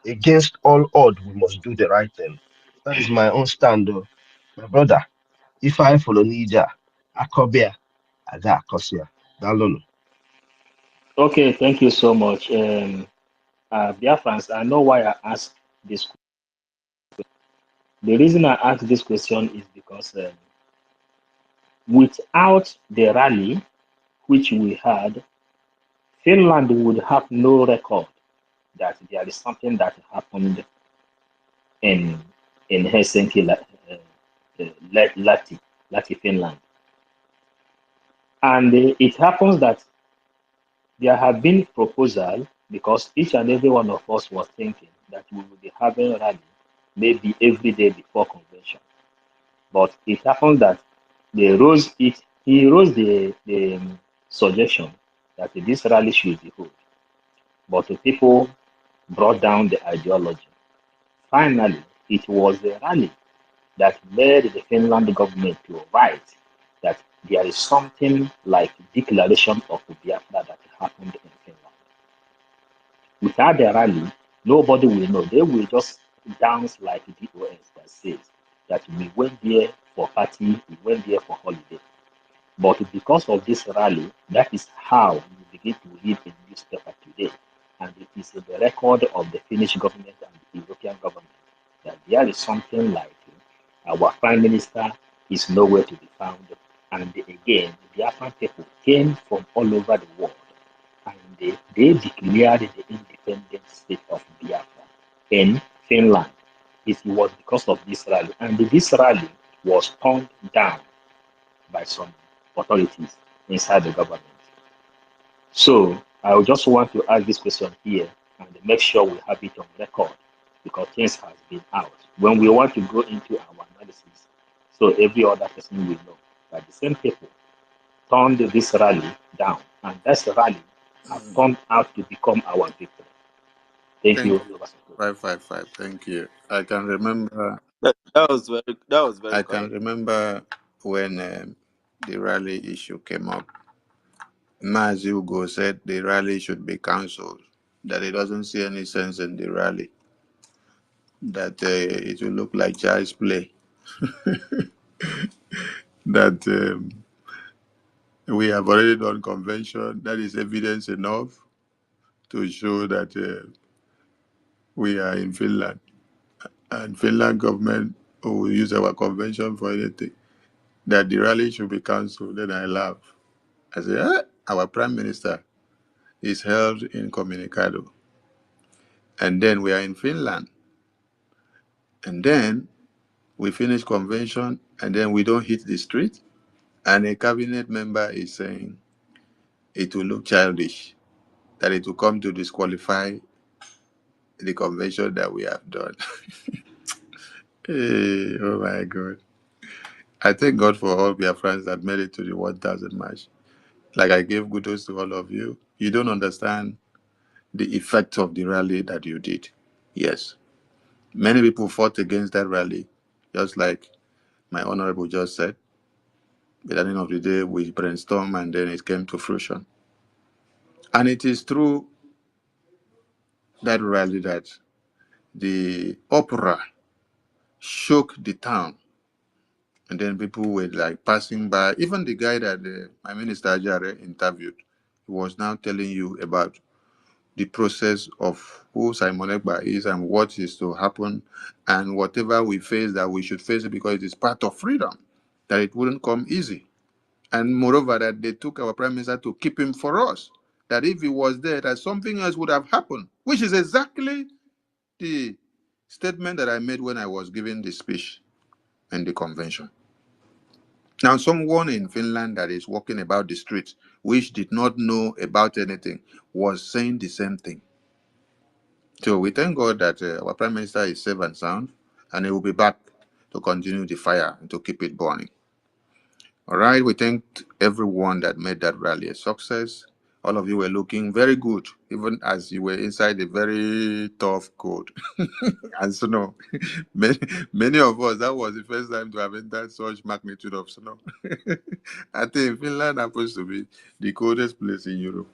Against all odds, we must do the right thing. That is my own stand, though. My brother, if I follow Nija, Akobia, Aga Kosia, Dalono. Okay, thank you so much. Biafrans, I know why I asked this. The reason I asked this question is because without the rally which we had, Finland would have no record that there is something that happened in Helsinki, Lati, Finland. And it happens that there have been proposal because each and every one of us was thinking that we will be having rally maybe every day before convention. But it happened that he rose the suggestion that this rally should be held. But the people brought down the ideology. Finally, it was the rally that led the Finland government to write that there is something like declaration of Biafra that happened in Finland. Without the rally, nobody will know. They will just dance like the DOS that says that we went there for party, we went there for holiday. But because of this rally, that is how we begin to read in newspaper today. And it is in the record of the Finnish government and the European government that there is something like our prime minister is nowhere to be found. And again, the Biafran people came from all over the world and they declared the independent state of Biafra in Finland. It was because of this rally. And this rally was turned down by some authorities inside the government. So I just want to ask this question here and make sure we have it on record because things has been out. When we want to go into our analysis, so every other person will know that the same people turned this rally down, and that rally has turned out to become our victory. Thank Thank you, you. Professor. 555. Thank you. I can remember. That was very I can quiet. remember when the rally issue came up. Mazi Ugo said the rally should be cancelled. That he doesn't see any sense in the rally. That it will look like child's play. That we have already done convention. That is evidence enough to show that we are in Finland. And Finland government will use our convention for anything. That the rally should be cancelled. Then I laugh. I say, our prime minister is held incommunicado. And then we are in Finland. And then we finish convention, and then we don't hit the street. And a cabinet member is saying it will look childish, that it will come to disqualify the convention that we have done. Hey, oh my God. I thank God for all Biafrans that made it to the 1,000 march. Like I gave kudos to all of you. You don't understand the effect of the rally that you did. Yes. Many people fought against that rally, just like my honorable just said. But at the end of the day, we brainstormed and then it came to fruition. And it is through that rally that the opera shook the town. And then people were like passing by. Even the guy that my minister Ajare interviewed, he was now telling you about the process of who Simon Ekpa is and what is to happen, and whatever we face, that we should face it because it is part of freedom, that it wouldn't come easy. And moreover, that they took our prime minister to keep him for us, that if he was there, that something else would have happened, which is exactly the statement that I made when I was giving the speech in the convention. Now, someone in Finland that is walking about the streets, which did not know about anything, was saying the same thing. So we thank God that our Prime Minister is safe and sound, and he will be back to continue the fire and to keep it burning. All right, we thanked everyone that made that rally a success. All of you were looking very good, even as you were inside a very tough cold. And snow. Many, many of us, that was the first time to have entered such magnitude of snow. I think Finland happens to be the coldest place in Europe.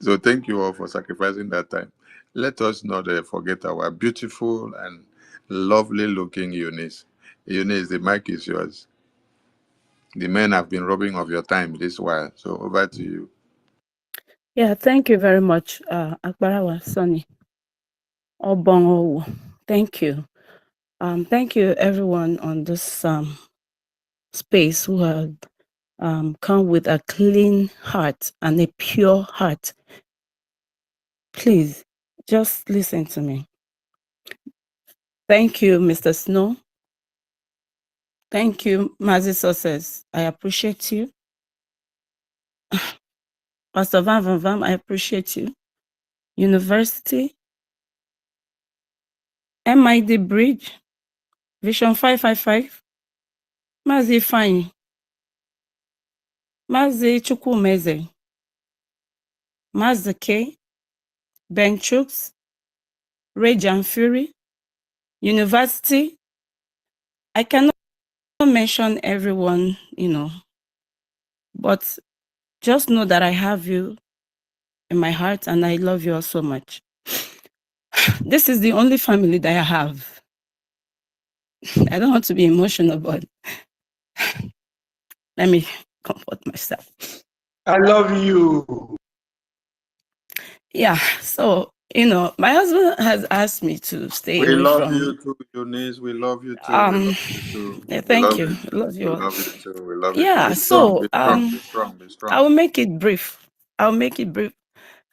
So thank you all for sacrificing that time. Let us not forget our beautiful and lovely looking Eunice. Eunice, the mic is yours. The men have been robbing of your time this while. So over to you. Yeah, thank you very much, Akbarawa Sonny Obongo. Thank you. Thank you everyone on this space who have come with a clean heart and a pure heart. Please, just listen to me. Thank you, Mr. Snow. Thank you, Mazi Success. I appreciate you. Pastor Van Van Van, I appreciate you. University, MID Bridge, Vision 555, Mazi Fine, Mazi Chukwumeze, Mazi K, Ben Chooks, Rage and Fury, University. I cannot mention everyone, but just know that I have you in my heart and I love you all so much. This is the only family that I have. I don't want to be emotional, but let me comfort myself. I love you. Yeah, so, my husband has asked me to stay We away love from, you too, Eunice. We love you too. We love you too. yeah, We thank love you. you I too. love you We all. love you too. We love you too. Yeah, Be strong. so, Be strong. Be strong. Be I strong. will make it brief.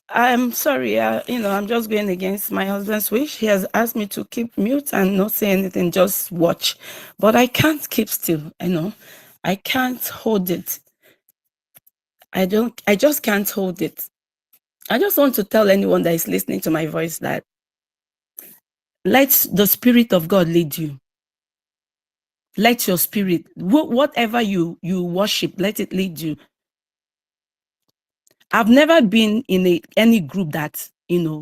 I'm sorry, I'm just going against my husband's wish. He has asked me to keep mute and not say anything, just watch. But I can't keep still, I can't hold it. I just can't hold it. I just want to tell anyone that is listening to my voice that let the Spirit of God lead you. Let your spirit, whatever you worship, let it lead you. I've never been in any group that, and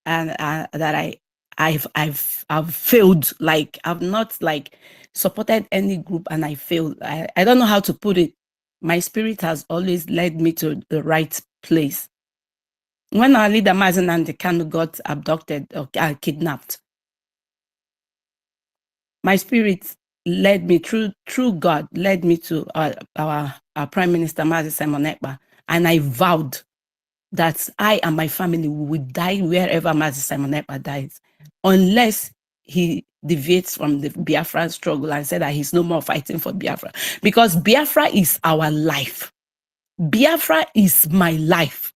that I've failed. Like I've not like supported any group and I failed. I don't know how to put it. My spirit has always led me to the right place. When our leader Mazen and the Kanu got abducted or kidnapped, my spirit led me through God, led me to our Prime Minister Mazi Simon Ekpa, and I vowed that I and my family will die wherever Mazi Simon Ekpa dies, unless he deviates from the Biafra struggle and said that he's no more fighting for Biafra. Because Biafra is our life. Biafra is my life.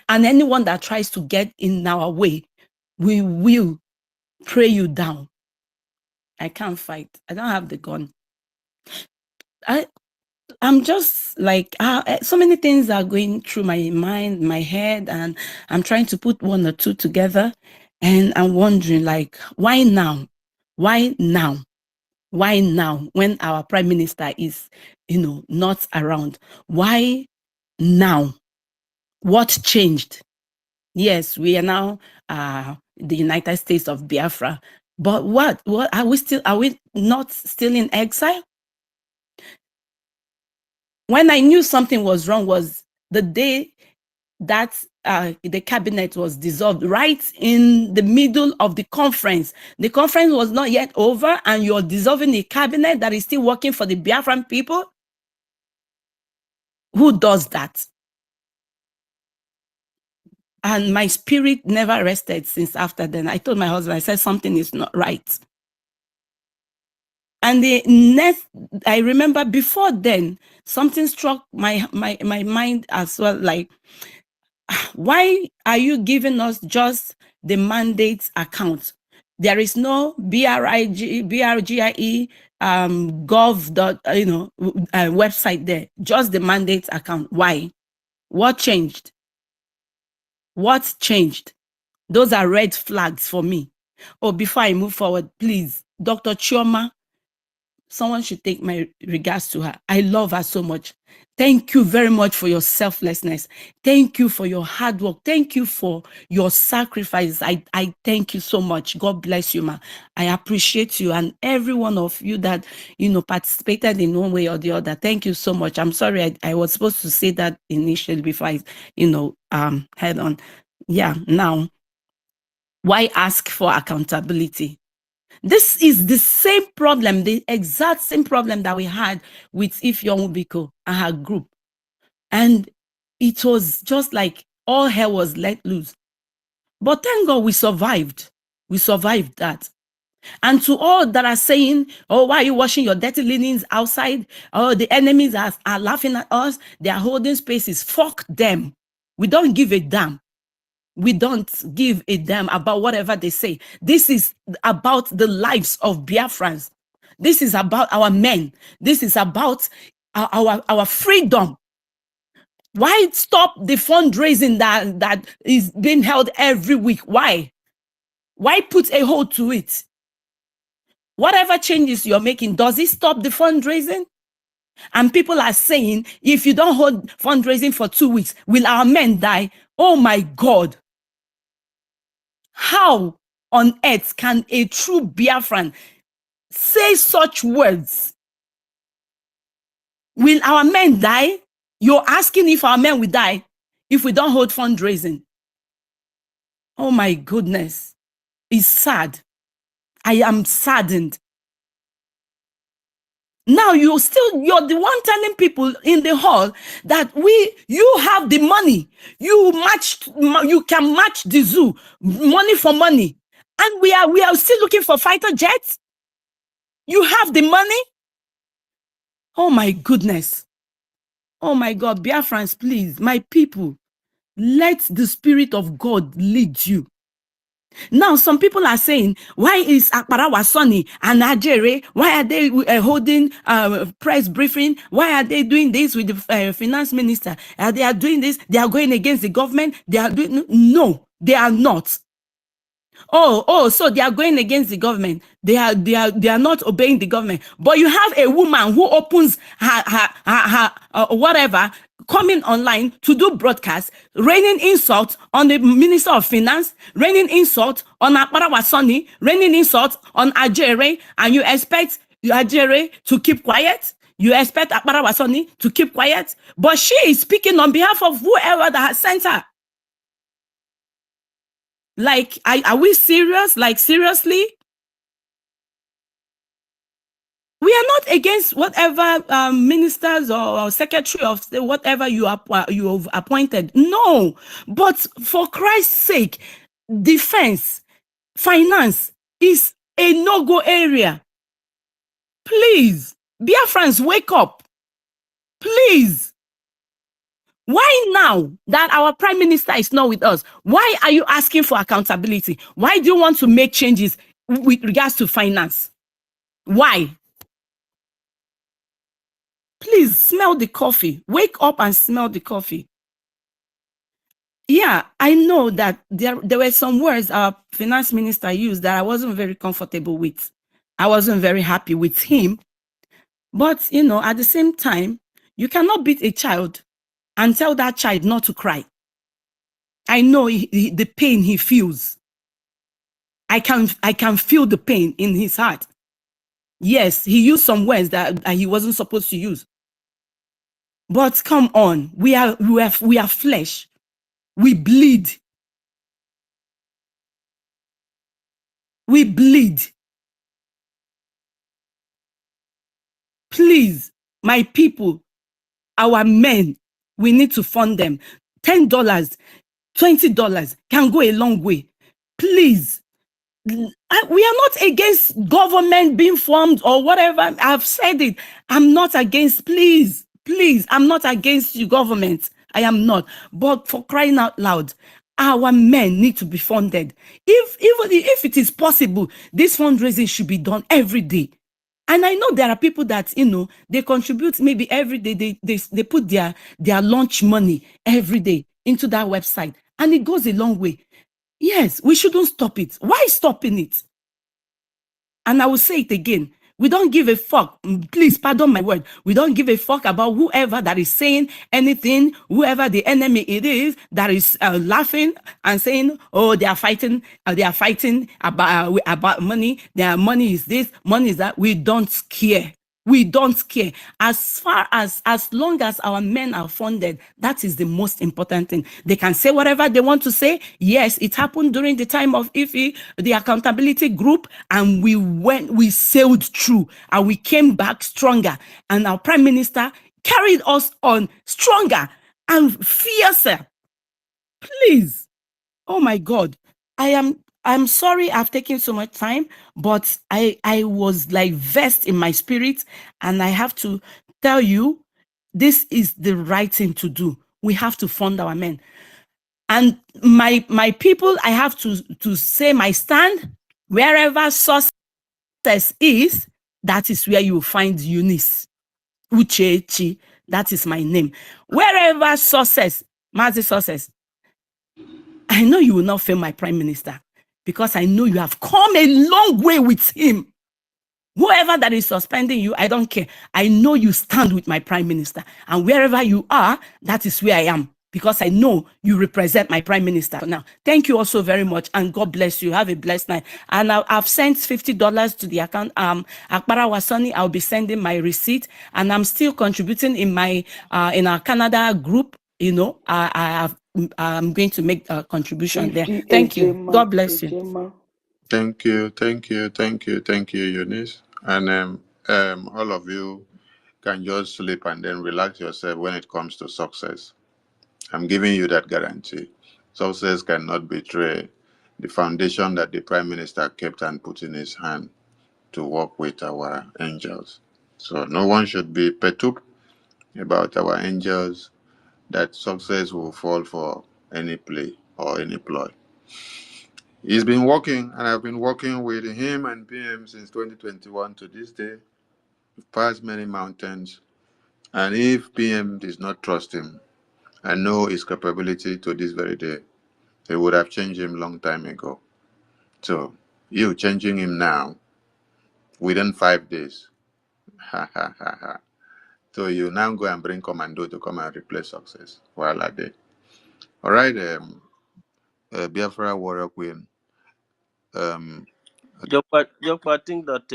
And anyone that tries to get in our way, we will pray you down. I can't fight. I don't have the gun. I'm just like, so many things are going through my mind, my head, and I'm trying to put one or two together. And I'm wondering, like, why now? Why now? Why now when our prime minister is, not around? Why now? What changed? Yes, we are now the United States of Biafra. But what are we not still in exile? When I knew something was wrong was the day that the cabinet was dissolved, right in the middle of the conference. The conference was not yet over, and you're dissolving a cabinet that is still working for the Biafran people. Who does that? And my spirit never rested since after then. I told my husband, I said, something is not right. And the next, I remember before then, something struck my mind as well, like, why are you giving us just the mandate account? There is no BRGIE gov. Website there, just the mandate account. Why? What changed? What changed? Those are red flags for me. Oh, before I move forward, please, Dr. Chioma, someone should take my regards to her. I love her so much. Thank you very much for your selflessness. Thank you for your hard work. Thank you for your sacrifice. I thank you so much. God bless you, ma. I appreciate you and every one of you that, participated in one way or the other. Thank you so much. I'm sorry I was supposed to say that initially before I, head on. Yeah, now, why ask for accountability? This is the same problem, the exact same problem that we had with Ifeanyi Biko and her group. And it was just like all hell was let loose. But thank God we survived. We survived that. And to all that are saying, oh, why are you washing your dirty linens outside? Oh, the enemies are laughing at us. They are holding spaces. Fuck them. We don't give a damn. We don't give a damn about whatever they say. This is about the lives of Biafrans. This is about our men. This is about our freedom. Why stop the fundraising that is being held every week? Why? Why put a hold to it? Whatever changes you're making, does it stop the fundraising? And people are saying, if you don't hold fundraising for 2 weeks, will our men die? Oh my God. How on earth can a true Biafran say such words? Will our men die? You're asking if our men will die if we don't hold fundraising. Oh my goodness. It's sad. I am saddened. Now you're the one telling people in the hall that you have the money. You can match the zoo, money for money. And we are still looking for fighter jets. You have the money? Oh my goodness. Oh my God, Biafrans, please, my people, let the Spirit of God lead you. Now, some people are saying, why is Akparawa Sonny and Ajere, why are they holding press briefing? Why are they doing this with the finance minister? They are doing this, they are going against the government. No, they are not. So they are going against the government. They are not obeying the government. But you have a woman who opens her whatever, coming online to do broadcasts, raining insult on the Minister of Finance, raining insult on Akparawa Sonny, raining insult on Ajere, and you expect Ajere to keep quiet? You expect Akparawa Sonny to keep quiet? But she is speaking on behalf of whoever that has sent her. Like, are we serious? Like, seriously? We are not against whatever ministers or secretary of state, whatever you've appointed. No, but for Christ's sake, defense, finance is a no-go area. Please, Biafrans, wake up. Please. Why now that our prime minister is not with us? Why are you asking for accountability? Why do you want to make changes with regards to finance? Why? Please smell the coffee. Wake up and smell the coffee. Yeah, I know that there were some words our finance minister used that I wasn't very comfortable with. I wasn't very happy with him. But, at the same time, you cannot beat a child and tell that child not to cry. I know the pain he feels. I can feel the pain in his heart. Yes, he used some words that he wasn't supposed to use. But come on, we are flesh. We bleed. We bleed. Please, my people, our men, we need to fund them. $10, $20 can go a long way. Please. We are not against government being formed or whatever. I've said it. I'm not against, please, I'm not against you, government. I am not. But for crying out loud, our men need to be funded. If it is possible, this fundraising should be done every day. And I know there are people that, they contribute maybe every day. They put their launch money every day into that website. And it goes a long way. Yes, we shouldn't stop it. Why stopping it? And I will say it again. We don't give a fuck. Please pardon my word. We don't give a fuck about whoever that is saying anything, whoever the enemy it is that is laughing and saying, "Oh, they are fighting. They are fighting about money. Their money is this, money is that." We don't care. We don't care. As long as our men are funded, that is the most important thing. They can say whatever they want to say. Yes, it happened during the time of IFE, the accountability group, and we sailed through and we came back stronger. And our prime minister carried us on stronger and fiercer. Please. Oh my God. I'm sorry I've taken so much time, but I was like vexed in my spirit, and I have to tell you, this is the right thing to do. We have to fund our men. And my people, I have to say my stand. Wherever success is, that is where you will find Eunice Uchechi. That is my name. Wherever success, Mazi success, I know you will not fail my prime minister, because I know you have come a long way with him. Whoever that is suspending you, I don't care. I know you stand with my prime minister. And wherever you are, that is where I am, because I know you represent my prime minister. Now, thank you also very much, and God bless you. Have a blessed night. And I've sent $50 to the account. Akbara Wasani, I'll be sending my receipt, and I'm still contributing in my in our Canada group. I'm going to make a contribution there. 50 Thank you. Ejema, God bless you. Ejema. Thank you, Eunice. And all of you can just sleep and then relax yourself when it comes to success. I'm giving you that guarantee. Success cannot betray the foundation that the Prime Minister kept and put in his hand to work with our angels. So no one should be perturbed about our angels that success will fall for any play or any ploy. He's been working, and I've been working with him and PM since 2021 to this day. We've passed many mountains, and if PM does not trust him and know his capability to this very day, he would have changed him long time ago. So you changing him now within 5 days. Ha ha ha ha. So you now go and bring commando to come and replace success. While I did. All right, Biafra Warrior Queen. Jokpa, I think that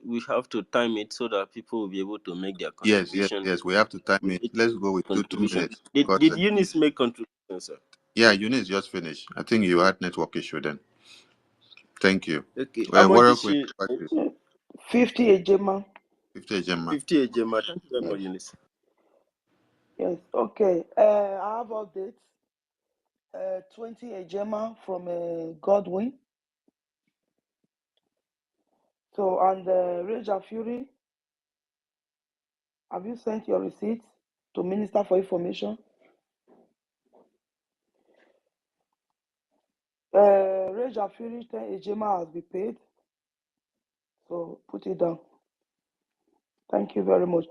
we have to time it so that people will be able to make their contribution. Yes. We have to time We it. need Let's go with two contribution. minutes. Did Because, Eunice make contribution, sir? yeah, Eunice just finished. I think you had network issue then. Thank you. Okay. How much Warrior did Queen, she? back to you. 50 Ejema. 50 Gemma. 50 Ejema. Thank you very much, Yes. Eunice. Yes, okay. I have updates. 20 Ejema from Godwin. So, and Raja Fury, have you sent your receipts to Minister for Information? Raja Fury 10 Ejema has been paid. So put it down. Thank you very much.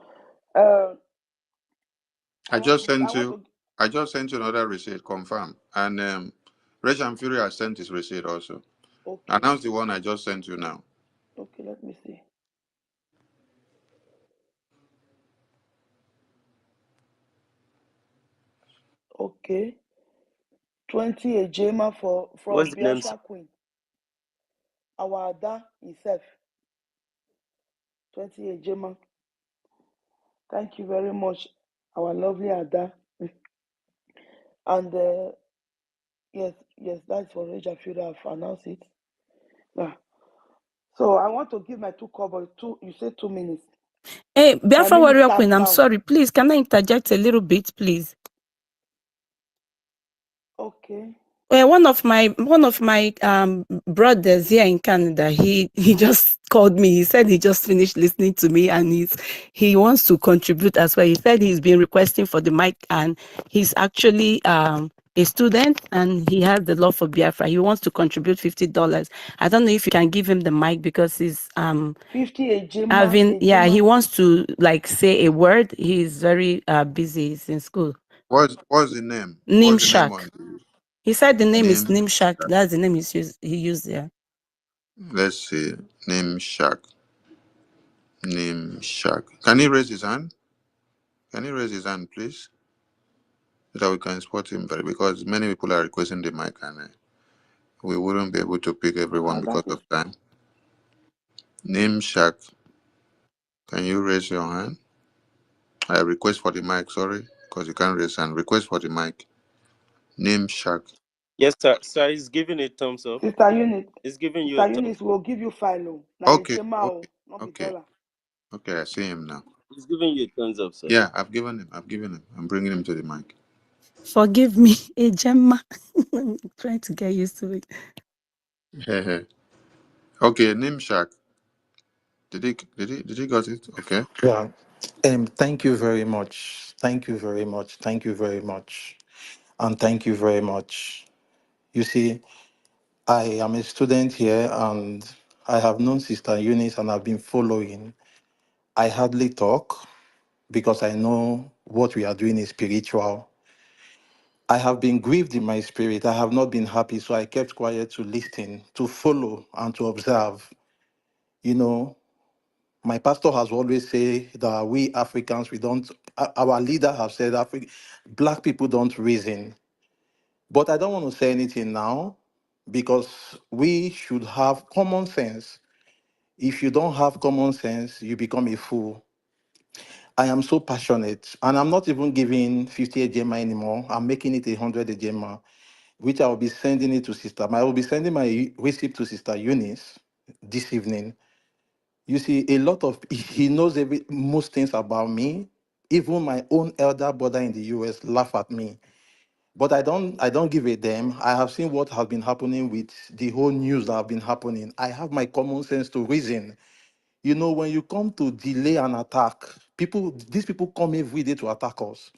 Uh, I I want just to. I sent want you. to. I just sent you another receipt. Confirm. And Rich and Fury has sent his receipt also. Okay. Announce the one I just sent you now. Okay. Let me see. Okay. 20 Ejema What's from the name, sir? Biafra Queen. Our Ada himself. 20 Ejema. Thank you very much, our lovely Ada. And yes, that's for Rage. I should have announced it. Yeah. So I want to give my two cowboys you say 2 minutes. Hey, Biafra minute Warrior starts Queen, I'm now. sorry. Please, can I interject a little bit, please? Okay. One of my brothers here in Canada, he just called me. He said he just finished listening to me and he wants to contribute as well. He said he's been requesting for the mic and he's actually a student and he has the love for Biafra. He wants to contribute $50. I don't know if you can give him the mic because he's 50 Ejima. he wants to like say a word. He's very busy. He's in school. What's the name? What's the name on Nimshak. He said the name is name? Nimshak. That's the name he used there. Let's see. Name Shark. Name Shark. Can he raise his hand? Can he raise his hand, please? So that we can spot him better because many people are requesting the mic and we wouldn't be able to pick everyone because That is of time. Name Shark. Can you raise your hand? I request for the mic, sorry, because you can't raise hand. Request for the mic. Name Shark. Yes, sir. Sir, he's giving a thumbs up. Sister Unit. He's giving you a Sister thumbs Eunice up. will give you file. Na Okay, Ejima, okay, not be okay, dollar. okay. I see him now. He's giving you a thumbs up, sir. Yeah, I've given him. I've given him. I'm bringing him to the mic. Forgive me, a Gemma. I'm trying to get used to it. Okay, name Shark. Did he got it? Okay. Yeah. Thank you very much. Thank you very much. Thank you very much. And thank you very much. You see, I am a student here and I have known Sister Eunice and I've been following. I hardly talk because I know what we are doing is spiritual. I have been grieved in my spirit. I have not been happy, so I kept quiet to listen, to follow, and to observe. You know, my pastor has always said that we Africans, we don't, our leader have said black people don't reason. But I don't want to say anything now because we should have common sense. If you don't have common sense, you become a fool. I am so passionate, and I'm not even giving 50 AGMA anymore. I'm making it 100 AGMA, which I will be sending it to Sister. I will be sending my receipt to Sister Eunice this evening. You see, a lot of he knows most things about me. Even my own elder brother in the US laugh at me. But I don't give a damn. I have seen what has been happening with the whole news that have been happening. I have my common sense to reason. You know, when you come to delay an attack, these people come every day to attack us.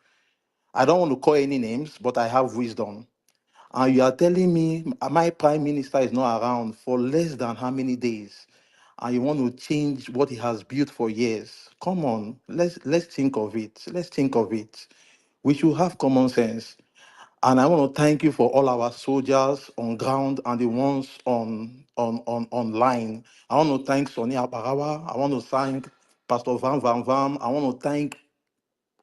I don't want to call any names, but I have wisdom. And you are telling me my prime minister is not around for less than how many days? And you want to change what he has built for years. Come on, let's think of it. Let's think of it. We should have common sense. And I want to thank you for all our soldiers on ground and the ones on online. I want to thank Sonia Aparawa. I want to thank Pastor Van Van Vam. I want to thank,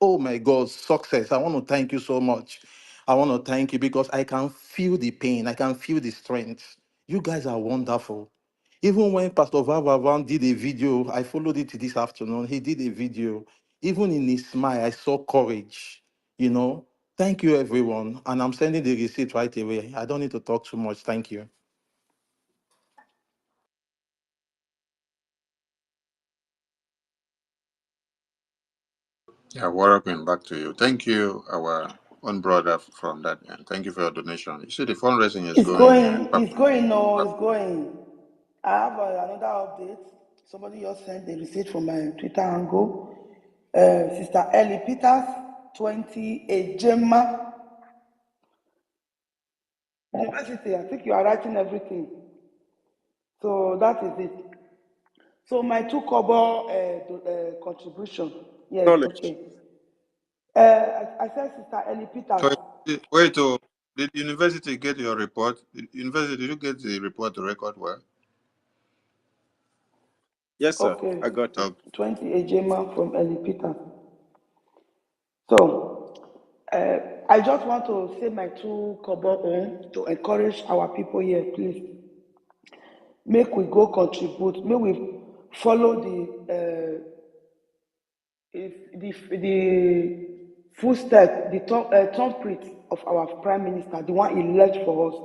oh my God, success. I want to thank you so much. I want to thank you because I can feel the pain. I can feel the strength. You guys are wonderful. Even when Pastor Van Van Van did a video, I followed it this afternoon. He did a video. Even in his smile, I saw courage. You know, thank you, everyone. And I'm sending the receipt right away. I don't need to talk too much. Thank you. Yeah, welcome back to you. Thank you, our own brother from that end. Thank you for your donation. You see, the fundraising is It's going. going. It's going. No, it's going. I have another update. Somebody just sent the receipt from my Twitter angle. Sister Ellie Peters, 20 Ejema University. I think you are writing everything. So that is it. So my 2 kobo contribution. Yes, Knowledge. okay. I said Sister Ellie Peters. So, wait, oh, did university get your report? University, did you get the report to record well? Yes, sir. Okay, I got it. 20 Ejema from Ellie Peters. So I just want to say my 2 kobo own to encourage our people here, please. Make we go contribute. Make we follow the footstep, the thumbprint of our prime minister, the one he left for us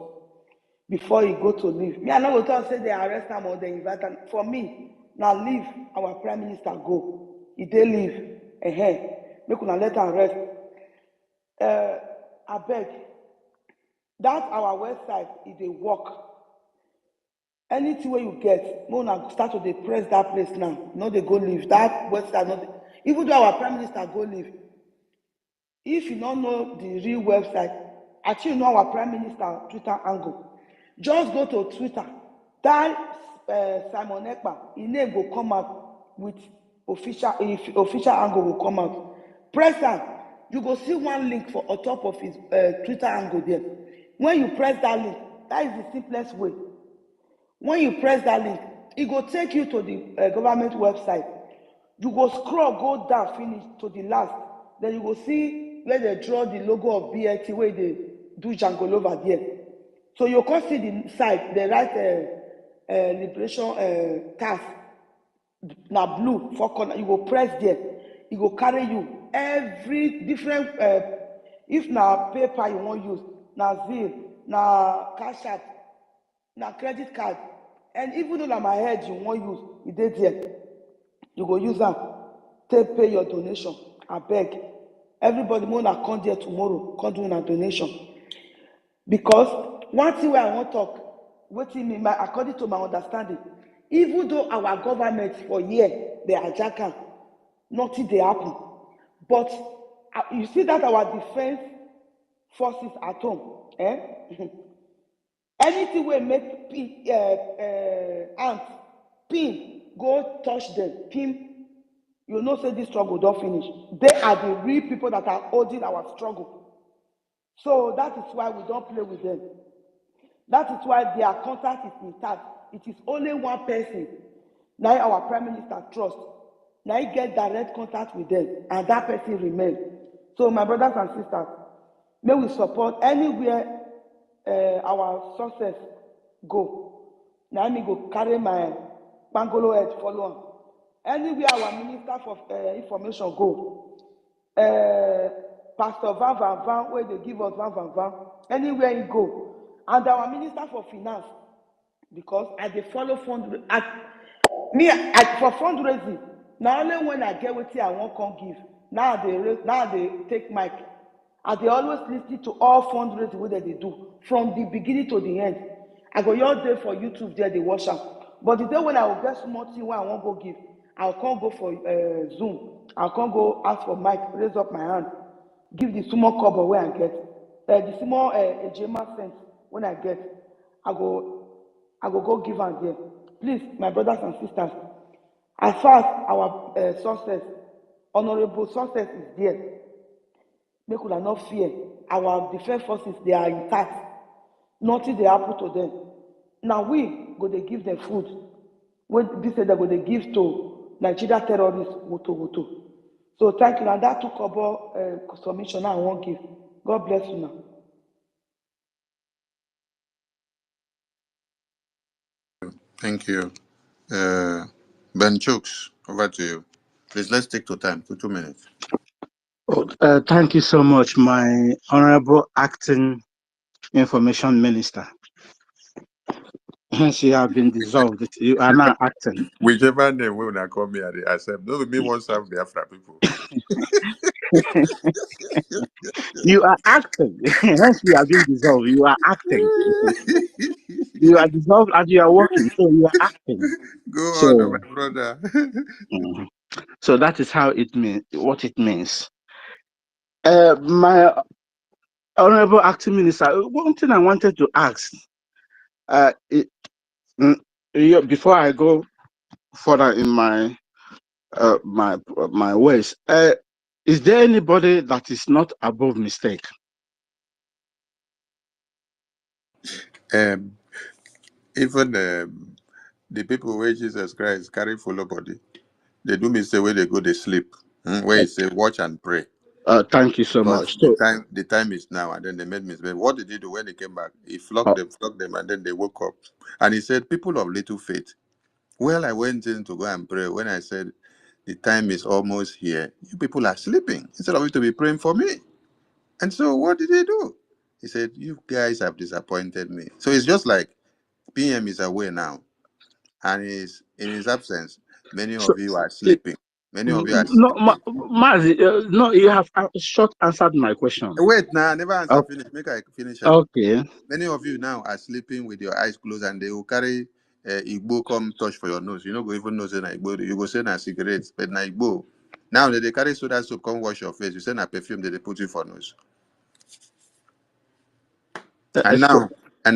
before he go to leave. Me, I no go talk say they arrest him or they invite him. For me, now leave our prime minister go. He dey leave. Make una let am rest. Abeg, that our website e dey work. Anything wey you get, make una start to dey press that place now. No dey go leave. That website no dey. Even though our prime minister go leave, if you don't know the real website, actually you know our prime minister Twitter angle, just go to Twitter, type Simon Ekpa, his name will come out with official angle will come out. Press am, you go see one link for on top of his Twitter angle there. When you press that link, that is the simplest way. When you press that link, it go take you to the government website. You go scroll, go down, finish to the last. Then you go see where they draw the logo of BLT, where they do Django over there. So you can see the side, they write liberation task. Now blue, 4 corner, you go press there. It go carry you every different, if na paper you want use, na Zelle, na cash app, na credit card, and even though na my head you want use, e dey there. You go use am take pay your donation. Abeg, everybody make una come there tomorrow, come do una donation. Because one thing wey I wan talk, wetin me according to my understanding, even though our government for here dey hijack am, nothing dey happen. But you see that our defense forces at home, anything wey make ant pin go touch them, pin, you know say this struggle don finish. They are the real people that are holding our struggle. So that is why we don't play with them. That is why their contact is intact. It is only one person, now our prime minister trust. Now he get direct contact with them, and that person remains. So my brothers and sisters, may we support anywhere our success go. Now me go carry my pangolo head follow on. Anywhere our minister for information go, Pastor Van, where they give us Van, anywhere he go, and our minister for finance, because I dey follow fund for fundraising. Now only when I get wetin I wan come give, now they take mic. I dey always listen to all fundraising wey dem dey do from the beginning to the end. I go just dey for YouTube there dey watch am. But the day when I will get small thing wey I wan go give, I will come go for Zoom. I will come go ask for mic, raise up my hand, give the small cover wey I get, the small Ejema cent when I get, I go go give am there. Please, my brothers and sisters, as far as our success, honorable success is there, make una no fear. Our defense forces, they are intact. Nothing dey happen to them. Now we go dey give them food. When this say they go dey give to Nigeria terrorists, woto. So thank you. And that 2 kobo submission I won't give. God bless you now. Thank you. Ben Chooks, over to you. Please, let's take to time, 2 minutes. Thank you so much, my honorable acting information minister. Hence, you have been dissolved. You are now acting. Whichever name we will call me, I accept. Those me won't serve the Afra people. You are acting. Hence, you have been dissolved. You are acting. You are dissolved and you are working. So you are acting. Go on, So, my brother. so that is how it means. What it means. My honorable acting minister. One thing I wanted to ask. Before I go further in my ways. Is there anybody that is not above mistake? Um, even the people where Jesus Christ carry follow body, they do mistake where they go they sleep. Where he say watch and pray. Thank you so Because much. So, the time is now, and then they made mistake. What did he do when they came back? He uh, flogged them, and then they woke up. And he said, "People of little faith." Well, I went in to go and pray. When I said the time is almost here, you people are sleeping instead of you to be praying for me. And so, what did he do? He said, "You guys have disappointed me." So it's just like PM is away now, and is in his absence. Many so of you are it, sleeping. Many of you are no, sleeping. Mazi, no, you have short answered my question. Wait, now, I never answer Okay. finish. Make I finish. Okay. Many of you now are sleeping with your eyes closed, and they will carry Igbo come touch for your nose. You know, go even know say na Igbo. You go say na cigarettes, but na Igbo. Now they carry soda soap come wash your face. You say na perfume they put you for nose. And So,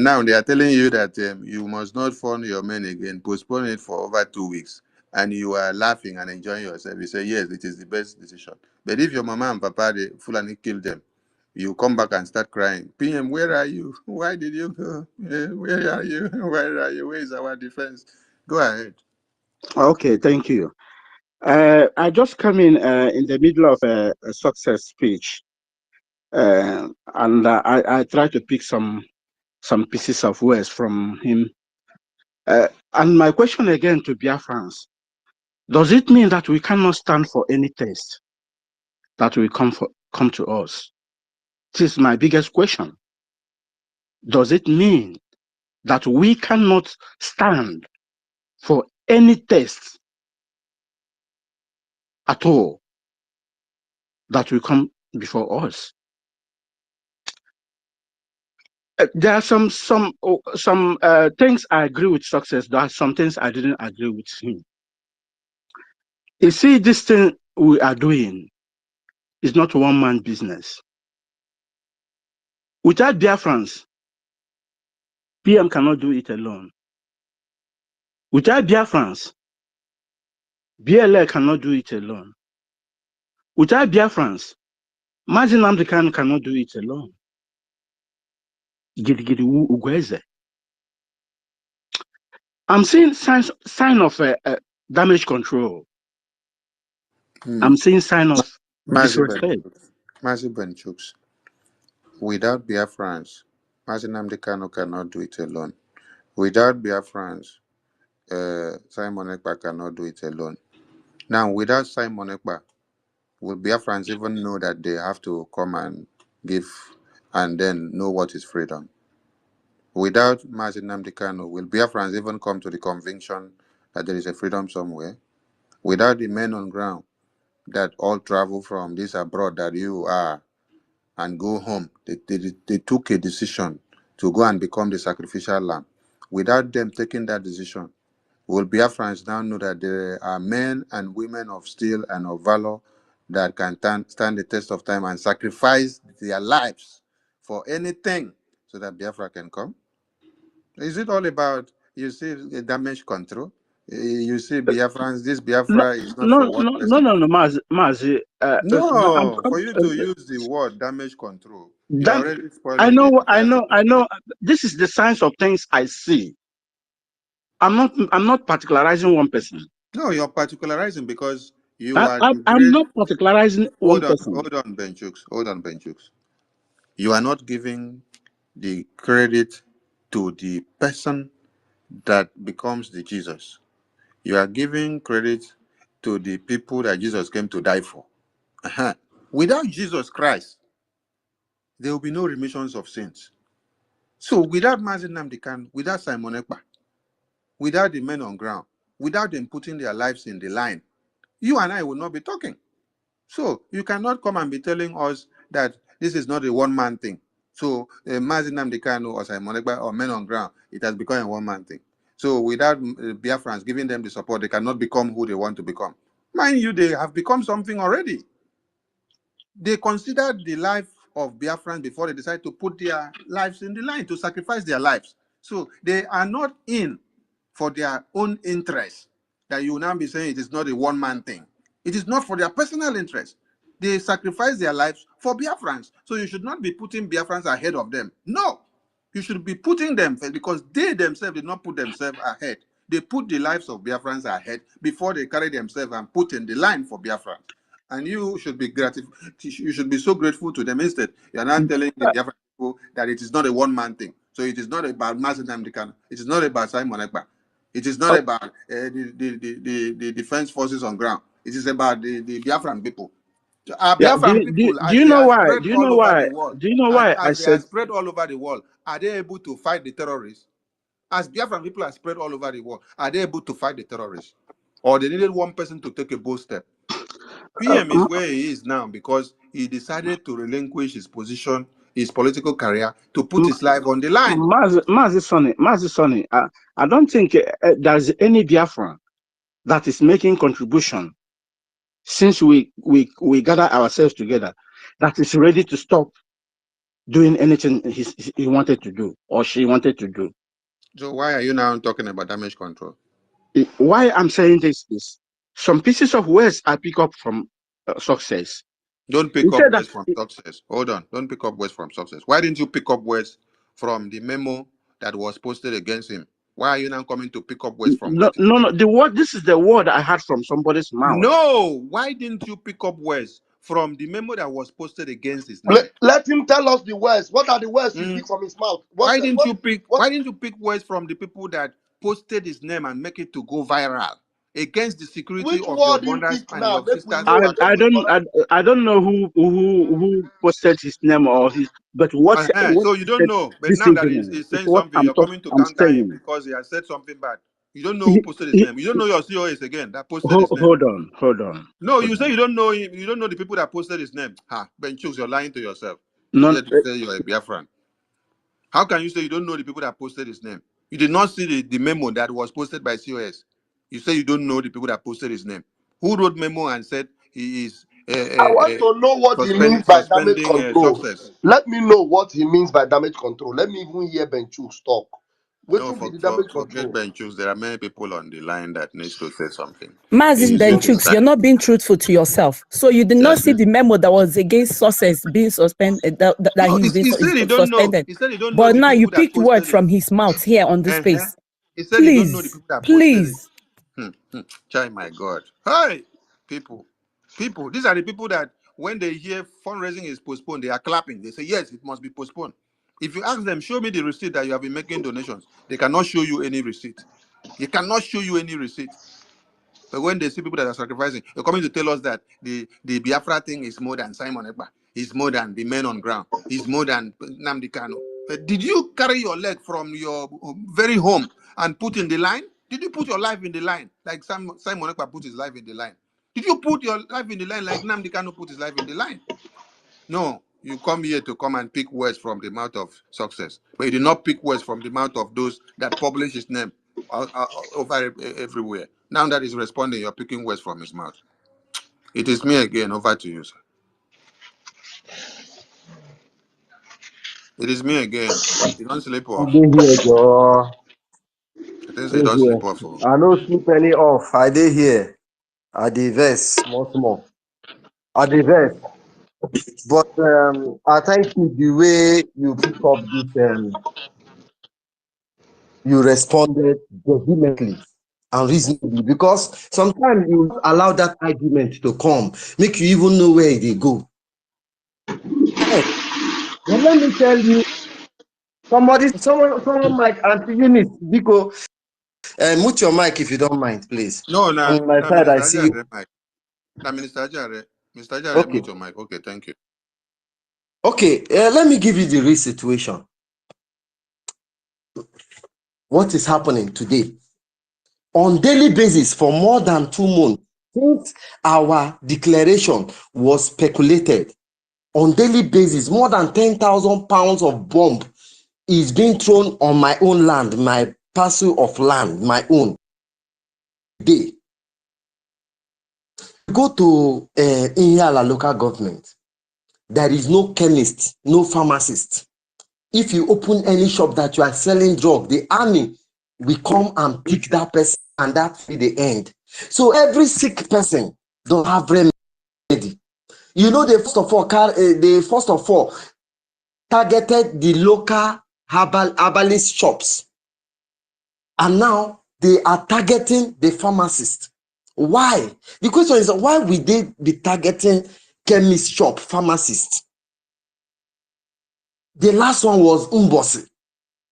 now they are telling you that you must not phone your men again. Postpone it for over 2 weeks, and you are laughing and enjoying yourself. You say yes, it is the best decision. But if your mama and papa they fully kill them, you come back and start crying. PM, where are you? Why did you go? Where are you? Where are you? Where is our defense? Go ahead. okay, thank you. I just come in the middle of a success speech, and I try to pick some pieces of words from him. And my question again to Biafrans: does it mean that we cannot stand for any test that will come to us? This is my biggest question. Does it mean that we cannot stand for any test at all that will come before us? There are some things I agree with success. There are some things I didn't agree with him. You see, this thing we are doing is not one man business. Without Biafrans, PM cannot do it alone. Without Biafrans, BLA cannot do it alone. Without Biafrans, Mazin Amdekan cannot do it alone. Gidigidi Ugweze. I'm seeing sign of damage control. Hmm. I'm seeing sign of Massive disrespect. Benchooks. Massive Benchooks. Without Biafrans, Mazinam Dekano cannot do it alone. Without Biafrans, Simon Ekpa cannot do it alone. Now, without Simon Ekpa, will Biafrans even know that they have to come and give and then know what is freedom? Without Mazin Namdi Kano, will Biafrans even come to the conviction that there is a freedom somewhere? Without the men on ground that all travel from this abroad that you are and go home, they took a decision to go and become the sacrificial lamb. Without them taking that decision, will Biafrans now know that there are men and women of steel and of valor that can stand the test of time and sacrifice their lives for anything so that Biafra can come? Is it all about, you see, damage control? You see, Biafrans, this No, Biafra is not no, for one no, no, person. no, no, Mazi. No, for you to use the word damage control, you're That already spoiling the entire I situation. know. This is the signs of things I see. I'm not particularizing one person. No, you're particularizing because you are the I'm great. not particularizing one person. Hold on, Benchooks. Hold on, Benchooks. You are not giving the credit to the person that becomes the Jesus. You are giving credit to the people that Jesus came to die for. Uh-huh. Without Jesus Christ, there will be no remissions of sins. So without Mazin Namdekan, without Simon Ekpa, without the men on ground, without them putting their lives in the line, you and I will not be talking. So you cannot come and be telling us that this is not a one-man thing. So Mazin Namdekan or Simon Ekpa or men on ground, it has become a one-man thing. So without Biafrans giving them the support, they cannot become who they want to become. Mind you, they have become something already. They considered the life of Biafrans before they decide to put their lives in the line, to sacrifice their lives. So they are not in for their own interest. that you will now be saying it is not a one-man thing. It is not for their personal interest. They sacrifice their lives for Biafrans. So you should not be putting Biafrans ahead of them. No. You should be putting them first, because they themselves did not put themselves ahead. They put the lives of Biafrans ahead before they carry themselves and put in the line for Biafrans. And you should be you should be so grateful to them. Instead, you are not telling the Biafran people that it is not a one-man thing. So it is not about Mazen Namdekan. It is not about Simon Ekpa. It is not about the defense forces on ground. It is about the Biafran people. Yeah. Biafran people, Do as you they know are why? spread all over the world, Do you know why I as they are said spread all over the world, are they able to fight the terrorists? As Biafran people are spread all over the world, are they able to fight the terrorists? Or they needed one person to take a bold step? PM is where he is now because he decided to relinquish his position, his political career, to put his life on the line. Mazi Sonny, I don't think there's any Biafran that is making contribution since we gather ourselves together that is ready to stop doing anything he wanted to do or she wanted to do. So why are you now talking about damage control? Why I'm saying this is some pieces of words I pick up from success. Don't pick He up said that words from success. Hold on. Don't pick up words from success. Why didn't you pick up words from the memo that was posted against him? Why are you now coming to pick up words from no, what he no, said? no. The word. This is the word I had from somebody's mouth. No. Why didn't you pick up words from the memo that was posted against his Let, name? let him tell us the words. What are the words you Mm. pick from his mouth? Why didn't you pick? What? Why didn't you pick words from the people that posted his name and make it to go viral against the security Which of your word he brothers pick and now? your Make we sisters' know. Make we correct. I don't know who posted his name or his, but what So he you don't said know, but this now that evening he's is saying what something, you're coming to I'm counter him saying. because he has said something bad. You don't know who He, posted his he, name. You don't know your COS again that posted his name. hold on. No, Hold you say on. you don't know him. You don't know the people that posted his name. Ha, Ben Chooks, you're lying to yourself. None, Yet you say you're a Biafran. How can you say you don't know the people that posted his name? You did not see the memo that was posted by COS. You say you don't know the people that posted his name. Who wrote memo and said he is I want to know what he means by damage suspending control. success? Let me know what he means by damage control. Let me even hear Ben Chooks talk. What No, will be the damage forget control? Ben Chooks. There are many people on the line that needs to say something. Mazin He's going to Benchuk, start. you're not being truthful to yourself. So you did not see the memo that was against success being suspended, that No, he's been he said he don't know. suspended. He said he don't know But the now you people that picked word posted it. from his mouth here on this Uh-huh. space. He said he don't know the Please, people that posted it. please. Chai, my God. Hey, people. These are the people that when they hear fundraising is postponed, they are clapping. They say, yes, it must be postponed. If you ask them, show me the receipt that you have been making donations, they cannot show you any receipt. They cannot show you any receipt. But when they see people that are sacrificing, they're coming to tell us that the Biafra thing is more than Simon Ekpa. It's more than the men on ground. It's more than Nnamdi Kanu. Did you carry your leg from your very home and put in the line? Did you put your life in the line like Simon Ekpa put his life in the line? Did you put your life in the line like Nnamdi Kanu put his life in the line? No, you come here to come and pick words from the mouth of success, but you did not pick words from the mouth of those that publish his name over everywhere. Now that he's responding, you're picking words from his mouth. It is me again. Over to you, sir. It is me again. You don't sleep I off. dey here, Joe. I think Dey you don't here. sleep off. Oh. I no sleep any off. I dey here. I dey vex small small. I dey vex. But I thank you the way you pick up this. You responded vehemently and reasonably because sometimes you allow that argument to come, make you even know where they go. Hey, but let me tell you, someone mic, Auntie Eunice, Biko, mute your mic if you don't mind, please. No, On my na side, I Minister see Ajare you. mic. Na Minister Ajare. Mr. Ajare, Okay. mute your mic. Okay, thank you. Okay, let me give you the real situation. What is happening today? On daily basis for more than 2 months, since our declaration was speculated, on daily basis, more than 10,000 pounds of bomb is being thrown on my own land, my parcel of land, my own day. Go to Ihiala local government. There is no chemist, no pharmacist. If you open any shop that you are selling drug, the army will come and pick that person and that be the end. So every sick person don't have remedy. You know, they first of all targeted the local herbalist shops, and now they are targeting the pharmacist. Why? The question is, why would they be targeting chemist shop, pharmacist? The last one was Umbosi.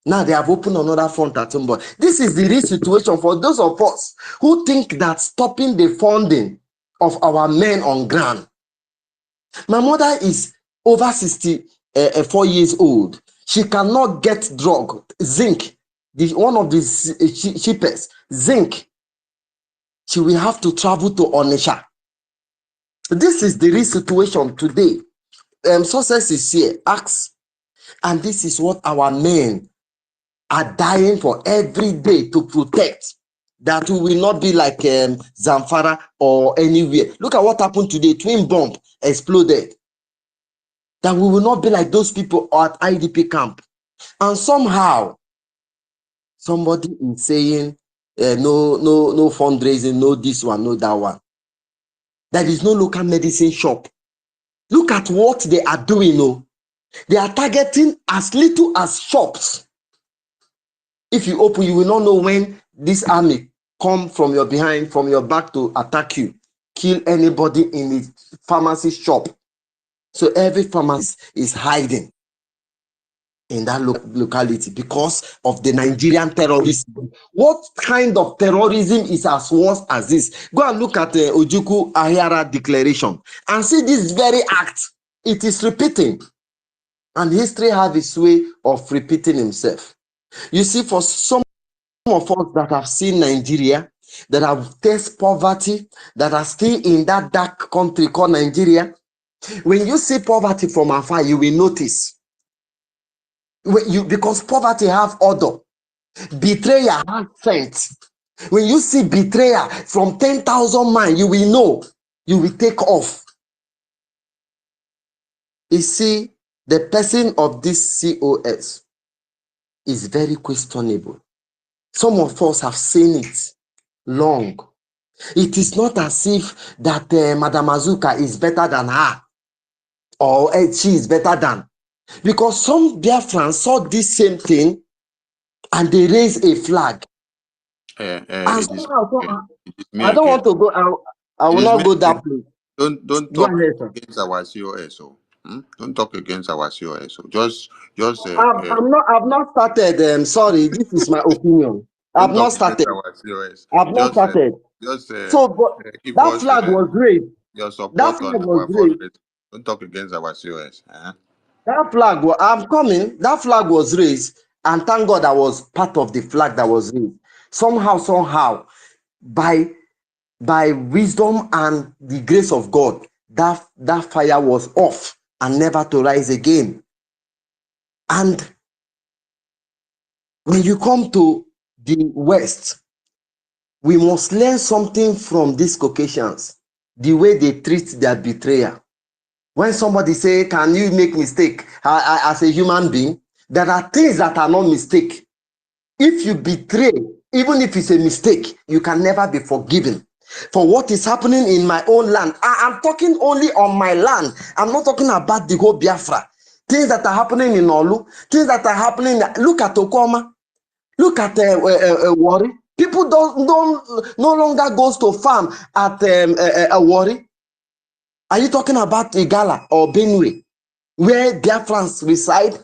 Now they have opened another front at Umbosi. This is the real situation for those of us who think that stopping the funding of our men on ground. My mother is over 64 years old. She cannot get drug, zinc, one of the cheapest, zinc. She will have to travel to Onitsha. This is the real situation today. Success is here, ask. And this is what our men are dying for every day to protect. That we will not be like Zamfara or anywhere. Look at what happened today. Twin bomb exploded. That we will not be like those people at IDP camp. And somehow, somebody is saying, no fundraising, no this one, no that one. There is no local medicine shop. Look at what they are doing. Oh. They are targeting as little as shops. If you open, you will not know when this army come from your behind, from your back to attack you, kill anybody in the pharmacy shop. So every pharmacist is hiding in that locality because of the Nigerian terrorism. What kind of terrorism is as worse as this? Go and look at the Ojukwu Ahịara declaration and see this very act. It is repeating. And history has its way of repeating himself. You see, for some of us that have seen Nigeria, that have tasted poverty, that are still in that dark country called Nigeria, when you see poverty from afar, you will notice. Because poverty have order. Betrayal has sense. When you see betrayal from 10,000 miles, you will know. You will take off. You see, the person of this COS is very questionable. Some of us have seen it long. It is not as if that Madam Azuka is better than her or she is better than. Because some Biafrans saw this same thing and they raised a flag. And It is me I don't again. want to go. I It will is not me go again. that place. Don't Go talk ahead, sir. against our COS. Don't talk against our COS. Just I've not started. Sorry, this is my opinion. I've don't not talk against started. our COS. I've not started. Just So, but give that us flag was raised. your That support flag on was our raised. fundraising. Don't talk against our COS. That flag, I'm coming. That flag was raised, and thank God I was part of the flag that was raised. Somehow, by wisdom and the grace of God, that fire was off and never to rise again. And when you come to the West, we must learn something from these Caucasians, the way they treat their betrayer. When somebody say, can you make mistake as a human being? There are things that are not mistake. If you betray, even if it's a mistake, you can never be forgiven. For what is happening in my own land, I'm talking only on my land. I'm not talking about the whole Biafra. Things that are happening in Olu, things that are happening. Look at Okoma, look at Wari. People don't no longer goes to farm at Wari. Are you talking about Igala or Benue, where Biafrans reside?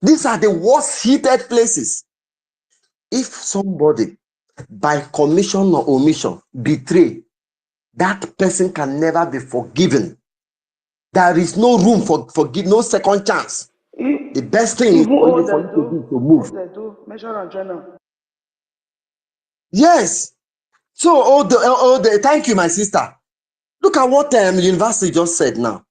These are the worst heated places. If somebody, by commission or omission, betray, that person can never be forgiven. There is no room for forgive, no second chance. The best thing is Even for all you they to do, do is to move. measure and journal. Yes. So, thank you, my sister. Look at what university just said now.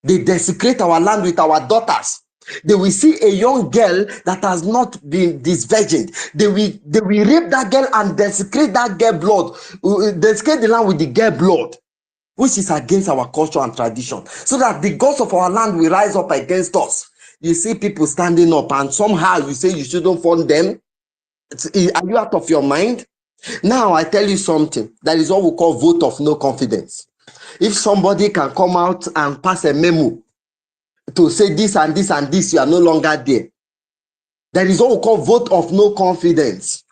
They desecrate our land with our daughters. They will see a young girl that has not been disvirgined. They will rape that girl and desecrate that girl blood, desecrate the land with the girl blood, which is against our culture and tradition. So that the gods of our land will rise up against us. You see people standing up and somehow you say you shouldn't fund them. Are you out of your mind? Now I tell you something. That is what we call vote of no confidence. If somebody can come out and pass a memo to say this and this and this, you are no longer there. That is what we call vote of no confidence.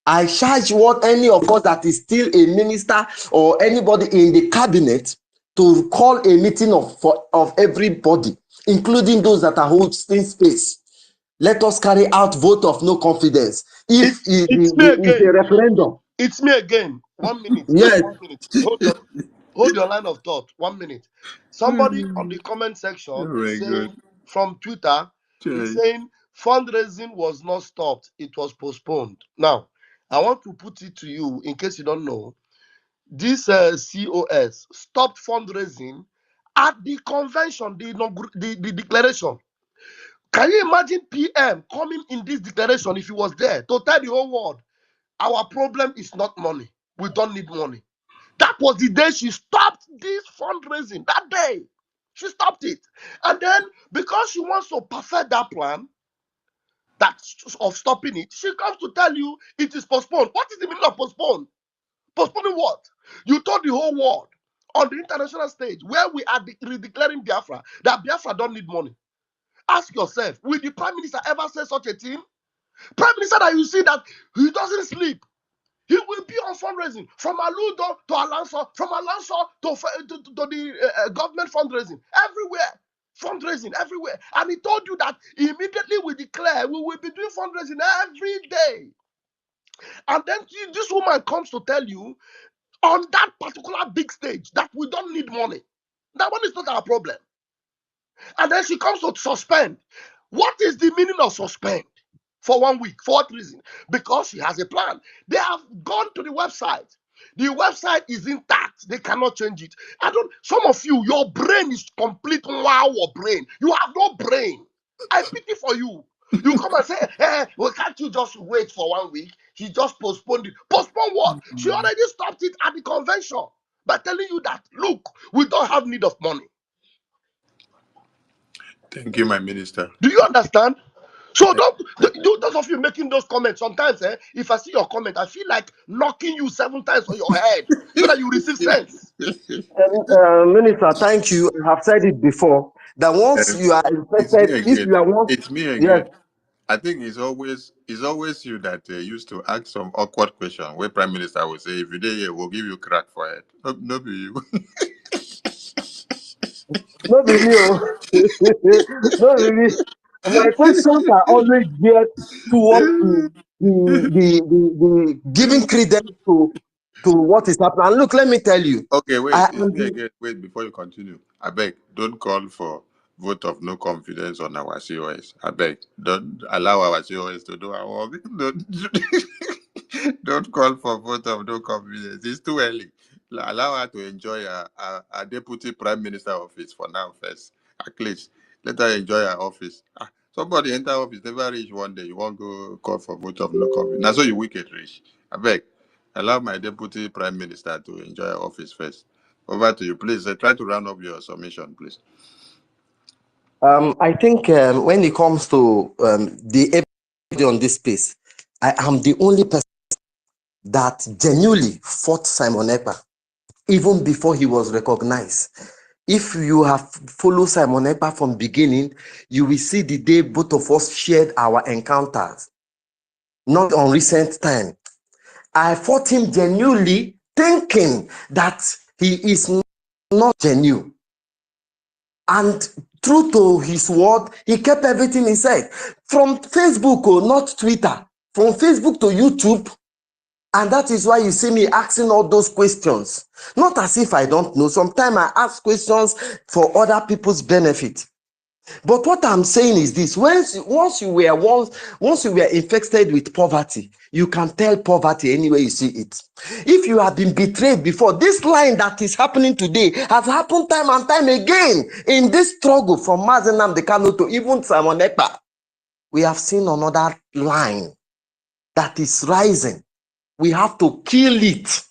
I charge what any of us that is still a minister or anybody in the cabinet to call a meeting of everybody, including those that are holding space. Let us carry out vote of no confidence. If It's me it's a again. referendum, It's me again. 1 minute. Just yes. 1 minute. Hold your line of thought. 1 minute. Somebody on the comment Oh section is my God. saying from Twitter, is Chai. saying fundraising was not stopped, it was postponed. Now, I want to put it to you in case you don't know. This COS stopped fundraising at the convention, the declaration. Can you imagine PM coming in this declaration if he was there to tell the whole world, our problem is not money. We don't need money. That was the day she stopped this fundraising. That day, she stopped it. And then, because she wants to perfect that plan of stopping it, she comes to tell you it is postponed. What is the meaning of postponed? Postponing what? You told the whole world on the international stage where we are redeclaring Biafra that Biafra don't need money. Ask yourself, will the Prime Minister ever say such a thing? Prime Minister that you see that he doesn't sleep. He will be on fundraising from Aludo to Alonso, from Alonso to the government fundraising, everywhere. Fundraising everywhere. And he told you that immediately we declare we will be doing fundraising every day. And then this woman comes to tell you on that particular big stage that we don't need money. That one is not our problem. And then she comes to suspend. What is the meaning of suspend? For 1 week. For what reason? Because she has a plan. They have gone to the website. The website is intact. They cannot change it. Some of you, your brain is complete wow brain. You have no brain. I pity for you. You come and say, well, can't you just wait for 1 week? She just postponed it. Postpone what? She already stopped it at the convention by telling you that, look, we don't have need of money. Thank you, my minister. Do you understand? So those of you making those comments, sometimes if I see your comment, I feel like knocking you 7 times on your head so that you receive sense. Minister, thank you. I have said it before that once you are It's me infected, if again. you are once, It's me yes, again. I think it's always you that used to ask some awkward question where Prime Minister will say, if you did here, we'll give you crack for it. No be you. not be me, oh. Not be me. My questions are always geared towards the giving credence to what is happening. And look, let me tell you, Okay, wait. I It's am me the again. Wait, before you continue. I beg, don't call for vote of no confidence on our COS. I beg, don't allow our COS to do our work. Don't call for vote of no confidence. It's too early. Allow her to enjoy her deputy prime minister office for now first. At least let her enjoy her office. Somebody enter office, never reach 1 day. You won't go call for vote of no confidence. Now so you wicked rich. I beg. Allow my deputy prime minister to enjoy her office first. Over to you, please. Try to round up your submission, please. I think when it comes to the episode on this space, I am the only person that genuinely fought Simon Ekpa even before he was recognized. If you have followed Simon Ekpa from beginning, you will see the day both of us shared our encounters. Not on recent time. I fought him genuinely, thinking that he is not genuine. And true to his word, he kept everything he said. From Facebook, not Twitter. From Facebook to YouTube. And that is why you see me asking all those questions. Not as if I don't know. Sometimes I ask questions for other people's benefit. But what I'm saying is this: once you were infected with poverty, you can tell poverty anywhere you see it. If you have been betrayed before, this line that is happening today has happened time and time again in this struggle from Mazi Nnamdi Kanu to even Simon Ekpa. We have seen another line that is rising. We have to kill it.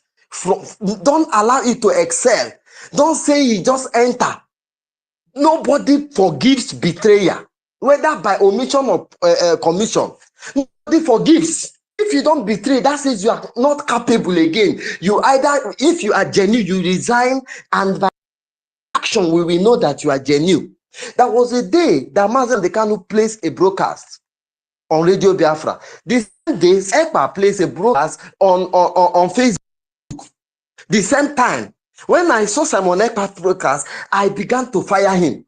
Don't allow it to excel. Don't say he just enter. Nobody forgives betrayer, whether by omission or commission. Nobody forgives. If you don't betray, that says you are not capable again. You either, if you are genuine, you resign, and by action, we will know that you are genuine. There was a day that Mazen Dekanu placed a broadcast on Radio Biafra. This day, EPA placed a broadcast on Facebook. The same time, when I saw Simon Ekpa's broadcast, I began to fire him.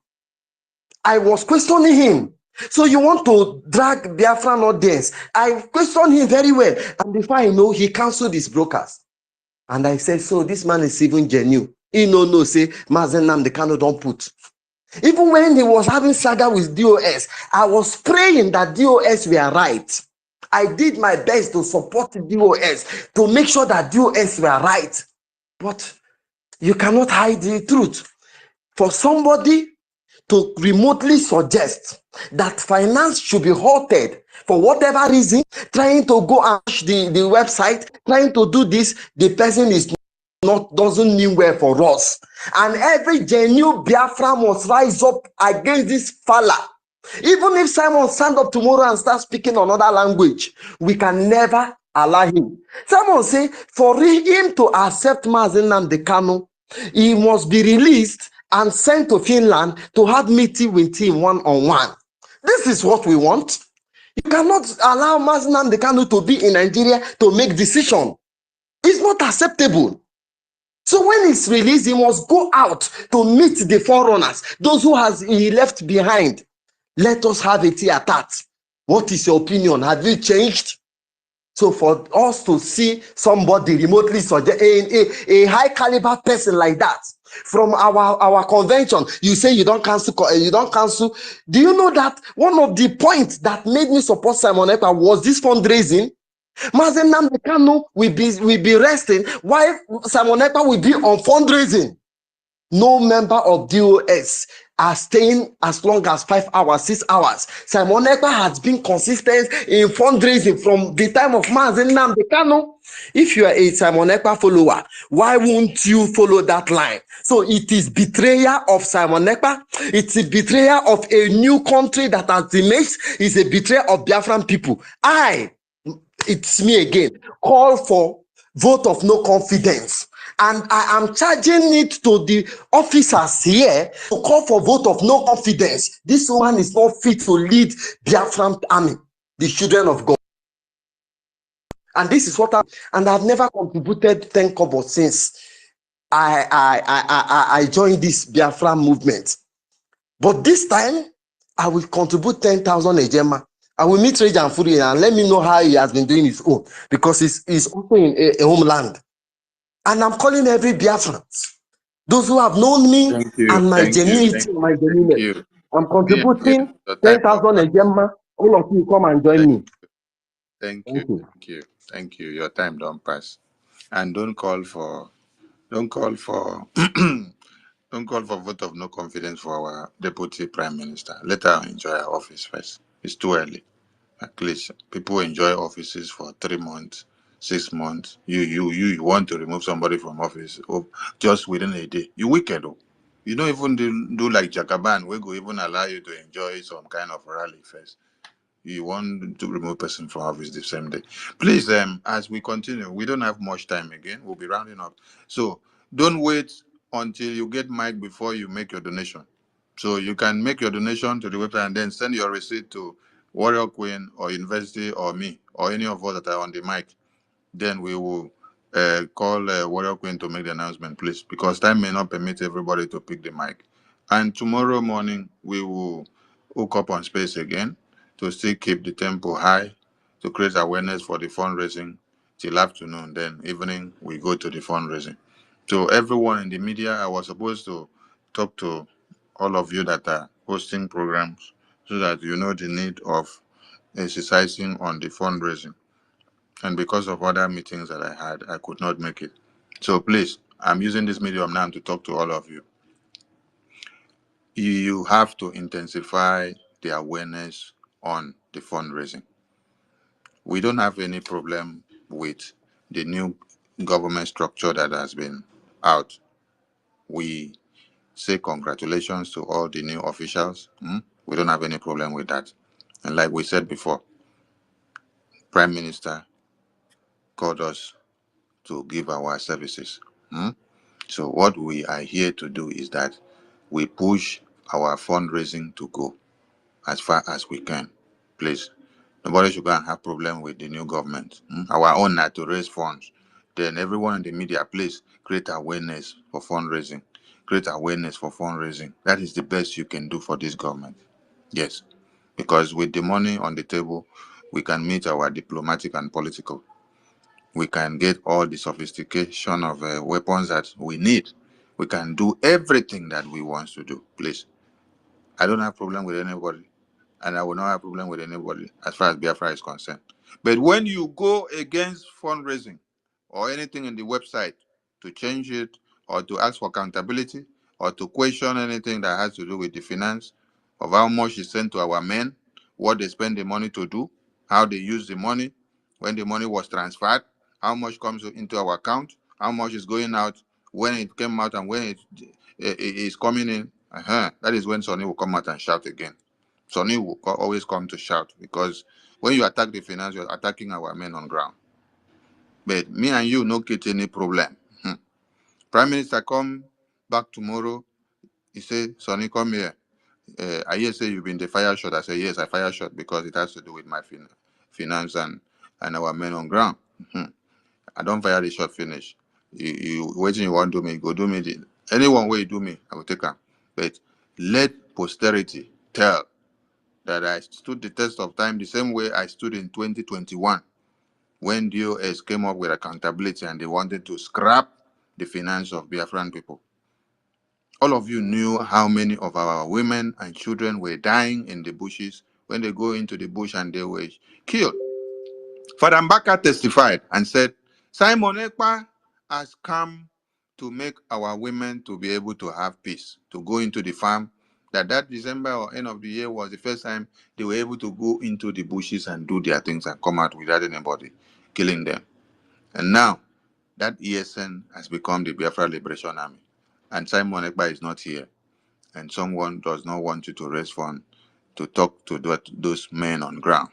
I was questioning him. So you want to drag Biafran audience? I questioned him very well. And before I know, he canceled his broadcast. And I said, so this man is even genuine. He no say, Mazen Namdekano don't put. Even when he was having saga with DOS, I was praying that DOS were right. I did my best to support DOS, to make sure that DOS were right. But you cannot hide the truth. For somebody to remotely suggest that finance should be halted for whatever reason, trying to go and the website, trying to do this, the person is not, doesn't mean well for us. And every genuine Biafra must rise up against this fella. Even if Simon stand up tomorrow and start speaking another language, we can never allow him. Simon say, for him to accept Mazen Nnamdi Kanu, he must be released and sent to Finland to have meeting with him one-on-one. This is what we want. You cannot allow Mazen Nnamdi Kanu to be in Nigeria to make decision. It's not acceptable. So when he's released, he must go out to meet the forerunners, those who he left behind. Let us have a tea at that. What is your opinion? Have you changed? So for us to see somebody remotely suggest a high caliber person like that from our convention, you say you don't cancel. Do you know that one of the points that made me support Simon Ekpa was this fundraising? Mazen Nnamdi Kanu will be resting while Simon Ekpa will be on fundraising. No member of DOS are staying as long as 5 hours, 6 hours. Simon Ekpa has been consistent in fundraising from the time of Mazen Nnamdi Kanu. If you are a Simon Ekpa follower, why won't you follow that line? So it is betrayal of Simon Ekpa. It's a betrayal of a new country that has emerged. It's a betrayal of Biafran people. It's me again, call for vote of no confidence. And I am charging it to the officers here to call for vote of no confidence. This woman is not fit to lead Biafran army, the children of God. And this is what I've never contributed 10 kobo since I joined this Biafran movement. But this time, I will contribute 10,000 Ejema. I will meet Rejan Furi and let me know how he has been doing his own, because he's also in a homeland. And I'm calling every Biafran, those who have known me Thank you. and my Thank you. genuinity Thank and my you. Thank genuineness. you. I'm Yeah, yeah. contributing Your time don't 10,000 pass. Ejema. All of you come and join Thank me. you. Thank you. Thank you. Thank you. Thank you. Your time don't pass. And don't call for don't call for vote of no confidence for our deputy prime minister. Let her enjoy her office first. It's too early. At least people enjoy offices for 3 months, 6 months. You want to remove somebody from office just within a day. You wicked though. You don't even do like Jakaban, we go even allow you to enjoy some kind of rally first. You want to remove person from office the same day. Please, as we continue, we don't have much time again. We'll be rounding up. So don't wait until you get mic before you make your donation. So you can make your donation to the website and then send your receipt to Warrior Queen or University or me or any of us that are on the mic. Then we will call Warrior Queen to make the announcement, please, because time may not permit everybody to pick the mic. And tomorrow morning, we will hook up on space again to still keep the tempo high, to create awareness for the fundraising till afternoon. Then evening, we go to the fundraising. So everyone in the media, I was supposed to talk to all of you that are hosting programs so that you know the need of exercising on the fundraising. And because of other meetings that I had, I could not make it. So please, I'm using this medium now to talk to all of you. You have to intensify the awareness on the fundraising. We don't have any problem with the new government structure that has been out. We say congratulations to all the new officials. We don't have any problem with that. And like we said before, Prime Minister called us to give our services. So what we are here to do is that we push our fundraising to go as far as we can. Please, nobody should go and have problem with the new government. Our own are to raise funds. Then everyone in the media, please create awareness for fundraising. Create awareness for fundraising. That is the best you can do for this government. Yes, because with the money on the table, we can meet our diplomatic and political. We can get all the sophistication of weapons that we need. We can do everything that we want to do. Please, I don't have problem with anybody, and I will not have problem with anybody as far as Biafra is concerned. But when you go against fundraising or anything in the website to change it or to ask for accountability or to question anything that has to do with the finance of how much is sent to our men, what they spend the money to do, how they use the money, when the money was transferred, how much comes into our account, how much is going out, when it came out and when it is coming in, that is when Sonny will come out and shout again. Sonny will always come to shout because when you attack the finance, you're attacking our men on ground. But me and you no get any problem. Prime Minister come back tomorrow. He say, Sonny, come here. I hear say you've been the fire shot. I say, yes, I fire shot because it has to do with my finance and our men on ground. I don't fire the shot finish. You waiting you want to do me, go do me. Anyone way you do me, I will take him. But let posterity tell that I stood the test of time the same way I stood in 2021 when DOS came up with accountability and they wanted to scrap the finance of Biafran people. All of you knew how many of our women and children were dying in the bushes when they go into the bush and they were killed. Father Mbaka testified and said, Simon Ekpa has come to make our women to be able to have peace, to go into the farm. That December or end of the year was the first time they were able to go into the bushes and do their things and come out without anybody killing them. And now, that ESN has become the Biafra Liberation Army. And Simon Ekpa is not here. And someone does not want you to raise funds to talk to those men on ground.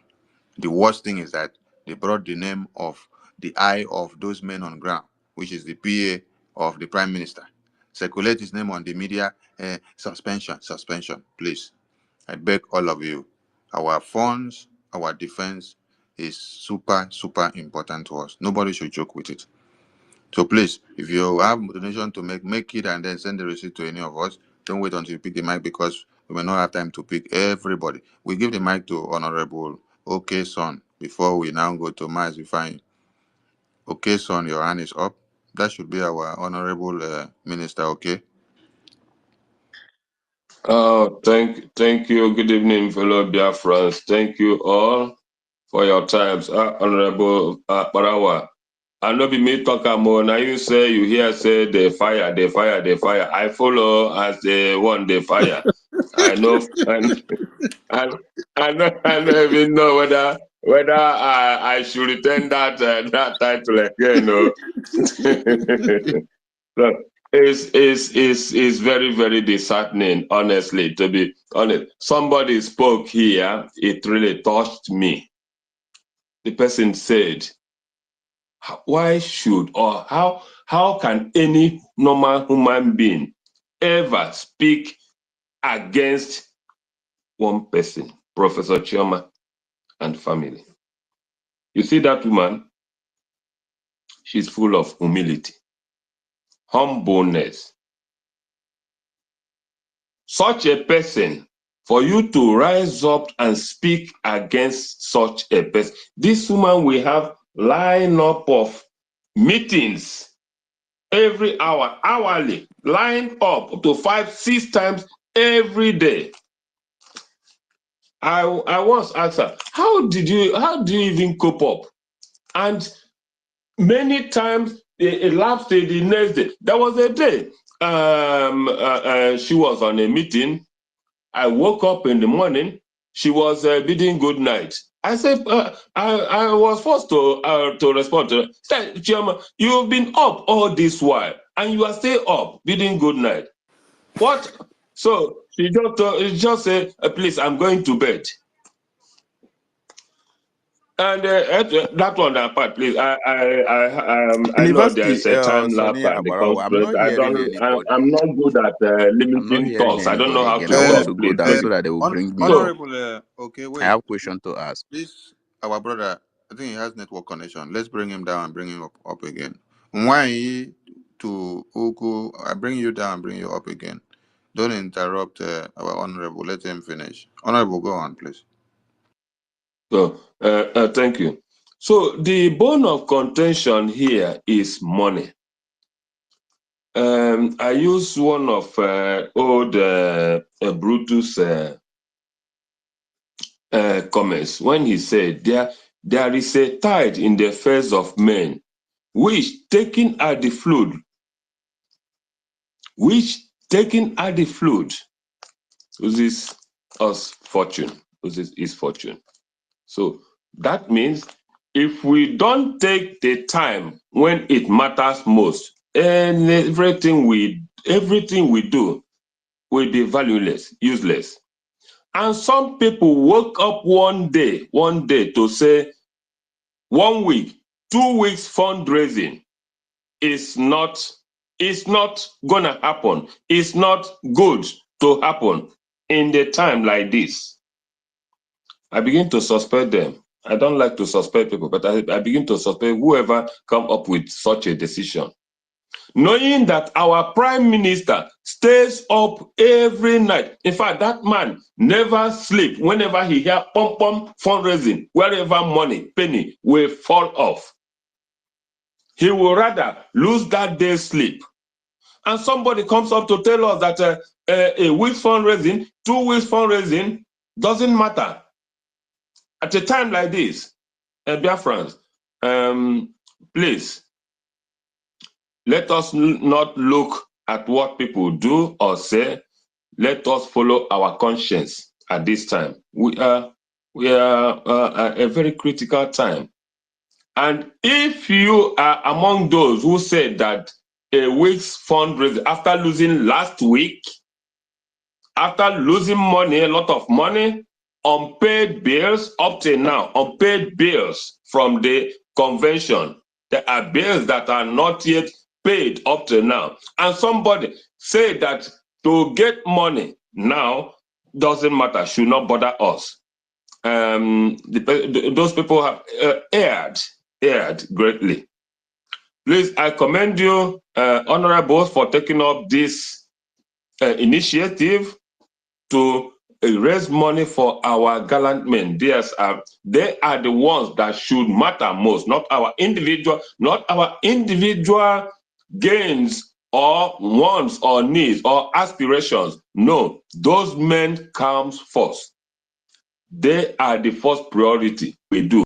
The worst thing is that they brought the name of the eye of those men on ground, which is the PA of the Prime Minister. Circulate his name on the media, suspension, please. I beg all of you. Our funds, our defense is super, super important to us. Nobody should joke with it. So please, if you have donation to make it and then send the receipt to any of us. Don't wait until you pick the mic because we may not have time to pick everybody. We give the mic to Honorable OK Son before we now go to Miles Ifeanyi. OK Son, your hand is up. That should be our Honorable Minister, okay? Thank you. Good evening, fellow Biafrans. Thank you all for your times. Honorable Parawa. I know be me talk more. Now you say you hear say the fire. I follow as the one the fire. I know I don't even know whether I should return that that title again. No. Look, it's very, very disheartening, honestly, to be honest. Somebody spoke here, it really touched me. The person said, why should or how can any normal human being ever speak against one person, Professor Chioma and family? You see that woman? She's full of humility, humbleness. Such a person, for you to rise up and speak against such a person, this woman will have line up of meetings every hour, hourly, line up to 5-6 times every day. I once asked her, how do you even cope up? And many times it lasted the next day. There was a day she was on a meeting. I woke up in the morning. She was bidding good night. I said, I was forced to respond to her. Said, Chioma, you've been up all this while, and you are still up bidding good night. What? So she just said, please, I'm going to bed. And that one apart, please. I know University, there's a time lapse Sonny and the Agbarawa, I'm constraint. not hearing anybody. I'm not good at I'm not limiting hearing talks. I don't know anybody how again. to I want talk. to go Please down beg. so that they will bring me up. So, I Honorable, okay, wait. have a question to ask. This our brother. I think he has network connection. Let's bring him down and bring him up again. Why to Uku? I bring you down, bring you up again. Don't interrupt our honorable. Let him finish. Honorable, go on, please. thank you. So the bone of contention here is money. I use one of old Brutus comments when he said, there is a tide in the affairs of men, which taken at the flood, loses us fortune, loses his fortune. So that means if we don't take the time when it matters most, and everything we do will be valueless, useless. And some people woke up one day to say 1 week, 2 weeks fundraising is not gonna happen. It's not good to happen in the time like this. I begin to suspect them. I don't like to suspect people, but I begin to suspect whoever come up with such a decision. Knowing that our prime minister stays up every night. In fact, that man never sleep whenever he hear pom pom fundraising, wherever money, penny will fall off. He will rather lose that day's sleep. And somebody comes up to tell us that a week's fundraising, 2 weeks fundraising doesn't matter. At a time like this, dear friends, please, let us not look at what people do or say. Let us follow our conscience at this time. We are at a very critical time. And if you are among those who said that a week's fundraising, after losing last week, after losing money, a lot of money, unpaid bills up till now, unpaid bills from the convention, there are bills that are not yet paid up to now. And somebody said that to get money now doesn't matter, should not bother us. Those people have erred greatly. Please, I commend you, honorables, for taking up this initiative to raise money for our gallant men. They are the ones that should matter most, not our individual gains or wants or needs or aspirations. No, those men comes first. They are the first priority we do.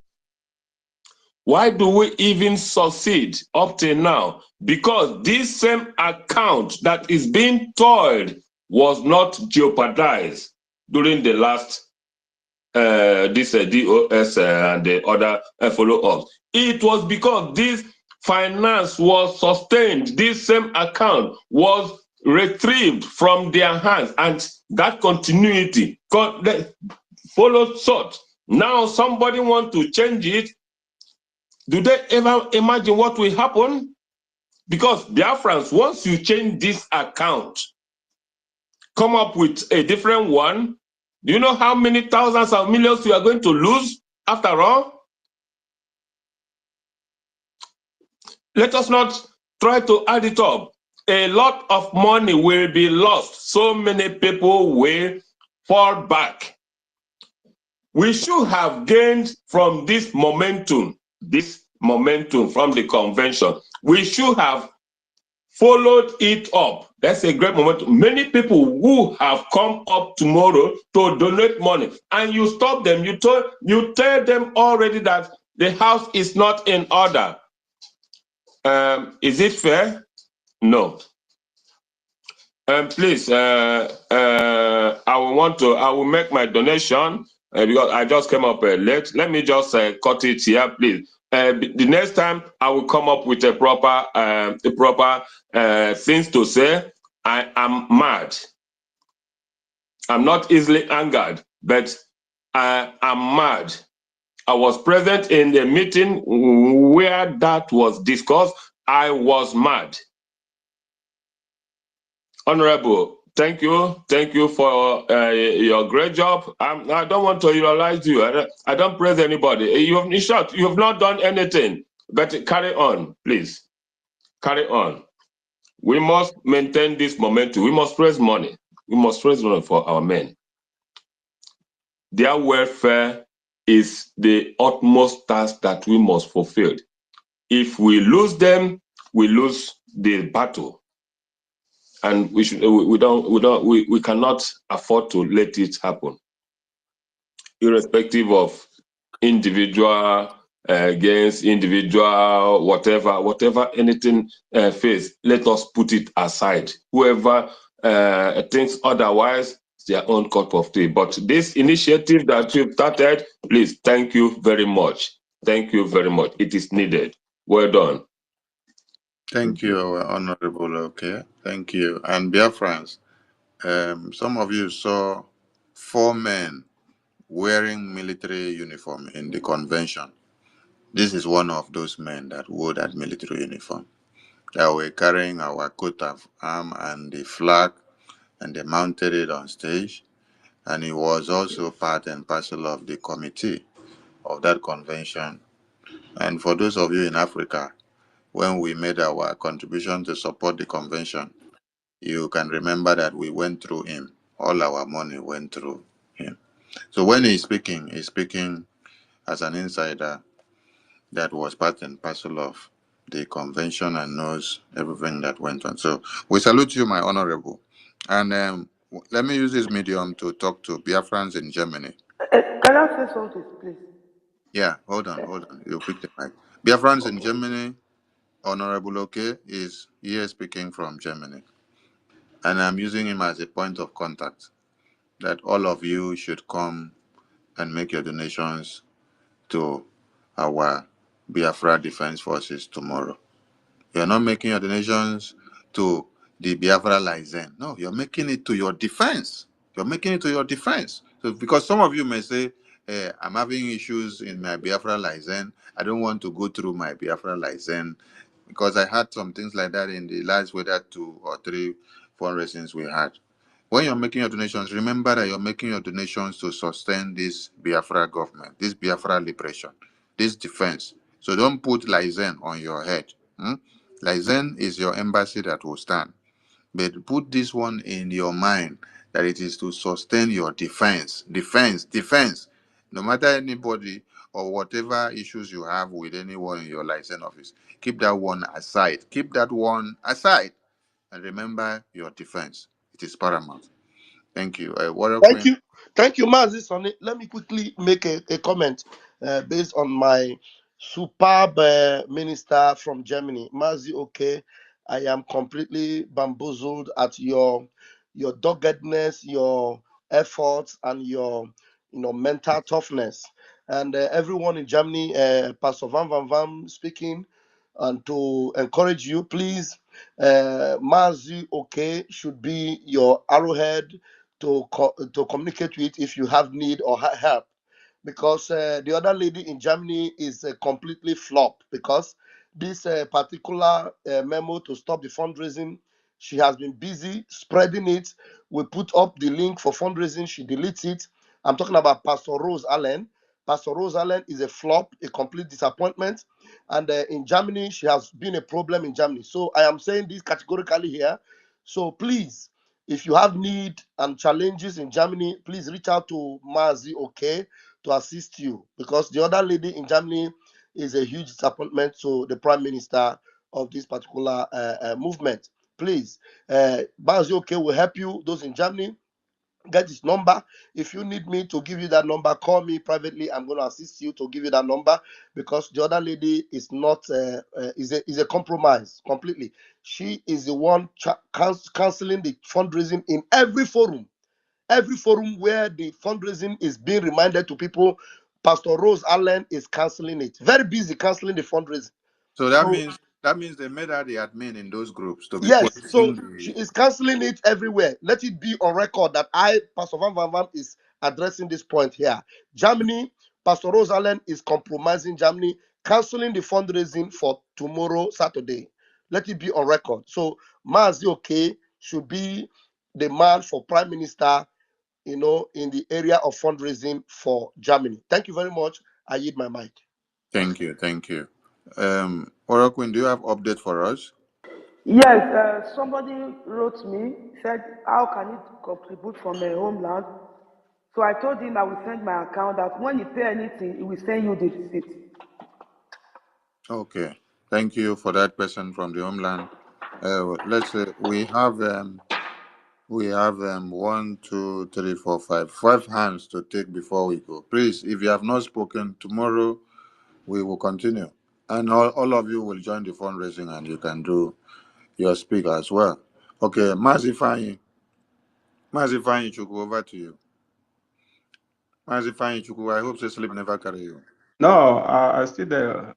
Why do we even succeed up till now? Because this same account that is being toiled was not jeopardized during the last DOS and the other follow-ups. It was because this finance was sustained. This same account was retrieved from their hands, and that continuity followed such. Now somebody want to change it. Do they ever imagine what will happen? Because Biafrans, once you change this account, come up with a different one, do you know how many thousands of millions you are going to lose after all? Let us not try to add it up. A lot of money will be lost. So many people will fall back. We should have gained from this momentum from the convention. We should have followed it up. That's a great momentum. Many people who have come up tomorrow to donate money, and you stop them, you tell them already that the house is not in order. Is it fair? No. Please, I will make my donation because I just came up late. Let me just cut it here, please. The next time I will come up with a proper things to say. I am mad. I'm not easily angered, but I am mad. I was present in the meeting where that was discussed. I was mad. Honorable, thank you. Thank you for your great job. I don't want to realize you. I don't praise anybody. In short, you have not done anything. But carry on, please. Carry on. We must maintain this momentum. We must raise money. We must raise money for our men. Their welfare is the utmost task that we must fulfill. If we lose them, we lose the battle, and we cannot afford to let it happen, irrespective of individual against individual, whatever anything face. Let us put it aside. Whoever thinks otherwise, it's their own cup of tea. But this initiative that you've started, please, thank you very much. Thank you very much. It is needed. Well done. Thank you, Honorable. Okay, thank you. And dear friends, some of you saw 4 men wearing military uniform in the convention. This is one of those men that wore that military uniform. They were carrying our coat of arms and the flag, and they mounted it on stage. And he was also part and parcel of the committee of that convention. And for those of you in Africa, when we made our contribution to support the convention, you can remember that we went through him. All our money went through him. So when he's speaking as an insider that was part and parcel of the convention and knows everything that went on. So we salute you, my honorable. And let me use this medium to talk to Biafrans in Germany. Can I say something, please? Yeah, hold on. You pick the mic. Biafrans in Germany, Honorable Oke is here speaking from Germany. And I'm using him as a point of contact that all of you should come and make your donations to our Biafra Defense Forces tomorrow. You're not making your donations to the Biafra Lizen. No, you're making it to your defense. You're making it to your defense. So, because some of you may say, I'm having issues in my Biafra Lizen. I don't want to go through my Biafra Lizen because I had some things like that in the last whether 2 or 3 fundraisings we had. When you're making your donations, remember that you're making your donations to sustain this Biafra government, this Biafra liberation, this defense. So don't put Lizen on your head. Hmm? Lizen is your embassy that will stand. But put this one in your mind that it is to sustain your defense. Defense. No matter anybody or whatever issues you have with anyone in your license office, keep that one aside. Keep that one aside. And remember your defense. It is paramount. Thank you. Warrior Thank Queen. you. Thank you, Mazi Sonny. Let me quickly make a comment based on my superb minister from Germany, Mazi. Okay, I am completely bamboozled at your doggedness, your efforts, and your mental toughness. And everyone in Germany, Pastor Van speaking, and to encourage you, please, Mazi. Okay, should be your arrowhead to communicate with if you have need or help, because the other lady in Germany is completely flop, because this particular memo to stop the fundraising, she has been busy spreading it. We put up the link for fundraising, she deletes it. I'm talking about Pastor Rose Allen. Pastor Rose Allen is a flop, a complete disappointment. And in Germany, she has been a problem in Germany. So I am saying this categorically here. So please, if you have need and challenges in Germany, please reach out to Mazi, okay, to assist you, because the other lady in Germany is a huge disappointment to the prime minister of this particular movement. Please, Mazi, okay, will help you. Those in Germany, get his number. If you need me to give you that number, call me privately. I'm going to assist you to give you that number, because the other lady is not is a compromise completely. She is the one canceling the fundraising in every forum where the fundraising is being reminded to people. Pastor Rose Allen is canceling it, very busy canceling the fundraising. So So that means they made her the admin in those groups to be yes, policing so she the. is canceling it everywhere. Let it be on record that I, Pastor Van, is addressing this point here. Germany, Pastor Rosalind is compromising Germany, canceling the fundraising for tomorrow, Saturday. Let it be on record. So Mazi Oke should be the man for Prime Minister, in the area of fundraising for Germany. Thank you very much. I yield my mic. Thank you. Thank you. Oroquin, do you have update for us? Yes, somebody wrote me, said, how can he contribute from a homeland? So I told him I will send my account that when you pay anything, he will send you the receipt. Okay. Thank you for that person from the homeland. Let's say we have 1, 2, 3, 4, 5 hands to take before we go. Please, if you have not spoken tomorrow, we will continue, and all of you will join the fundraising, and you can do your speak as well. Okay, Mazifanyi Chukwu, over to you. Mazifanyi Chukwu, I hope say sleep never carry you. No, I still there.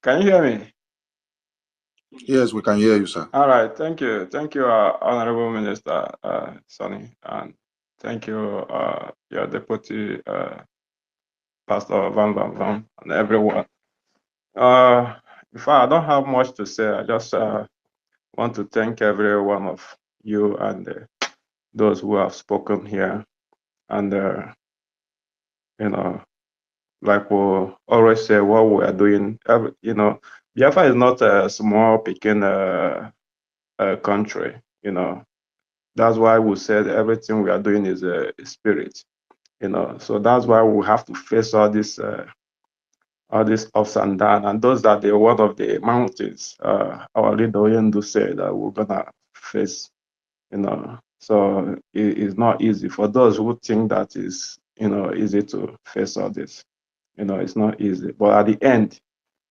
Can you hear me? Yes, we can hear you, sir. All right, thank you, Honorable Minister Sonny, and thank you, your Deputy Pastor Van Van Van, and everyone. In fact, I don't have much to say. I just want to thank every one of you and those who have spoken here, and like we always say, what we are doing. Biafra is not a small picking country. That's why we said everything we are doing is a spirit. So that's why we have to face all these ups and downs. And those are the one of the mountains our leader Oyendu said that we're gonna face. So it's not easy for those who think that is easy to face all this. It's not easy, but at the end,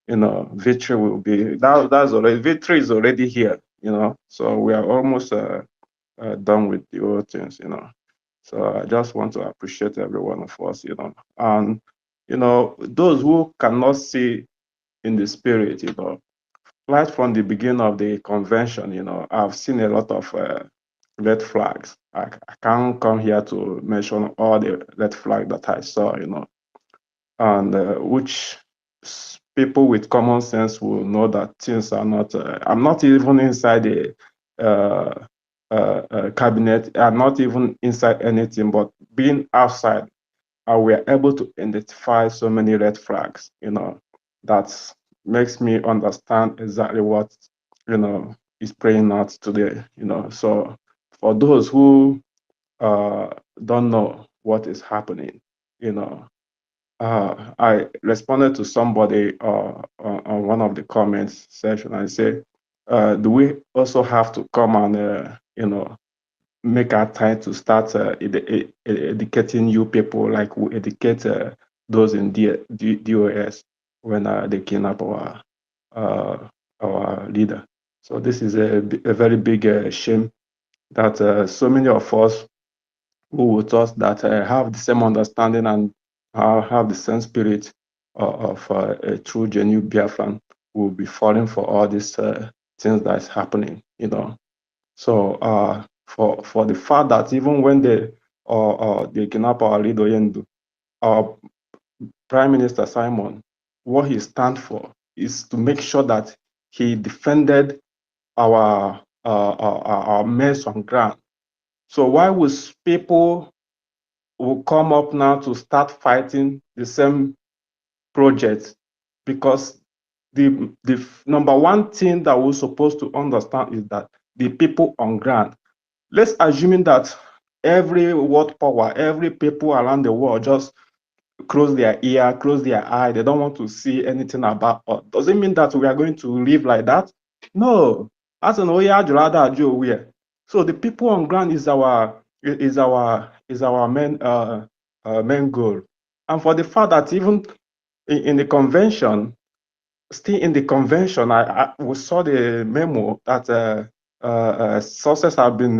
victory will be that's already victory is already here. So we are almost done with the whole things. So I just want to appreciate every one of us. And those who cannot see in the spirit. Right from the beginning of the convention, I've seen a lot of red flags. I can't come here to mention all the red flags that I saw, and which people with common sense will know that things are not. I'm not even inside the cabinet. I'm not even inside anything, but being outside, we are able to identify so many red flags. That makes me understand exactly what is playing out today. So for those who don't know what is happening, I responded to somebody on one of the comments section. I say, do we also have to come and make our time to start educating you people like we educate those in DOS when they kidnap our leader. So this is a very big shame that so many of us who with us that have the same understanding and have the same spirit of a true genuine Biafran will be falling for all these things that is happening. So for the fact that even when they kidnap our leader Yendu, our Prime Minister Simon, what he stands for is to make sure that he defended our mess on ground. So why would people will come up now to start fighting the same project? Because the number one thing that we're supposed to understand is that the people on ground, let's assume that every world power, every people around the world just close their ear, close their eye. They don't want to see anything about us. Does it mean that we are going to live like that? No. As an so the people on ground is our main goal. And for the fact that even in the convention, still in the convention, we saw the memo that sources have been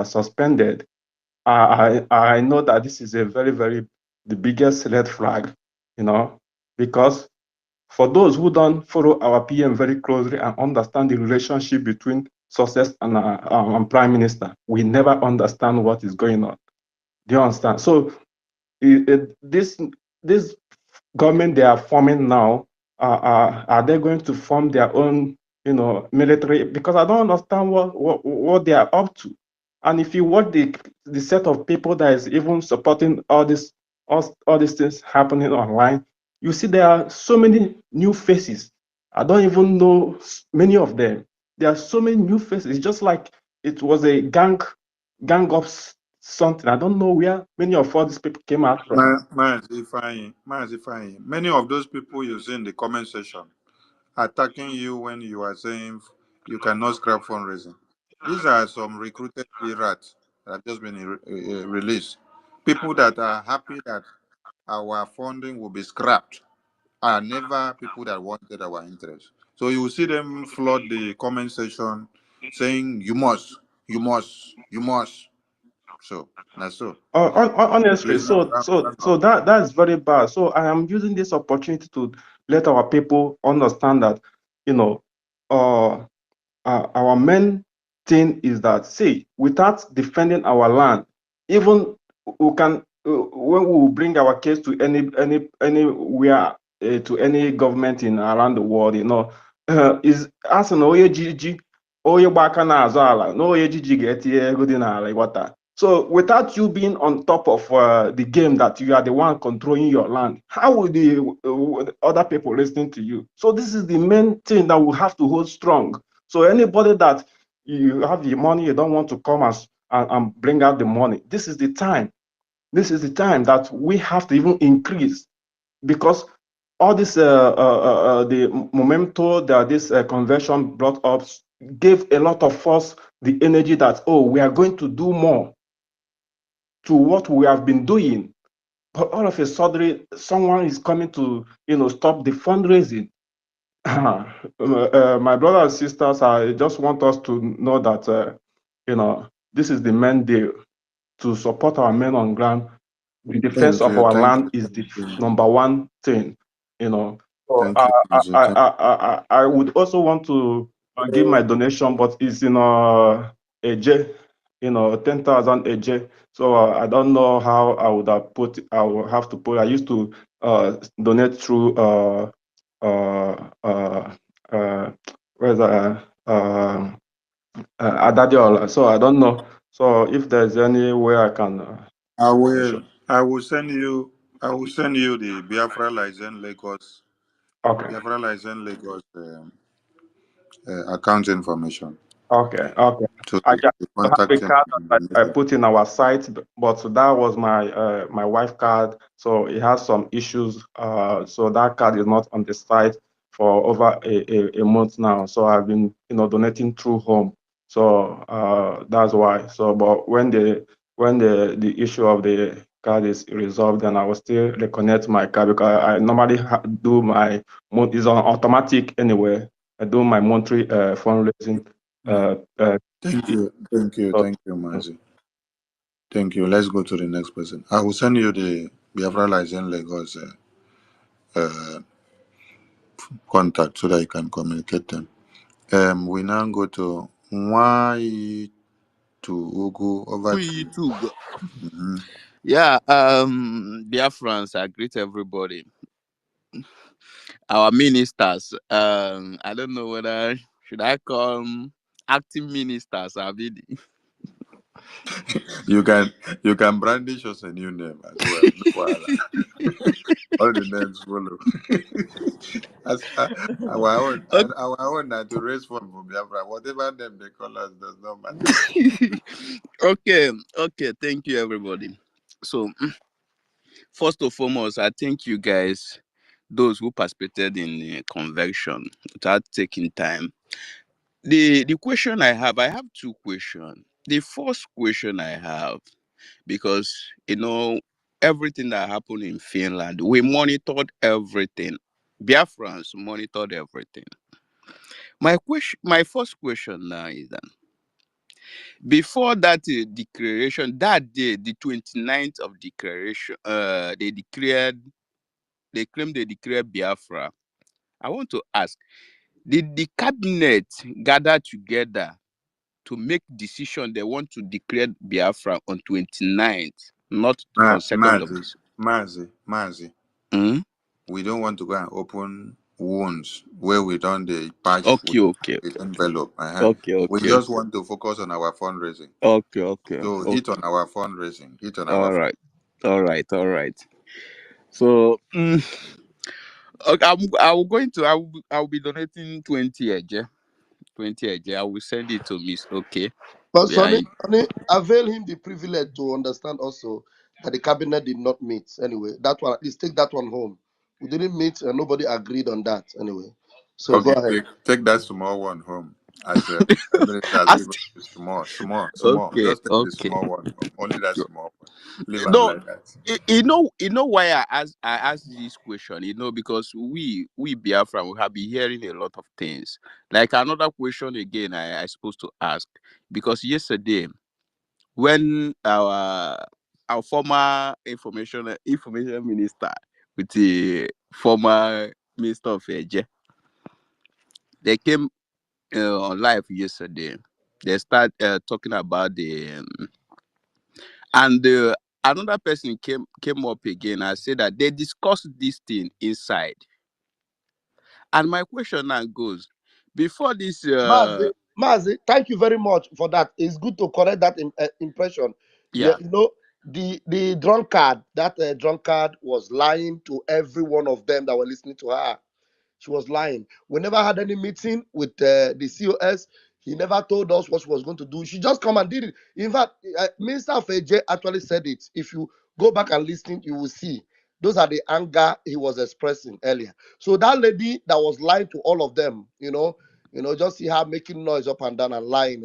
suspended. I know that this is a very the biggest red flag, because for those who don't follow our PM very closely and understand the relationship between success and Prime Minister, we never understand what is going on. Do you understand? So this government they are forming now, are they going to form their own, military? Because I don't understand what they are up to. And if you watch the set of people that is even supporting all these things happening online, you see there are so many new faces. I don't even know many of them. There are so many new faces. It's just like it was a gang of something. I don't know where many of all these people came out from. Ifeanyi, many of those people you see in the comment section attacking you when you are saying you cannot scrap fundraising. These are some recruited rats that have just been released. People that are happy that our funding will be scrapped are never people that wanted our interest. So you will see them flood the comment section saying, you must, you must, you must. So that's so. Honestly, Please, now, so that's very bad. So I am using this opportunity to let our people understand that, you know, uh, our main thing is that, see, without defending our land, even we can when we bring our case to anywhere, to any government in around the world, is asking onye jiji onye gba aka n'azụ ala na onye jiji ga-etinye ego dị n'ala ịghọta. So without you being on top of the game, that you are the one controlling your land, how will the other people listening to you? So this is the main thing that we have to hold strong. So anybody that you have the money, you don't want to come and bring out the money. This is the time. This is the time that we have to even increase, because all this the momentum that this convention brought up gave a lot of us the energy that, oh, we are going to do more to what we have been doing. But all of a sudden, someone is coming to stop the fundraising. My brothers and sisters, I just want us to know that this is the main deal, to support our men on ground. The defense of our thank land you, is the number one thing. So thank you, Mazi. I would also want to give my donation, but it's a J, 10,000 a J. So I don't know how I would have put. I will have to put. I used to donate through uh, where's that? Adadiola. So I don't know. So if there's any way I can I will donation. I will send you the Biafra license Lagos Okay. account information. Okay. So I just the have a contact him card and that donate I it. put in our site, but that was my wife card, so it has some issues. So that card is not on the site for over a month now. So I've been donating through home. So that's why. So but when the issue of the card is resolved, then I will still reconnect my card, because I normally do it's on automatic anyway. I do my monthly fundraising. Uh, uh, Thank you, Mazi. Thank you. Let's go to the next person. I will send you the Biafra license Lagos uh, contact so that you can communicate them. We now go to why to Ugu over to We you. too go. Mhm. Yeah, dear friends, I greet everybody. Our ministers. I don't know whether should I call acting ministers. I mean, You can brandish us a new name as well. No wahala. All the names follow. As, okay. our own na to raise fund for Biafra. Whatever name they call us does not matter. Okay. Thank you, everybody. So, first and foremost, I thank you guys, those who participated in the convention without taking time. The question I have two questions. The first question I have, because everything that happened in Finland, we monitored everything. Biafrans monitored everything. My first question now is that before that declaration, that day, the 29th of declaration, they claimed they declared Biafra. I want to ask, did the cabinet gather together to make decision they want to declare Biafra on 29th? not on second of this. Mazi. Mm? We don't want to go and open wounds where we don't patch with Okay, okay, the okay, envelope. okay, We okay, just want to focus on our fundraising. okay, okay, So hit okay. on our fundraising. Hit on our. All right, all right, all right. So, okay, I will be donating 20 eje, 20 eje. I will send it to Miss. Okay, But yeah. Sonny, avail him the privilege to understand also that the cabinet did not meet. Anyway, that one, at least take that one home. We didn't meet and nobody agreed on that anyway. So go Okay, ahead. take that small one home. As Prime Minister has As- given you small. okay, Just take the okay. small one home. Only that small one. Leave them No, like that. you know why I asked this question. Because we Biafra, we have been hearing a lot of things. Like another question again, I supposed to ask, because yesterday when our former information minister with the former minister of Eje, they came on live yesterday. They start talking about and another person came up again and said that they discussed this thing inside. And my question now goes, before this Mazi, thank you very much for that. It's good to correct that impression. Yeah, yeah. the drunkard, that drunkard was lying to every one of them that were listening to her. She was lying. We never had any meeting with the COS. He never told us what she was going to do. She just come and did it. In fact, Minister of AJ actually said it. If you go back and listen, you will see. Those are the anger he was expressing earlier. So that lady that was lying to all of them, just see her making noise up and down and lying.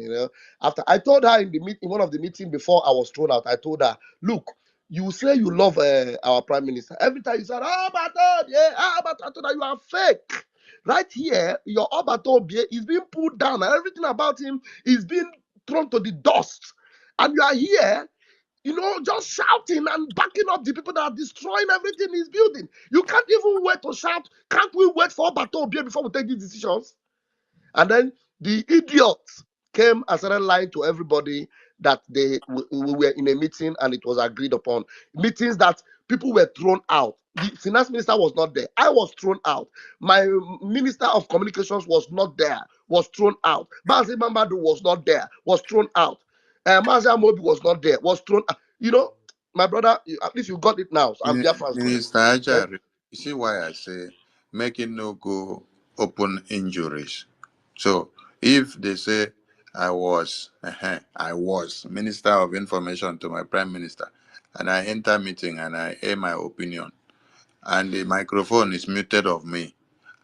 After I told her in one of the meeting before I was thrown out, I told her, look, you say you love our prime minister. Every time you say, oh, Baton, yeah, Baton, you are fake. Right here, your Obato is being pulled down, and everything about him is being thrown to the dust. And you are here, just shouting and backing up the people that are destroying everything he's building. You can't even wait to shout. Can't we wait for Obato before we take these decisions? And then the idiots came and started lying to everybody that we were in a meeting and it was agreed upon. Meetings that people were thrown out. The finance minister was not there. I was thrown out. My minister of communications was not there, was thrown out. Bazi Mamadu was not there, was thrown out. Mazia Mobi was not there, was thrown out. My brother, at least you got it now. So I'm Biafran's going. Minister Okay? Ajari, you see why I say making no go open injuries. So if they say I was Minister of Information to my Prime Minister, and I enter meeting and I air my opinion, and the microphone is muted of me,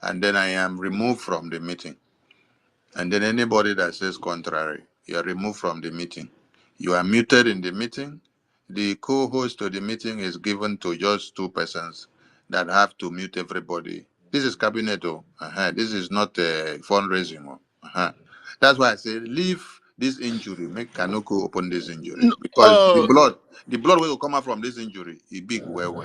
and then I am removed from the meeting, and then anybody that says contrary, you are removed from the meeting. You are muted in the meeting. The co-host of the meeting is given to just two persons that have to mute everybody. This is cabinet. Oh. This is not fundraising. Oh. That's why I say leave this injury. Make Kanoko open this injury because uh, the blood will come out from this injury. It big well.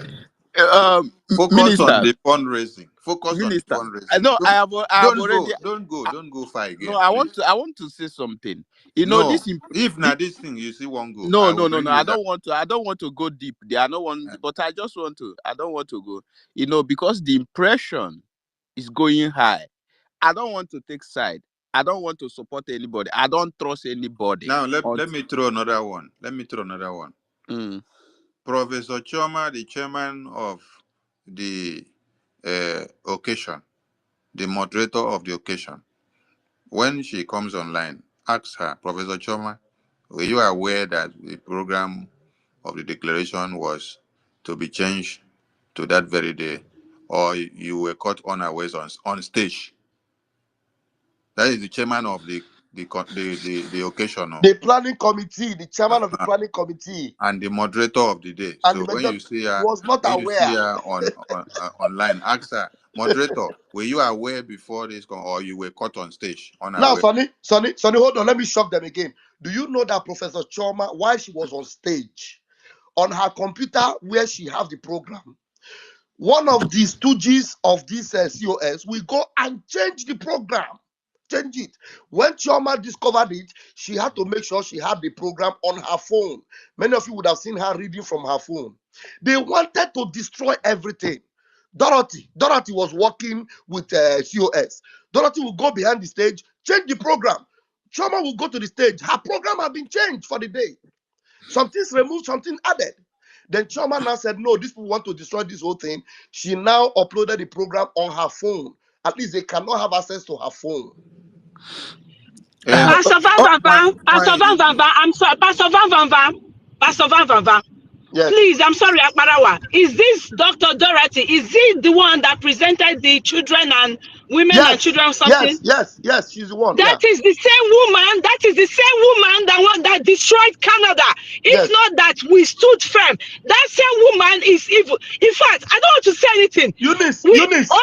Focus on minister the fundraising. Focus on the minister fundraising. no, I have already I, Don't go far no, again, I want please. to say something. No, This if not this thing you see one go, no, I will no, no, bring no. you that. I don't want to go deep there. I don't want, Uh, but I just want to. I don't want to go. Because the impression is going high. I don't want to take side. I don't want to support anybody. I don't trust anybody. Now let me throw another one. Mm. Professor Choma, the chairman of the occasion, the moderator of the occasion, when she comes online, ask her, Professor Choma, were you aware that the program of the declaration was to be changed to that very day, or you were caught unawares on stage? That is the chairman of the occasion, The planning committee, the chairman of the uh, planning committee, and the moderator of the day. and So the major was not when you see aware. her online, ask her, moderator, were you aware before this, or you were caught on stage Now, unaware? Sonny, hold on. Let me shock them again. Do you know that Professor Choma, while she was on stage, on her computer where she have the program, one of the stooges of this COS will go and change the program. Change it. When Chioma discovered it, she had to make sure she had the program on her phone. Many of you would have seen her reading from her phone. They wanted to destroy everything. Dorothy was working with COS. Dorothy will go behind the stage, change the program. Chioma will go to the stage. Her program had been changed for the day. Something's removed, something added. Then Chioma now said, no, these people want to destroy this whole thing. She now uploaded the program on her phone. At least they cannot have access to her phone. Pastor Van Oh, Van Van, Pastor Van Van Van, I'm sorry, Pastor Van Van Van, Pastor Van Van Van. Yes. Please, I'm sorry, Akbarawa. Is this Dr. Dorothy? Is he the one that presented the children and women and Yes. children something? Yes. She's the one. That Yeah. is the same woman. That is the same woman that destroyed Canada. If Yes. not that we stood firm, that same woman is evil. In fact, I don't want to say anything. Eunice,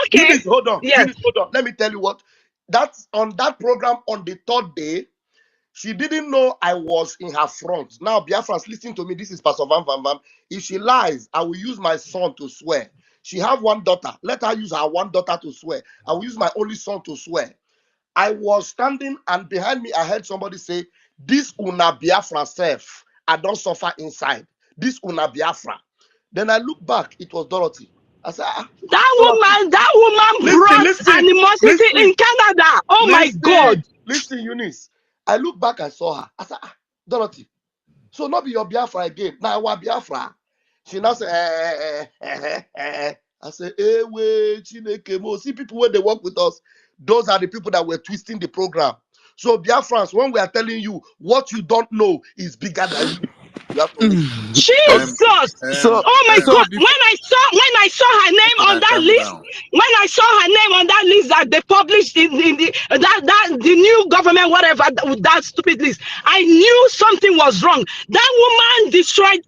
Okay. hold on. Yes. Eunice, hold on. Let me tell you what. That's on that program on the third day. She didn't know I was in her front. Now, Biafrans, listen to me. This is Pastor Van Van Van. If she lies, I will use my son to swear. She have one daughter. Let her use her one daughter to swear. I will use my only son to swear. I was standing and behind me, I heard somebody say, this una Biafra self, I don't suffer inside. This una Biafra. Then I look back, it was Dorothy. I said, Dorothy. That woman brought animosity in Canada. Oh my God. Listen, Eunice. I look back, I saw her. I said, Dorothy, so not be your Biafra again. Now our Biafra. She now said, I said, wait, Chineke mo. See people when they work with us, those are the people that were twisting the program. So Biafrans, when we are telling you what you don't know is bigger than you, you have to listen. Jesus. Oh my God. When I saw her name on that calm list, down. when I saw her name on that list that they published in the new government, whatever, that stupid list, I knew something was wrong. That woman destroyed.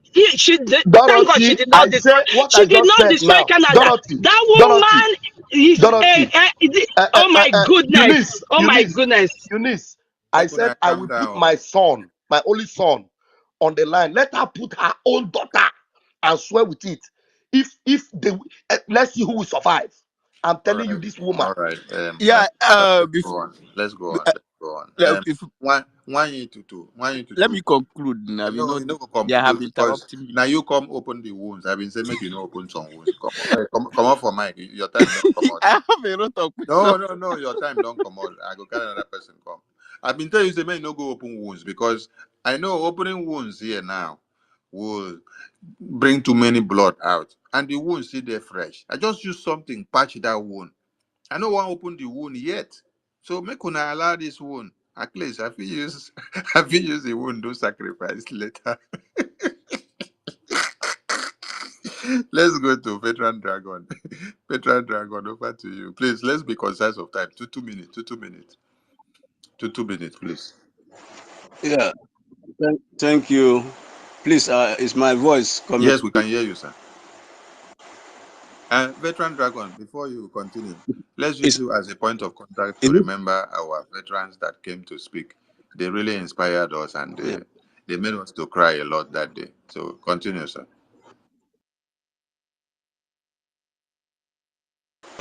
Thank God she Dorothy, did I not destroy. say what She I did just not said destroy now. Canada. Dorothy, That Dorothy, woman is Dorothy. oh my goodness. Oh my goodness. Eunice, I Make una said I calm will put down. my son, my only son, on the line. Let her put her own daughter and swear with it. If they let's see who will survive. I'm All telling you, right. this woman. All right. yeah. Let's go on. Uh, Let's go on. if One you to two. One you to let two. me conclude now. You know You know, they have conclude because interrupted me. now you come open the wounds. I've been saying make you know open some wounds. Come out for Mike. Your time don't come out. I have a lot of questions. No. Your time don't come out. I go carry another person come. I've been telling you, say man, no go open wounds because I know opening wounds here now will bring too many blood out, and the wound still there fresh. I just use something patch that wound. I no want open the wound yet, so make una allow this wound. At least I feel use I feel use the wound do sacrifice later. Let's go to Veteran Dragon. Veteran Dragon, over to you. Please, let's be concise of time. 2 minutes. 2 minutes. 2 minutes, please. Yeah, thank you. Please, is my voice coming? Yes, we can hear you, sir. Veteran Dragon, before you continue, let's use Is you as a point of contact to is it? remember our veterans that came to speak. They really inspired us and Yeah. they made us to cry a lot that day. So continue, sir.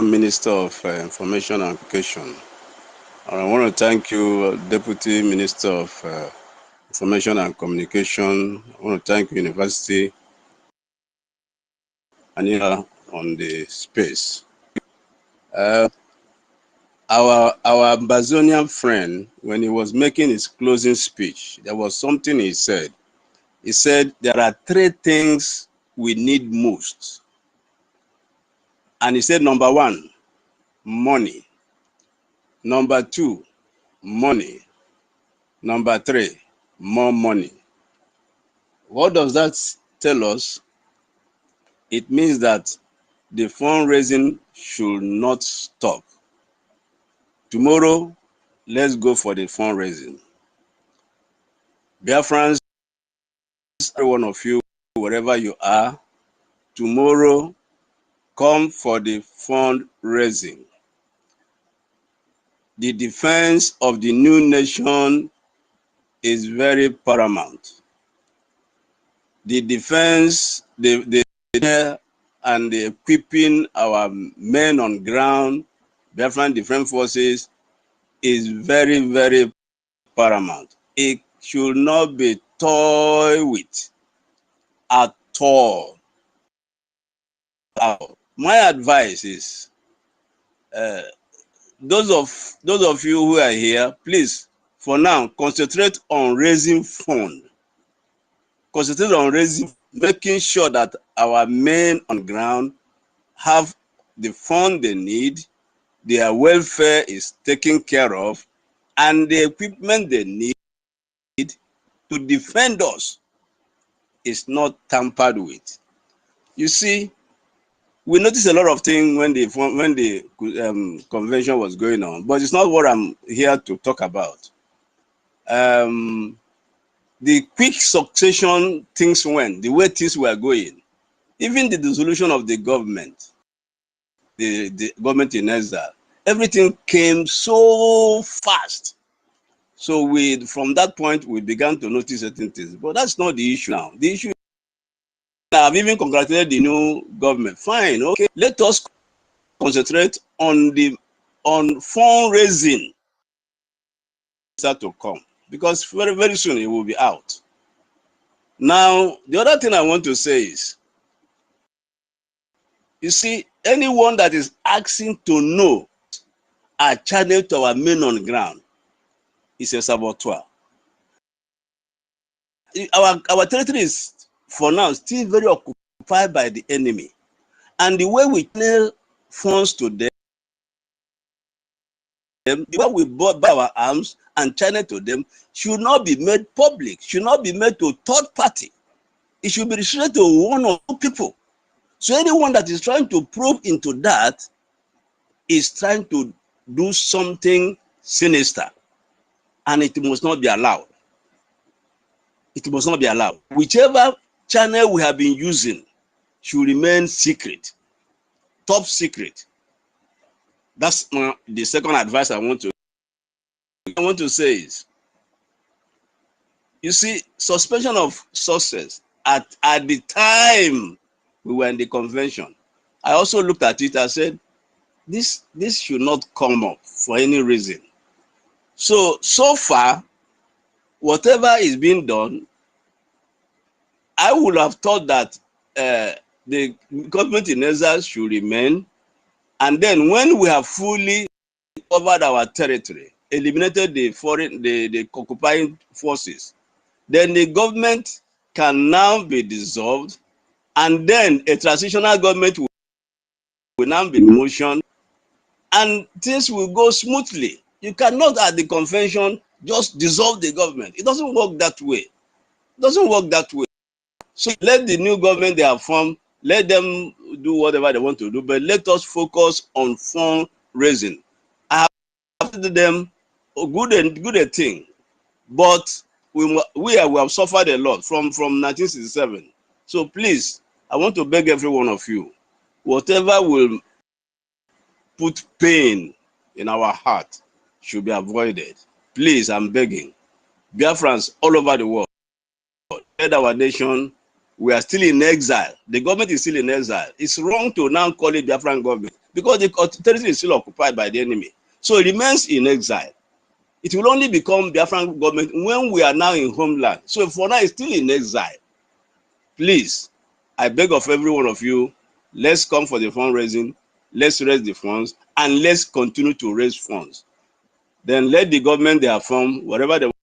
Minister of Information and Communication. And I want to thank you, Deputy Minister of Information and Communication. I want to thank you, University and on the space. Our Ambazonian friend, when he was making his closing speech, there was something he said. He said there are three things we need most. And he said, number one, money. Number two, money. Number three, more money. What does that tell us? It means that the fundraising should not stop. Tomorrow, let's go for the fundraising. Dear friends, every one of you, wherever you are, tomorrow, come for the fundraising. The defense of the new nation is very paramount. The defense, the and the equipping our men on ground, different forces is very, very paramount. It should not be toyed with at all. My advice is those of you who are here, please, for now, concentrate on raising funds. Concentrate on making sure that our men on ground have the fund they need, their welfare is taken care of, and the equipment they need to defend us is not tampered with. You see, we noticed a lot of things when the convention was going on, but it's not what I'm here to talk about. The quick succession things went, the way things were going, even the dissolution of the government government in exile, everything came so fast. So from that point, we began to notice certain things. But that's not the issue now. The issue, I've even congratulated the new government. Fine, okay. Let us concentrate on fundraising start to come, because very, very soon it will be out. Now, the other thing I want to say is, you see, anyone that is asking to know our channel to our men on ground is a saboteur. Our territory is, for now, still very occupied by the enemy. And the way we channel funds to them, the way we buy our arms and channel to them, should not be made public, should not be made to third party. It should be restricted to one or two people. So anyone that is trying to probe into that is trying to do something sinister, and it must not be allowed. It must not be allowed. Whichever channel we have been using should remain secret, top secret. That's the second advice I want to say is, you see, suspension of success at the time we were in the convention, I also looked at it and said, this should not come up for any reason. So far, whatever is being done, I would have thought that the government in exile should remain, and then when we have fully covered our territory, eliminated the occupying forces, then the government can now be dissolved, and then a transitional government will now be in motion, and things will go smoothly. You cannot, at the convention, just dissolve the government. It doesn't work that way. It doesn't work that way. So let the new government they have formed, let them do whatever they want to do, but let us focus on fundraising. I have to them a good thing, but we have suffered a lot from 1967. So please, I want to beg every one of you, whatever will put pain in our heart should be avoided. Please, I'm begging. Biafrans all over the world, our nation, we are still in exile. The government is still in exile. It's wrong to now call it Biafran government because the territory is still occupied by the enemy. So it remains in exile. It will only become Biafran government when we are now in homeland. So for now, it's still in exile. Please, I beg of every one of you, let's come for the fundraising, let's raise the funds, and let's continue to raise funds. Then let the government they have formed, whatever they want,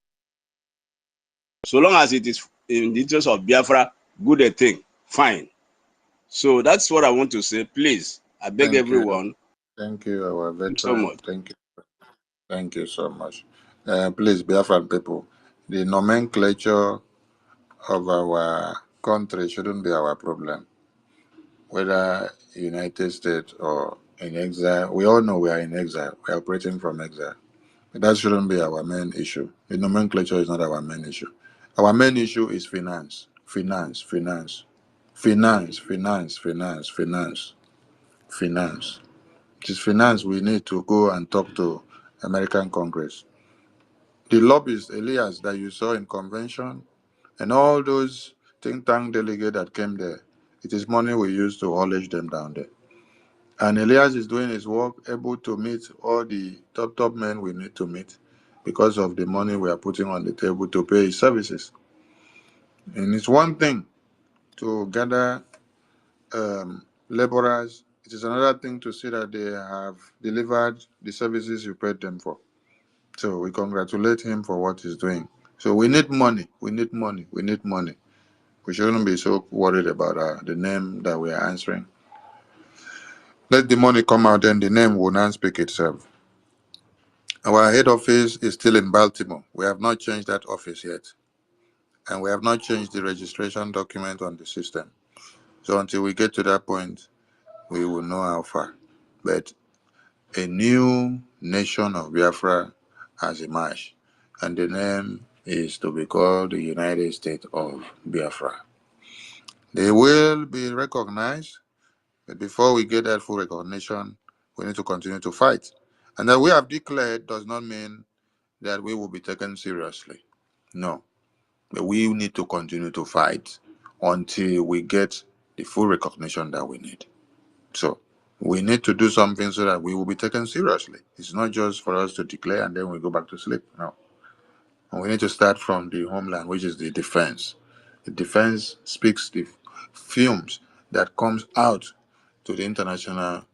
so long as it is in the interest of Biafra, good a thing, fine. So that's what I want to say. Please, I beg Thank you. everyone. Thank you, our Thank you so veteran. much. Thank you so much. Please, Biafran people, the nomenclature of our country shouldn't be our problem. Whether United States or in exile, we all know we are in exile. We are operating from exile. That shouldn't be our main issue. The nomenclature is not our main issue. Our main issue is finance, finance, finance, finance, finance, finance, finance, finance. It is finance we need to go and talk to American Congress. The lobbyists, Elias, that you saw in convention, and all those think tank delegates that came there, it is money we use to haulage them down there. And Elias is doing his work, able to meet all the top men we need to meet because of the money we are putting on the table to pay his services. And it's one thing to gather laborers. It is another thing to see that they have delivered the services you paid them for. So we congratulate him for what he's doing. So we need money. We need money. We need money. We shouldn't be so worried about the name that we are answering. Let the money come out, then the name will not speak itself. Our head office is still in Baltimore. We have not changed that office yet. And we have not changed the registration document on the system. So until we get to that point, we will know how far. But a new nation of Biafra has emerged. And the name is to be called the United States of Biafra. They will be recognized. But before we get that full recognition, we need to continue to fight. And that we have declared does not mean that we will be taken seriously. No. But we need to continue to fight until we get the full recognition that we need. So we need to do something so that we will be taken seriously. It's not just for us to declare and then we go back to sleep. No. And we need to start from the homeland, which is the defense. The defense speaks the fumes that comes out to the international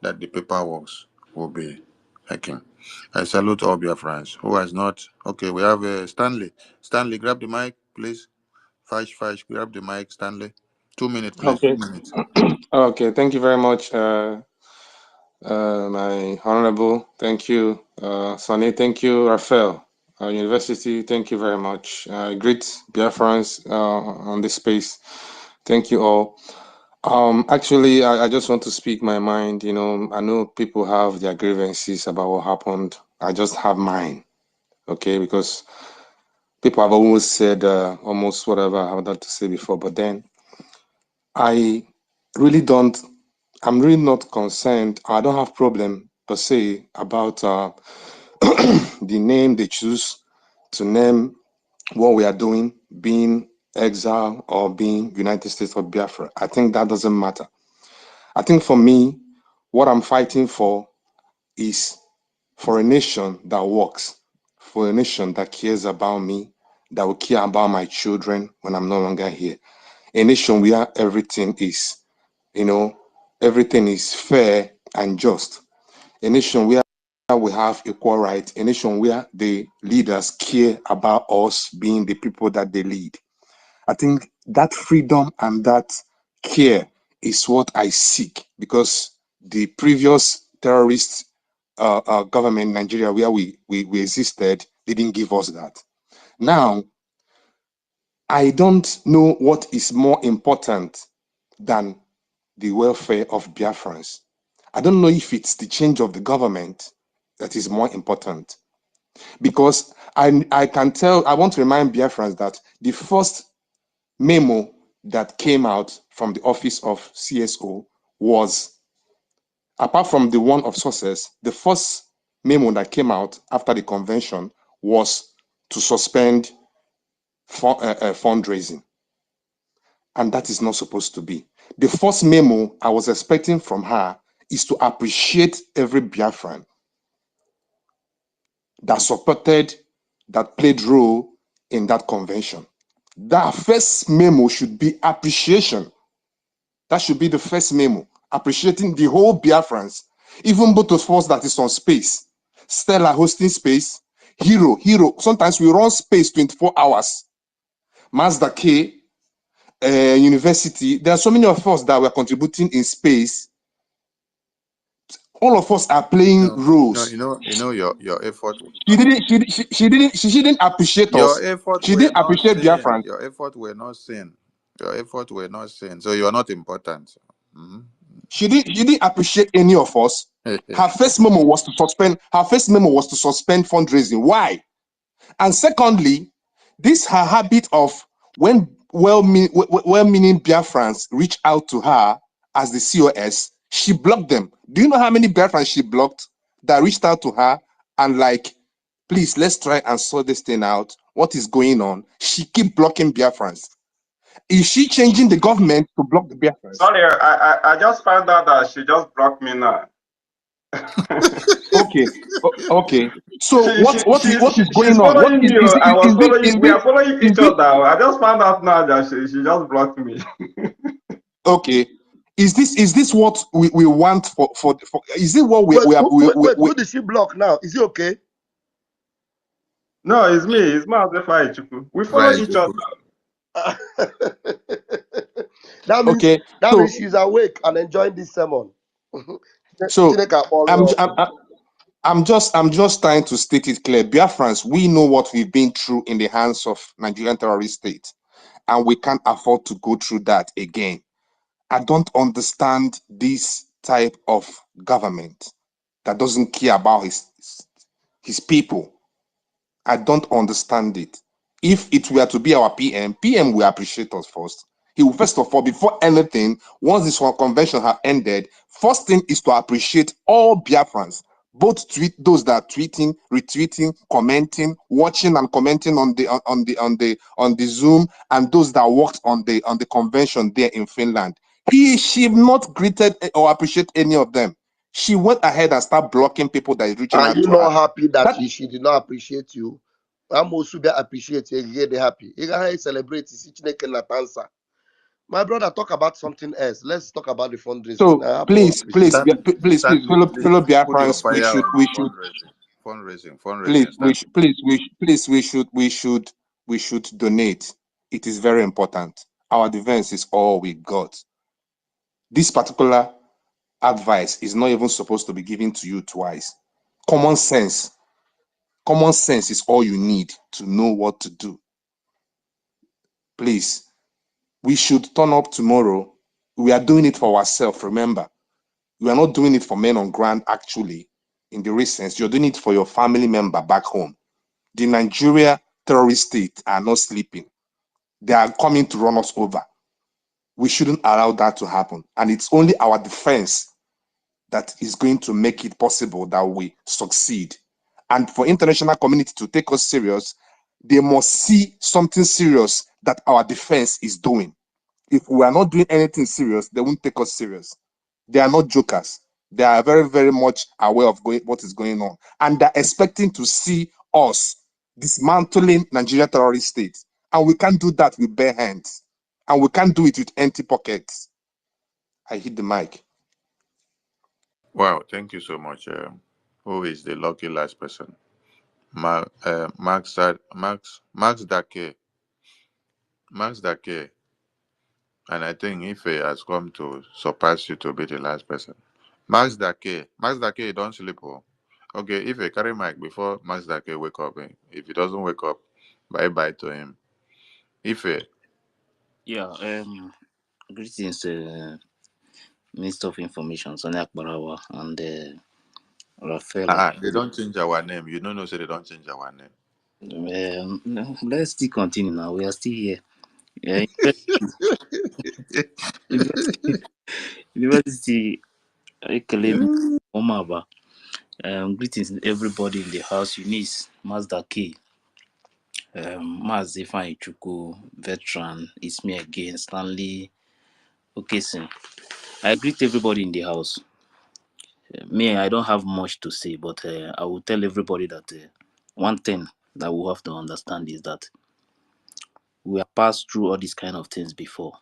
that the paperwork will be making. I salute all your friends who has not. Okay, we have Stanley. Stanley, grab the mic, please. Fash, grab the mic, Stanley. 2 minutes, please. Okay. 2 minutes. Okay. Thank you very much, my honorable. Thank you, Sonny. Thank you, Raphael. University. Thank you very much. Great Biafrans on this space. Thank you all. Actually, I just want to speak my mind. You know, I know people have their grievances about what happened. I just have mine. Okay, because people have almost said almost whatever I wanted to say before, but then I really don't. I'm really not concerned. I don't have problem per se about the name they choose to name what we are doing, being exile or being United States of Biafra. I think that doesn't matter. I think for me, what I'm fighting for is for a nation that works, for a nation that cares about me, that will care about my children when I'm no longer here. A nation where everything is, everything is fair and just. A nation where we have equal rights, a nation where the leaders care about us being the people that they lead. I think that freedom and that care is what I seek, because the previous terrorist government in Nigeria, where we existed, didn't give us that. Now, I don't know what is more important than the welfare of Biafrans. I don't know if it's the change of the government that is more important, because I can tell, I want to remind Biafrans that the first memo that came out from the office of CSO was, apart from the one of success, the first memo that came out after the convention was to suspend fundraising. And that is not supposed to be. The first memo I was expecting from her is to appreciate every Biafran that supported, that played role in that convention. That first memo should be appreciation. That should be the first memo, appreciating the whole Biafrans, even Butuzor that is on space, Stella hosting space, Hero. Sometimes we run space 24 hours. Mazda K, University. There are so many of us that were contributing in space. All of us are playing roles. Your effort. She didn't appreciate Your us. effort She were didn't not appreciate seen. Biafrans. Your effort were not seen. Your effort were not seen. So you are not important. Mhm. She didn't appreciate any of us. Her first memo was to suspend. Her first memo was to suspend fundraising. Why? And secondly, this her habit of, when well-meaning Biafrans reach out to her as the COS, she blocked them. Do you know how many Biafrans she blocked that reached out to her and like, please, let's try and sort this thing out. What is going on? She keep blocking Biafrans. Is she changing the government to block the Biafrans? Sorry, I just found out that she just blocked me now. Okay, okay. So what is She's going on? What following me. is I was following. We this are following is each this other. I just found out now that she just blocked me. okay? Is this what we want for is it what Wait, we are who did she block now? Is it okay? No, it's me. It's Maazefai Chukwu. We follow Right. each other. okay? That So means she's awake and enjoying this sermon. so Chineke akpọrọ ya I'm ọkụ. I'm just trying to state it clear. Biafrans, we know what we've been through in the hands of Nigerian terrorist state, and we can't afford to go through that again. I don't understand this type of government that doesn't care about his people. I don't understand it. If it were to be our PM will appreciate us first. He will, first of all, before anything, once this one convention have ended, first thing is to appreciate all Biafrans, both those that are tweeting, retweeting, commenting, watching and commenting on the Zoom, and those that worked on the convention there in Finland. She not greeted or appreciate any of them. She went ahead and started blocking people that is reaching Are out you to her. not happy that That she did not appreciate you? I'm also be appreciate you. You're happy. You gotta celebrate. Chineke na tansa. My brother, talk about something else. Let's talk about the fundraising. So I have more please, please, appreciation. please, Stanley, please fellow put your Biafrans, fire on we should, fundraising. please, Fundraising, Stanley. we should donate. It is very important. Our defense is all we got. This particular advice is not even supposed to be given to you twice. Common sense is all you need to know what to do. Please, we should turn up tomorrow. We are doing it for ourselves, remember. You are not doing it for men on ground, actually, in the real sense. You're doing it for your family member back home. The Nigeria terrorist state are not sleeping. They are coming to run us over. We shouldn't allow that to happen. And it's only our defense that is going to make it possible that we succeed. And for international community to take us serious, they must see something serious that our defense is doing. If we are not doing anything serious, they won't take us serious. They are not jokers. They are very, very much aware of what is going on. And they're expecting to see us dismantling Nigeria terrorist state. And we can't do that with bare hands. And we can't do it with empty pockets. I hit the mic. Wow, thank you so much. Who is the lucky last person? Max Dake. Max Dake. And I think Ife has come to surpass you to be the last person. Max Dake. Max Dake, don't sleep. Oh. Okay, Ife, carry mic before Max Dake wake up. If he doesn't wake up, bye-bye to him. Ife. Yeah, greetings, Minister of Information, Sonny Akbarawa, and Raphael. They don't change our name. You don't know, say they don't change our name. No, let's still continue now. We are still here. Yeah, University, University Ekelebe, Omaba. Greetings, everybody in the house. Eunice, Mazda K, Maz Ifeanyi Chukwu, Veteran, it's me again, Stanley Okesin. I greet everybody in the house. Me, I don't have much to say, but I will tell everybody that one thing that we have to understand is that we have passed through all these kind of things before.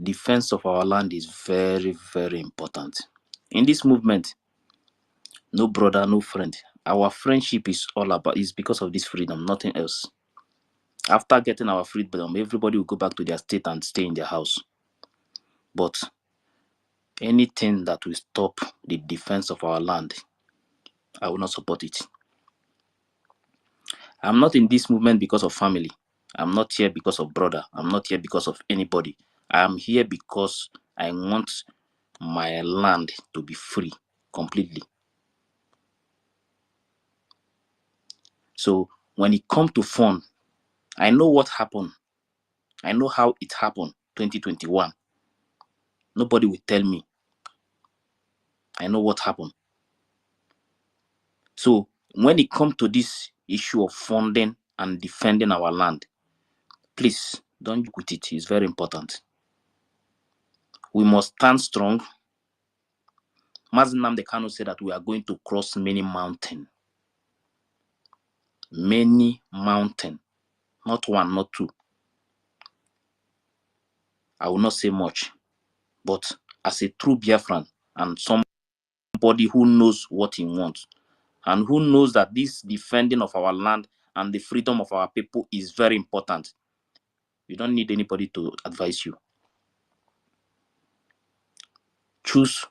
Defense of our land is very, very important. In this movement, no brother, no friend. Our friendship is all about is because of this freedom, nothing else. After getting our freedom, everybody will go back to their state and stay in their house. But anything that will stop the defense of our land, I will not support it. I'm not in this movement because of family. I'm not here because of brother. I'm not here because of anybody. I am here because I want my land to be free completely. So when it comes to fun, I know what happened. I know how it happened, 2021. Nobody will tell me. I know what happened. So when it comes to this issue of funding and defending our land, please Don't joke with it. It's very important. We must stand strong. Mazi Nnamdi Kanu said that we are going to cross many mountains. Many mountains. Not one, not two. I will not say much. But as a true Biafran and somebody who knows what he wants and who knows that this defending of our land and the freedom of our people is very important, you don't need anybody to advise you. Choose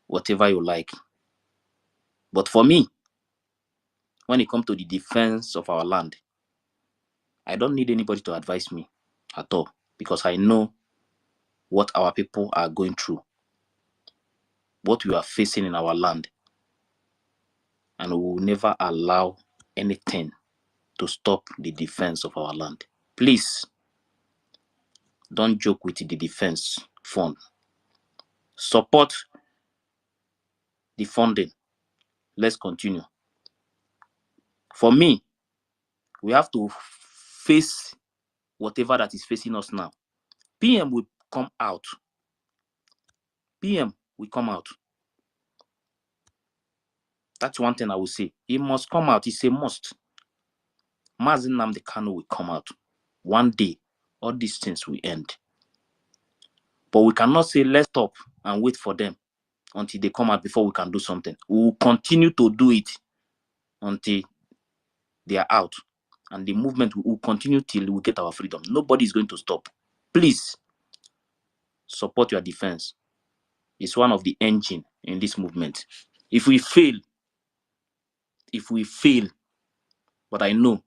whatever you like. But for me, when it comes to the defense of our land, I don't need anybody to advise me at all because I know what our people are going through, what we are facing in our land, and we will never allow anything to stop the defense of our land. Please, don't joke with the defense fund. Support the funding. Let's continue. For me, we have to face whatever that is facing us now. PM will come out. PM will come out. That's one thing I will say. He must come out. It's a must. Mazi Nnamdi Kanu will come out. One day, all these things will end. But we cannot say, let's stop and wait for them until they come out before we can do something. We will continue to do it until they are out. And the movement will continue till we get our freedom. Nobody is going to stop. Please, support your defense. It's one of the engine in this movement. If we fail, but I know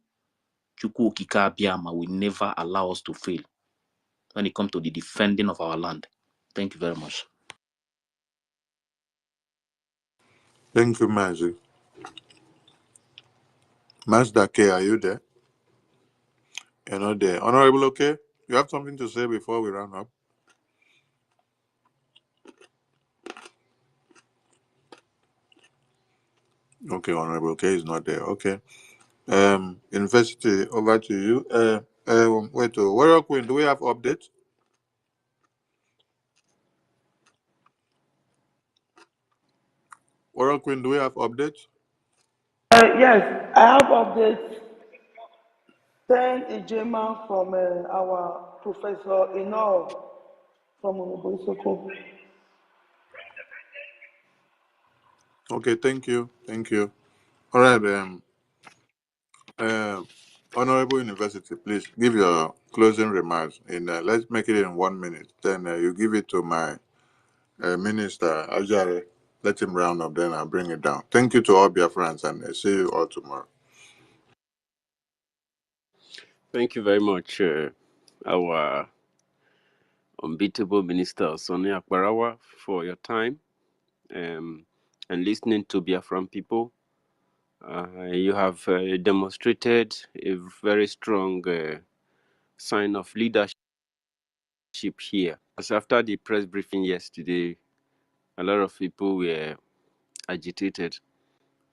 Chukwu Okike Abiyama will never allow us to fail when it comes to the defending of our land. Thank you very much. Thank you, Mazi. Mazda K, are you there? You're not there. Honorable, okay? You have something to say before we round up? Okay, Honorable K is not there. Okay. University, over to you. Wait, Warrior Queen, do we have updates? Warrior Queen, do we have updates? Yes, I have updates. 10 Ijema from our Professor Ino from Onisoko. Okay, thank you. Thank you. All right, uh, Honorable University, please give your closing remarks. Let's make it in 1 minute. Then you give it to my Minister Ajare. Let him round up, then I'll bring it down. Thank you to all your friends, and see you all tomorrow. Thank you very much, our unbeatable Minister Sonny Akbarawa, for your time and listening to Biafran people. You have demonstrated a very strong sign of leadership here. As after the press briefing yesterday, a lot of people were agitated,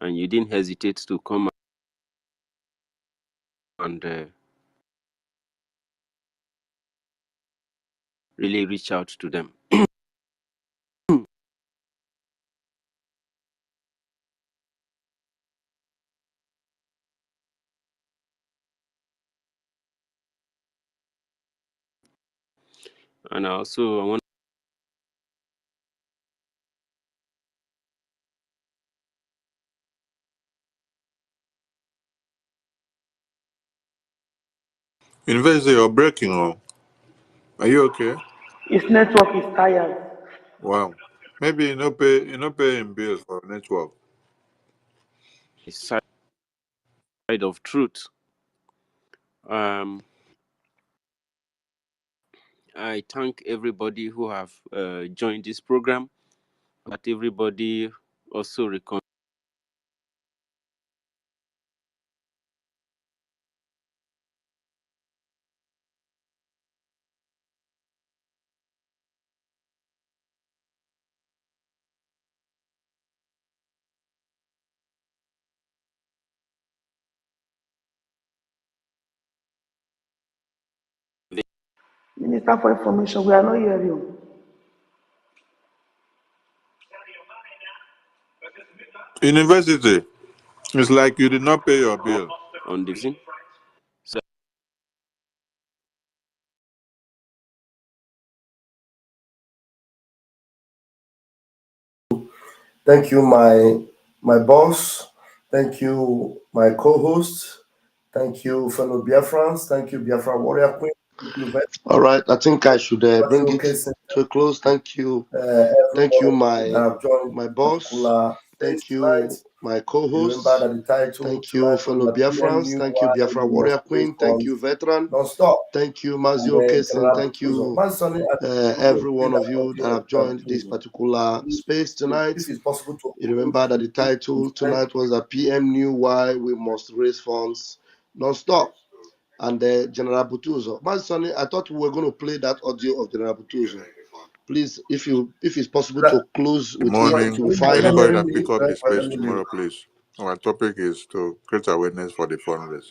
and you didn't hesitate to come and really reach out to them. And also, I want University, you're breaking. Oh, are you okay? His network is tired. Wow. Maybe you no pay him bills for network. a side of truth. Um, I thank everybody who have joined this program, but everybody also Minister for Information, we are not hearing you. University, it's like you did not pay your bill. On division. So Thank you, my boss. Thank you, my co-host. Thank you, fellow Biafrans. Thank you, Biafra Warrior Queen. Thank you very All right, I think I should bring it to a close. Thank you, thank you, everyone that have joined my this boss. particular space Thank tonight. you, my Remember co-host. that the title Thank you, tonight was fellow the PM Biafrans. New Thank you, Why Biafra We Must Warrior Raise Queen. Thank Funds you, veteran. Non-stop. Thank you, And Mazio then Kesin. General Thank Butuzor. you, Man, Sonny, I think we're going to every play one that of you that audio of have General joined this Butuzor. particular space tonight. If it's possible to You upload remember that the it, title tonight was a PM knew why we must raise funds non-stop. And General Butuzo. Man, Sonny, I thought we were going to play that audio of General Butuzo. Please, if it's possible That, to close Good with it, sorry, it morning, will be are fine. you anybody hearing that me? pick up the space Let me leave. tomorrow, please. Our topic is to create awareness for the fundraise.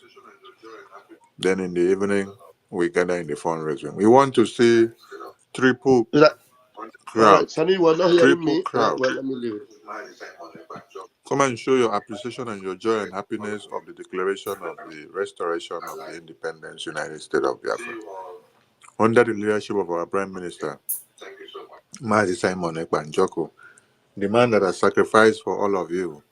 Then in the evening, we gather in the fundraising. We want to see triple Is that all crowd, right? Sonny, you are not hearing triple me. crowd. Well, let me leave it. Come and show your appreciation and your joy and happiness of the declaration of the restoration of the independence United States of Biafra. Under the leadership of our Prime Minister, Mazi Simon Ekpa Njoko, the man that has sacrificed for all of you,